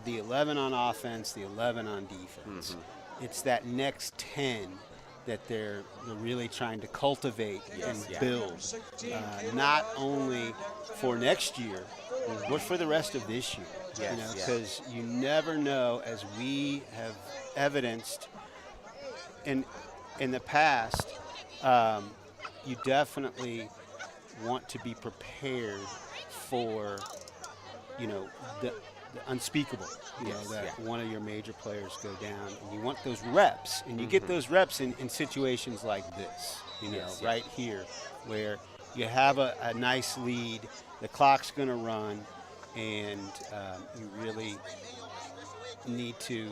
The 11 on offense, the 11 on defense. It's that next 10 that they're really trying to cultivate and build, not only for next year, but for the rest of this year. Because you never know, as we have evidenced in the past, you definitely want to be prepared for, the unspeakable. That one of your major players go down, and you want those reps, and you get those reps in situations like this. Right here, where you have a nice lead, the clock's going to run, and you really need to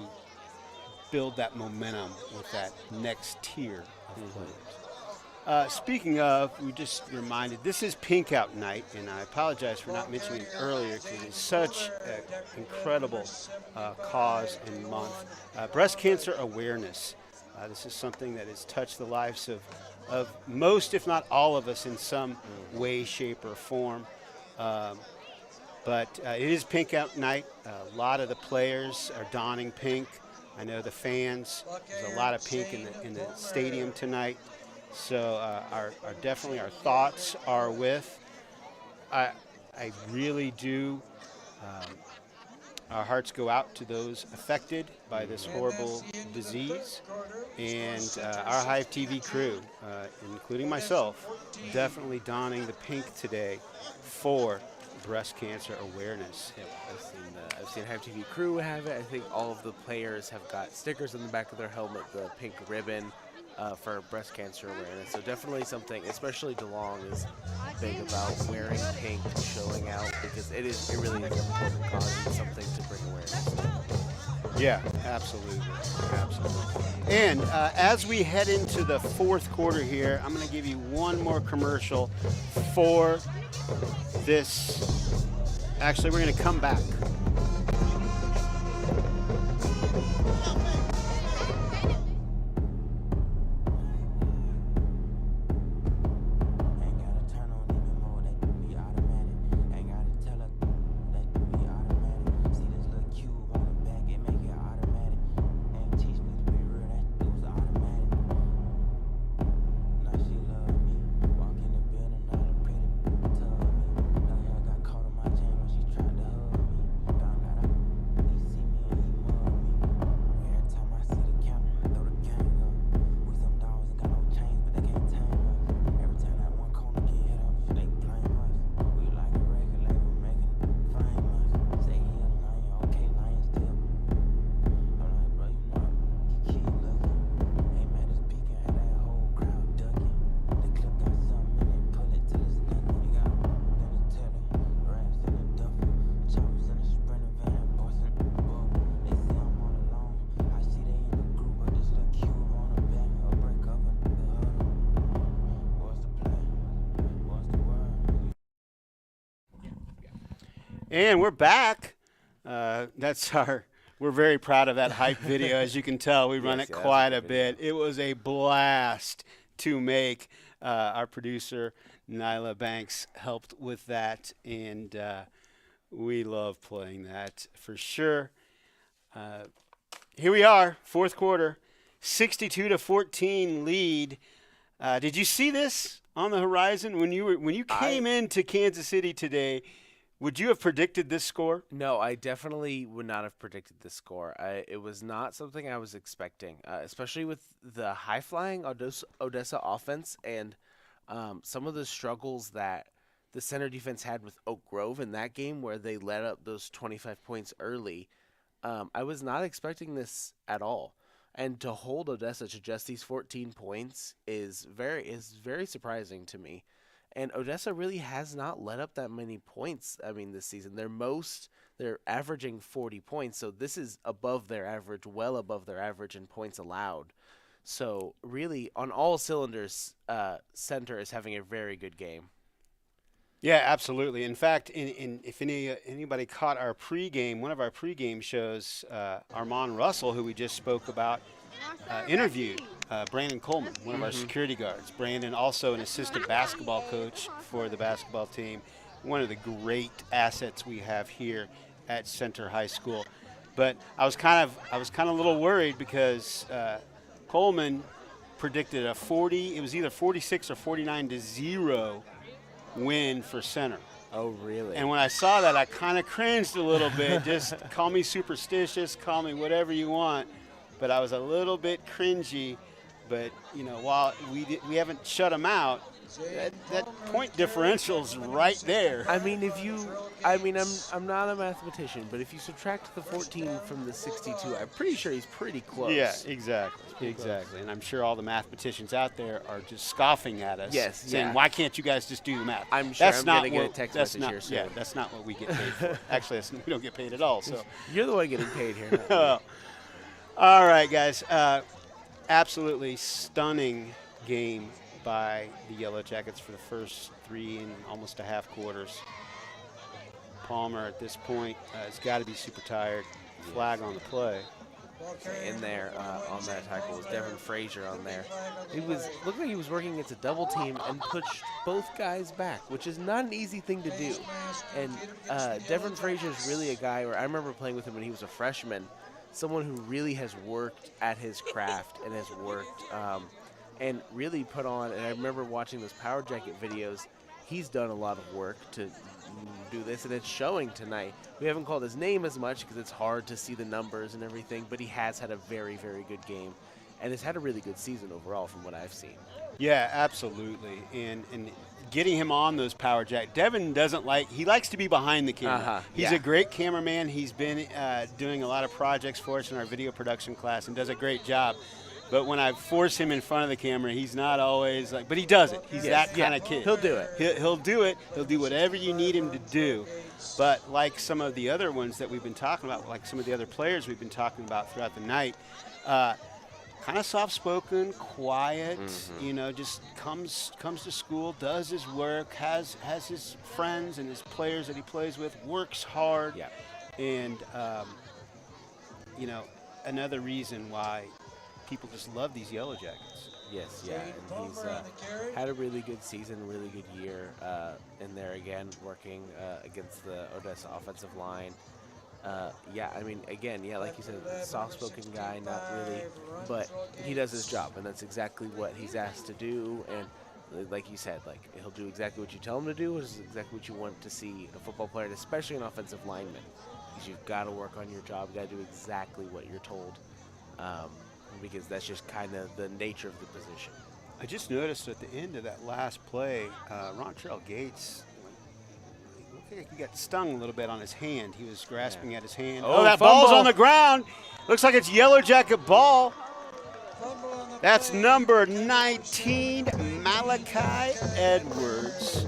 build that momentum with that next tier of players. Speaking of, we just reminded, this is Pink Out Night, and I apologize for not mentioning it earlier because it's such an incredible cause and month. Breast cancer awareness. This is something that has touched the lives of most, if not all of us in some way, shape, or form. But it is Pink Out Night. A lot of the players are donning pink. I know the fans, there's a lot of pink in the stadium tonight. So definitely our thoughts are with. I really do. Our hearts go out to those affected by this horrible disease. And our Hive TV crew, including myself, definitely donning the pink today for breast cancer awareness. I've seen Hive TV crew have it. I think all of the players have got stickers on the back of their helmet, the pink ribbon for breast cancer awareness. So definitely something, especially DeLong is big about wearing pink, showing out, because it really is an important cause and something to bring awareness. Yeah, absolutely. And as we head into the fourth quarter here, I'm going to give you one more commercial for this. Actually, we're going to come back. And we're back. That's our We're very proud of that hype video. As you can tell, we run it quite a bit. It was a blast to make. Our producer, Nyla Banks, helped with that, and we love playing that for sure. Here we are, fourth quarter, 62-14 lead. Did you see this on the horizon when you came into Kansas City today? Would you have predicted this score? No, I definitely would not have predicted this score. It was not something I was expecting, especially with the high-flying Odessa offense and some of the struggles that the center defense had with Oak Grove in that game where they let up those 25 points early. I was not expecting this at all. And to hold Odessa to just these 14 points is very surprising to me. And Odessa really has not let up that many points, this season. They're averaging 40 points, so this is above their average, well above their average in points allowed. So really, on all cylinders, center is having a very good game. Yeah, absolutely. In fact, if anybody caught our pregame, one of our pregame shows, Armand Russell, who we just spoke about, interviewed Brandon Coleman, one of our security guards. Brandon, also an assistant basketball coach for the basketball team, one of the great assets we have here at Center High School. But I was kind of a little worried because Coleman predicted it was either 46 or 49-0 win for Center. Oh, really? And when I saw that, I kind of cringed a little bit. Just call me superstitious, call me whatever you want. But I was a little bit cringy. But, while we haven't shut them out, that point differential's right there. I'm not a mathematician, but if you subtract the 14 from the 62, I'm pretty sure he's pretty close. Yeah, exactly. And I'm sure all the mathematicans out there are just scoffing at us, saying, "Why can't you guys just do the math?" I'm sure I'm going to get a text message here soon. Yeah, that's not what we get paid for. Actually, we don't get paid at all. So you're the one getting paid here. Not all right, guys. Absolutely stunning game by the YellowJackets for the first 3 and almost a half quarters. Palmer at this point has got to be super tired. Flag on the play. In there on that tackle was Devin Frazier on there. Looked like he was working against a double team and pushed both guys back, which is not an easy thing to do. And Devin Frazier is really a guy where I remember playing with him when he was a freshman. Someone who really has worked at his craft and has worked and really put on, and I remember watching those Power Jacket videos, he's done a lot of work to do this, and it's showing tonight. We haven't called his name as much because it's hard to see the numbers and everything, but he has had a very, very good game and has had a really good season overall from what I've seen. Yeah, absolutely. And getting him on those Power Jack. Devin he likes to be behind the camera. He's a great cameraman. He's been doing a lot of projects for us in our video production class and does a great job. But when I force him in front of the camera, he's not always but he does it. He's that kind of kid. He'll do it. He'll do it. He'll do whatever you need him to do. But like some of the other ones that we've been talking about, like some of the other players we've been talking about throughout the night, kind of soft-spoken, quiet, just comes to school, does his work, has his friends and his players that he plays with, works hard. Yeah. And, another reason why people just love these YellowJackets. Yes, yeah, and he's had a really good season, really good year in there again, working against the Odessa offensive line. Like you said, soft-spoken guy, not really, but he does his job, and that's exactly what he's asked to do. And like you said, he'll do exactly what you tell him to do, which is exactly what you want to see in a football player, and especially an offensive lineman, because you've got to work on your job, got to do exactly what you're told. Because that's just kind of the nature of the position. I just noticed at the end of that last play, Rontrell Gates, looked like he got stung a little bit on his hand. He was grasping at his hand. Oh, that ball's on the ground. Looks like it's YellowJacket ball. That's number 19, Malachi Edwards.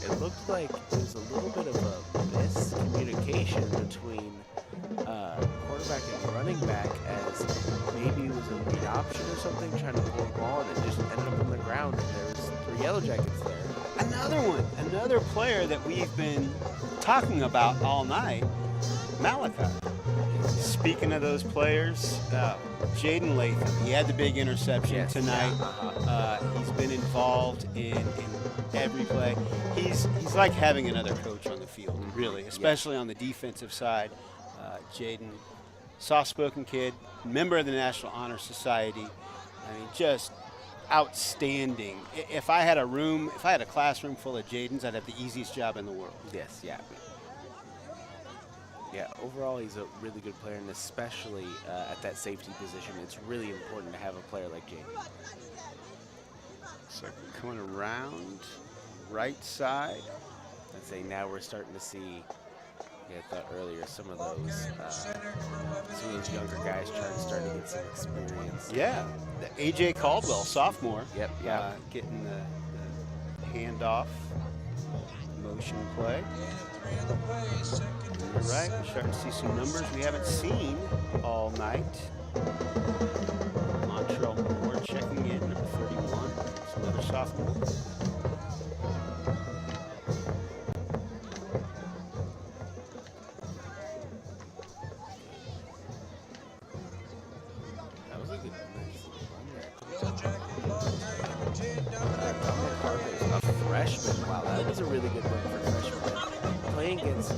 It looked like there was a little bit of a miscommunication between quarterback and running back, as maybe it was a read option or something, trying to pull a ball, and it just ended up on the ground, and there was 3 YellowJackets there. Another player that we've been talking about all night, Malachi. speaking of those players, Jaden Latham, he had the big interception tonight. He's been involved in every play. He's like having another coach on the field, really, especially on the defensive side. Jaden, soft-spoken kid, member of the National Honor Society. I mean, just outstanding. If I had a classroom full of Jadens, I'd have the easiest job in the world. Yes, yeah. Yeah, overall he's a really good player, and especially at that safety position, it's really important to have a player like Jaden. So coming around right side. I'd say now we're starting to see, I thought earlier, some of those younger guys starting to get some experience. Yeah, the A.J. Caldwell, sophomore. Yep. Getting the handoff, motion play. You're right, we're starting to see some numbers we haven't seen all night. Montreal Moore checking in, number 31. It's another sophomore. That was a good run there. A freshman. Wow, that was a really good run for a freshman. Playing against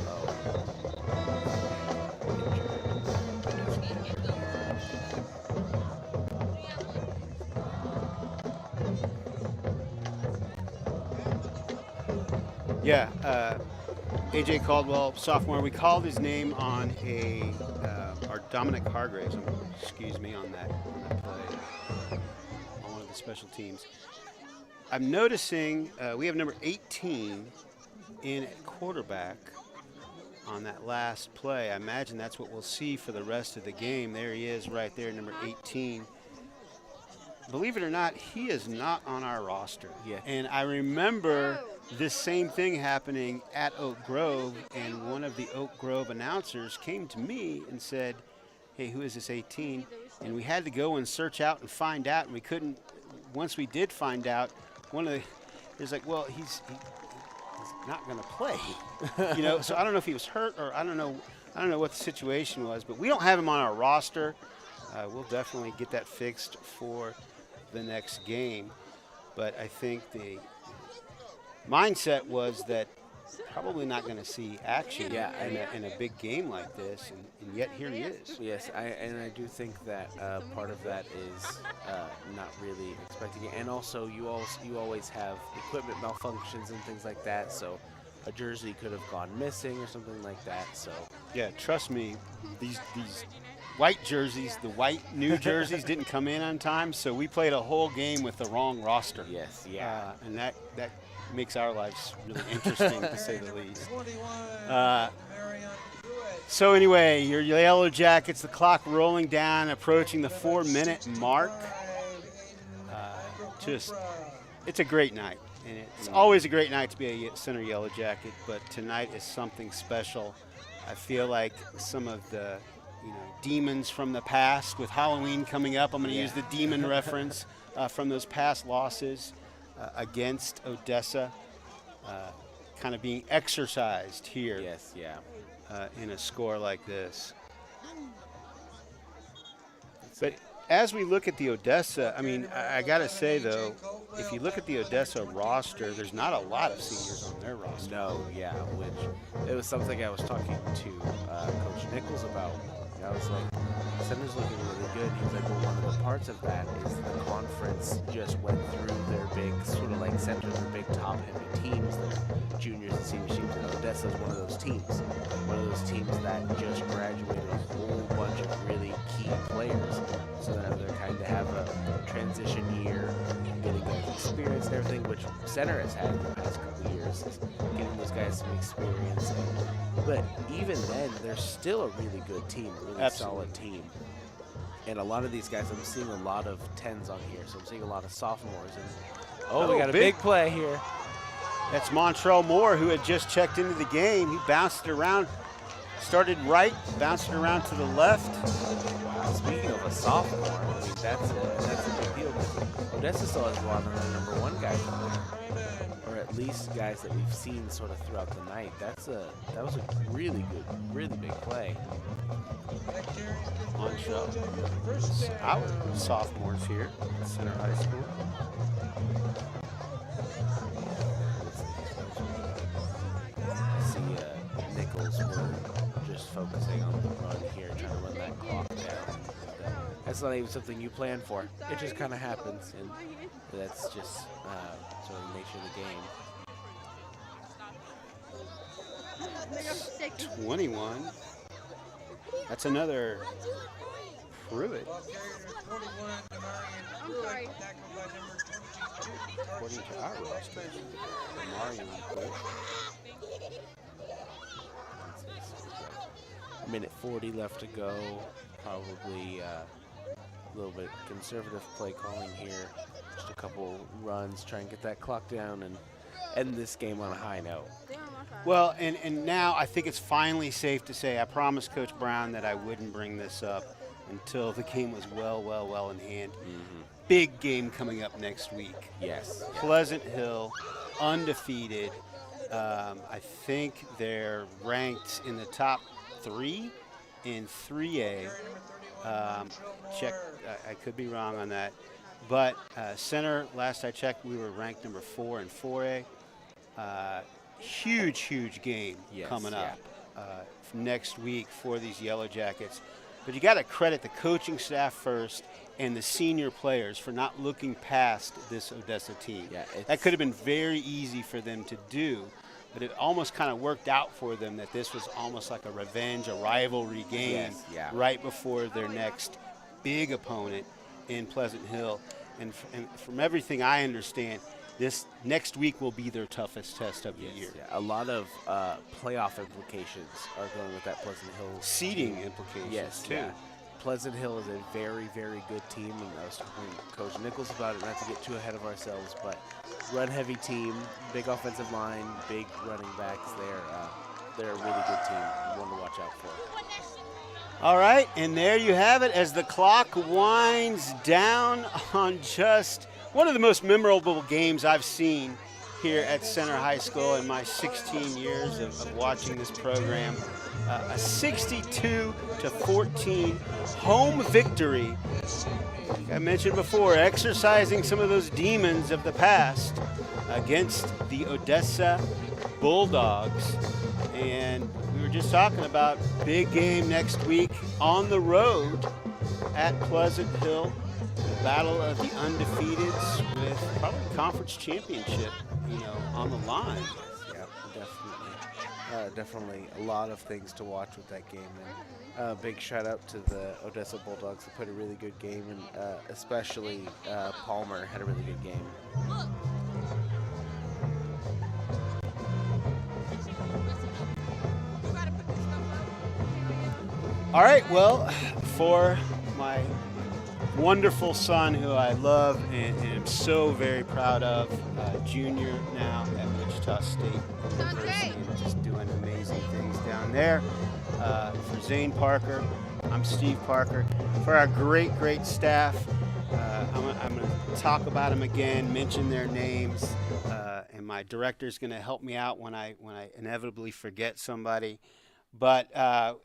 A.J. Caldwell, sophomore. We called his name on our Dominic Hargraves, on that play, on one of the special teams. I'm noticing we have number 18 in at quarterback on that last play. I imagine that's what we'll see for the rest of the game. There he is right there, number 18. Believe it or not, he is not on our roster. Yeah. And I remember this same thing happening at Oak Grove, and one of the Oak Grove announcers came to me and said, hey, who is this 18? And we had to go and search out and find out, and we couldn't. Once we did find out, he's like, well, he's not going to play. So I don't know if he was hurt, or I don't know what the situation was, but we don't have him on our roster. We'll definitely get that fixed for the next game. But I think the mindset was that probably not going to see action in a big game like this, and yet here he is. Yes, I do think that part of that is not really expecting it, and also you always have equipment malfunctions and things like that, so a jersey could have gone missing or something like that. So yeah, trust me, these white jerseys, the white new jerseys didn't come in on time, so we played a whole game with the wrong roster. Yes, yeah. And that makes our lives really interesting, to say the least. So anyway, your Yellow Jackets, the clock rolling down, approaching the 4-minute mark. It's a great night. And it's always a great night to be a Center Yellow Jacket, but tonight is something special. I feel like some of the demons from the past, with Halloween coming up, I'm going to use the demon reference from those past losses against Odessa, kind of being exercised here. Yes, yeah. In a score like this. But as we look at the Odessa, I mean, I got to say, though, if you look at the Odessa roster, there's not a lot of seniors on their roster. No, yeah, which it was something I was talking to Coach Nichols about. I was like, Center's looking really good. He was like, well, one of the parts of that is the conference just went through their big, sort of like Center's their big top-heavy teams, their juniors and senior teams, and Odessa's one of those teams. One of those teams that just graduated a whole bunch of really key players. So now they're kind of have a transition year, getting guys experience and everything, which Center has had in the past couple of years, is getting those guys some experience. But even then, they're still a really good team, a really solid team. And a lot of these guys, I'm seeing a lot of 10s on here, so I'm seeing a lot of sophomores. And we got a big play here. That's Montreal Moore, who had just checked into the game. He bounced it around, started right, bounced it around to the left. Wow, speaking of a sophomore, I mean, that's a big deal. Odessa still has a lot of their number one guys on there, or at least guys that we've seen sort of throughout the night. That was a really good, really big play. on show. Our sophomores here at Center High School. I see Nichols were just focusing on the run here, trying to run that clock down. That's not even something you plan for. It just kind of happens, and that's just sort of the nature of the game. 21. That's another Pruitt. According to our roster, Marion Pruitt. Minute 40 left to go. Probably a little bit conservative play calling here. Just a couple runs, try and get that clock down and end this game on a high note. Well, and now I think it's finally safe to say I promised Coach Brown that I wouldn't bring this up until the game was well in hand. Big game coming up next week. Yes. Pleasant Hill, undefeated. I think they're ranked in the top 3 in 3A. Check, I could be wrong on that. But Center, last I checked, we were ranked number 4 in 4A. Huge game coming up next week for these Yellow Jackets. But you got to credit the coaching staff first and the senior players for not looking past this Odessa team. Yeah, that could have been very easy for them to do, but it almost kind of worked out for them that this was almost like a revenge, a rivalry game right before their next big opponent in Pleasant Hill. And from everything I understand, this next week will be their toughest test of the year. Yeah, a lot of playoff implications are going with that Pleasant Hill. Seeding implications, too. Yeah. Pleasant Hill is a very good team, and I was talking to Coach Nichols about it, not to get too ahead of ourselves, but run-heavy team, big offensive line, big running backs. They're a really good team, one to watch out for. All right, and there you have it as the clock winds down on just one of the most memorable games I've seen here at Center High School in my 16 years of watching this program. A 62-14 home victory. Like I mentioned before, exercising some of those demons of the past against the Odessa Bulldogs. And we were just talking about big game next week on the road at Pleasant Hill. The battle of the undefeateds with probably conference championship, on the line. Yeah, definitely a lot of things to watch with that game. And big shout out to the Odessa Bulldogs who played a really good game, and especially Palmer had a really good game. All right, well, for my wonderful son who I love and am so very proud of, junior now at Wichita State University, and just doing amazing things down there. For Zane Parker, I'm Steve Parker. For our great staff, I'm going to talk about them again, mention their names, and my director's going to help me out when I inevitably forget somebody. But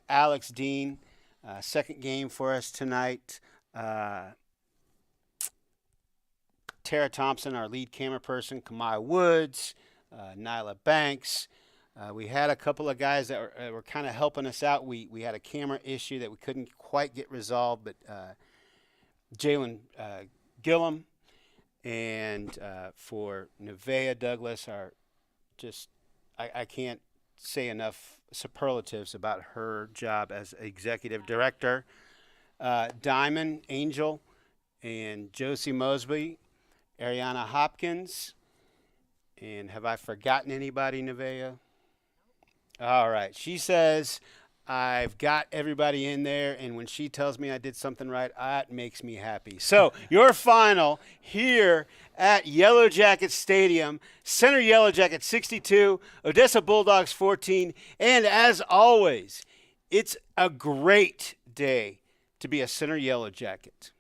Alex Dean, second game for us tonight. Tara Thompson, our lead camera person, Kamai Woods, Nyla Banks. We had a couple of guys that were kind of helping us out. We had a camera issue that we couldn't quite get resolved, but Jalen Gillum and for Nevaeh Douglas I can't say enough superlatives about her job as executive director. Diamond Angel and Josie Mosby, Ariana Hopkins, and have I forgotten anybody, Nevaeh? All right. She says I've got everybody in there, and when she tells me I did something right, that makes me happy. So your final here at YellowJacket Stadium, Center YellowJacket 62, Odessa Bulldogs 14, and as always, it's a great day to be a Center YellowJacket.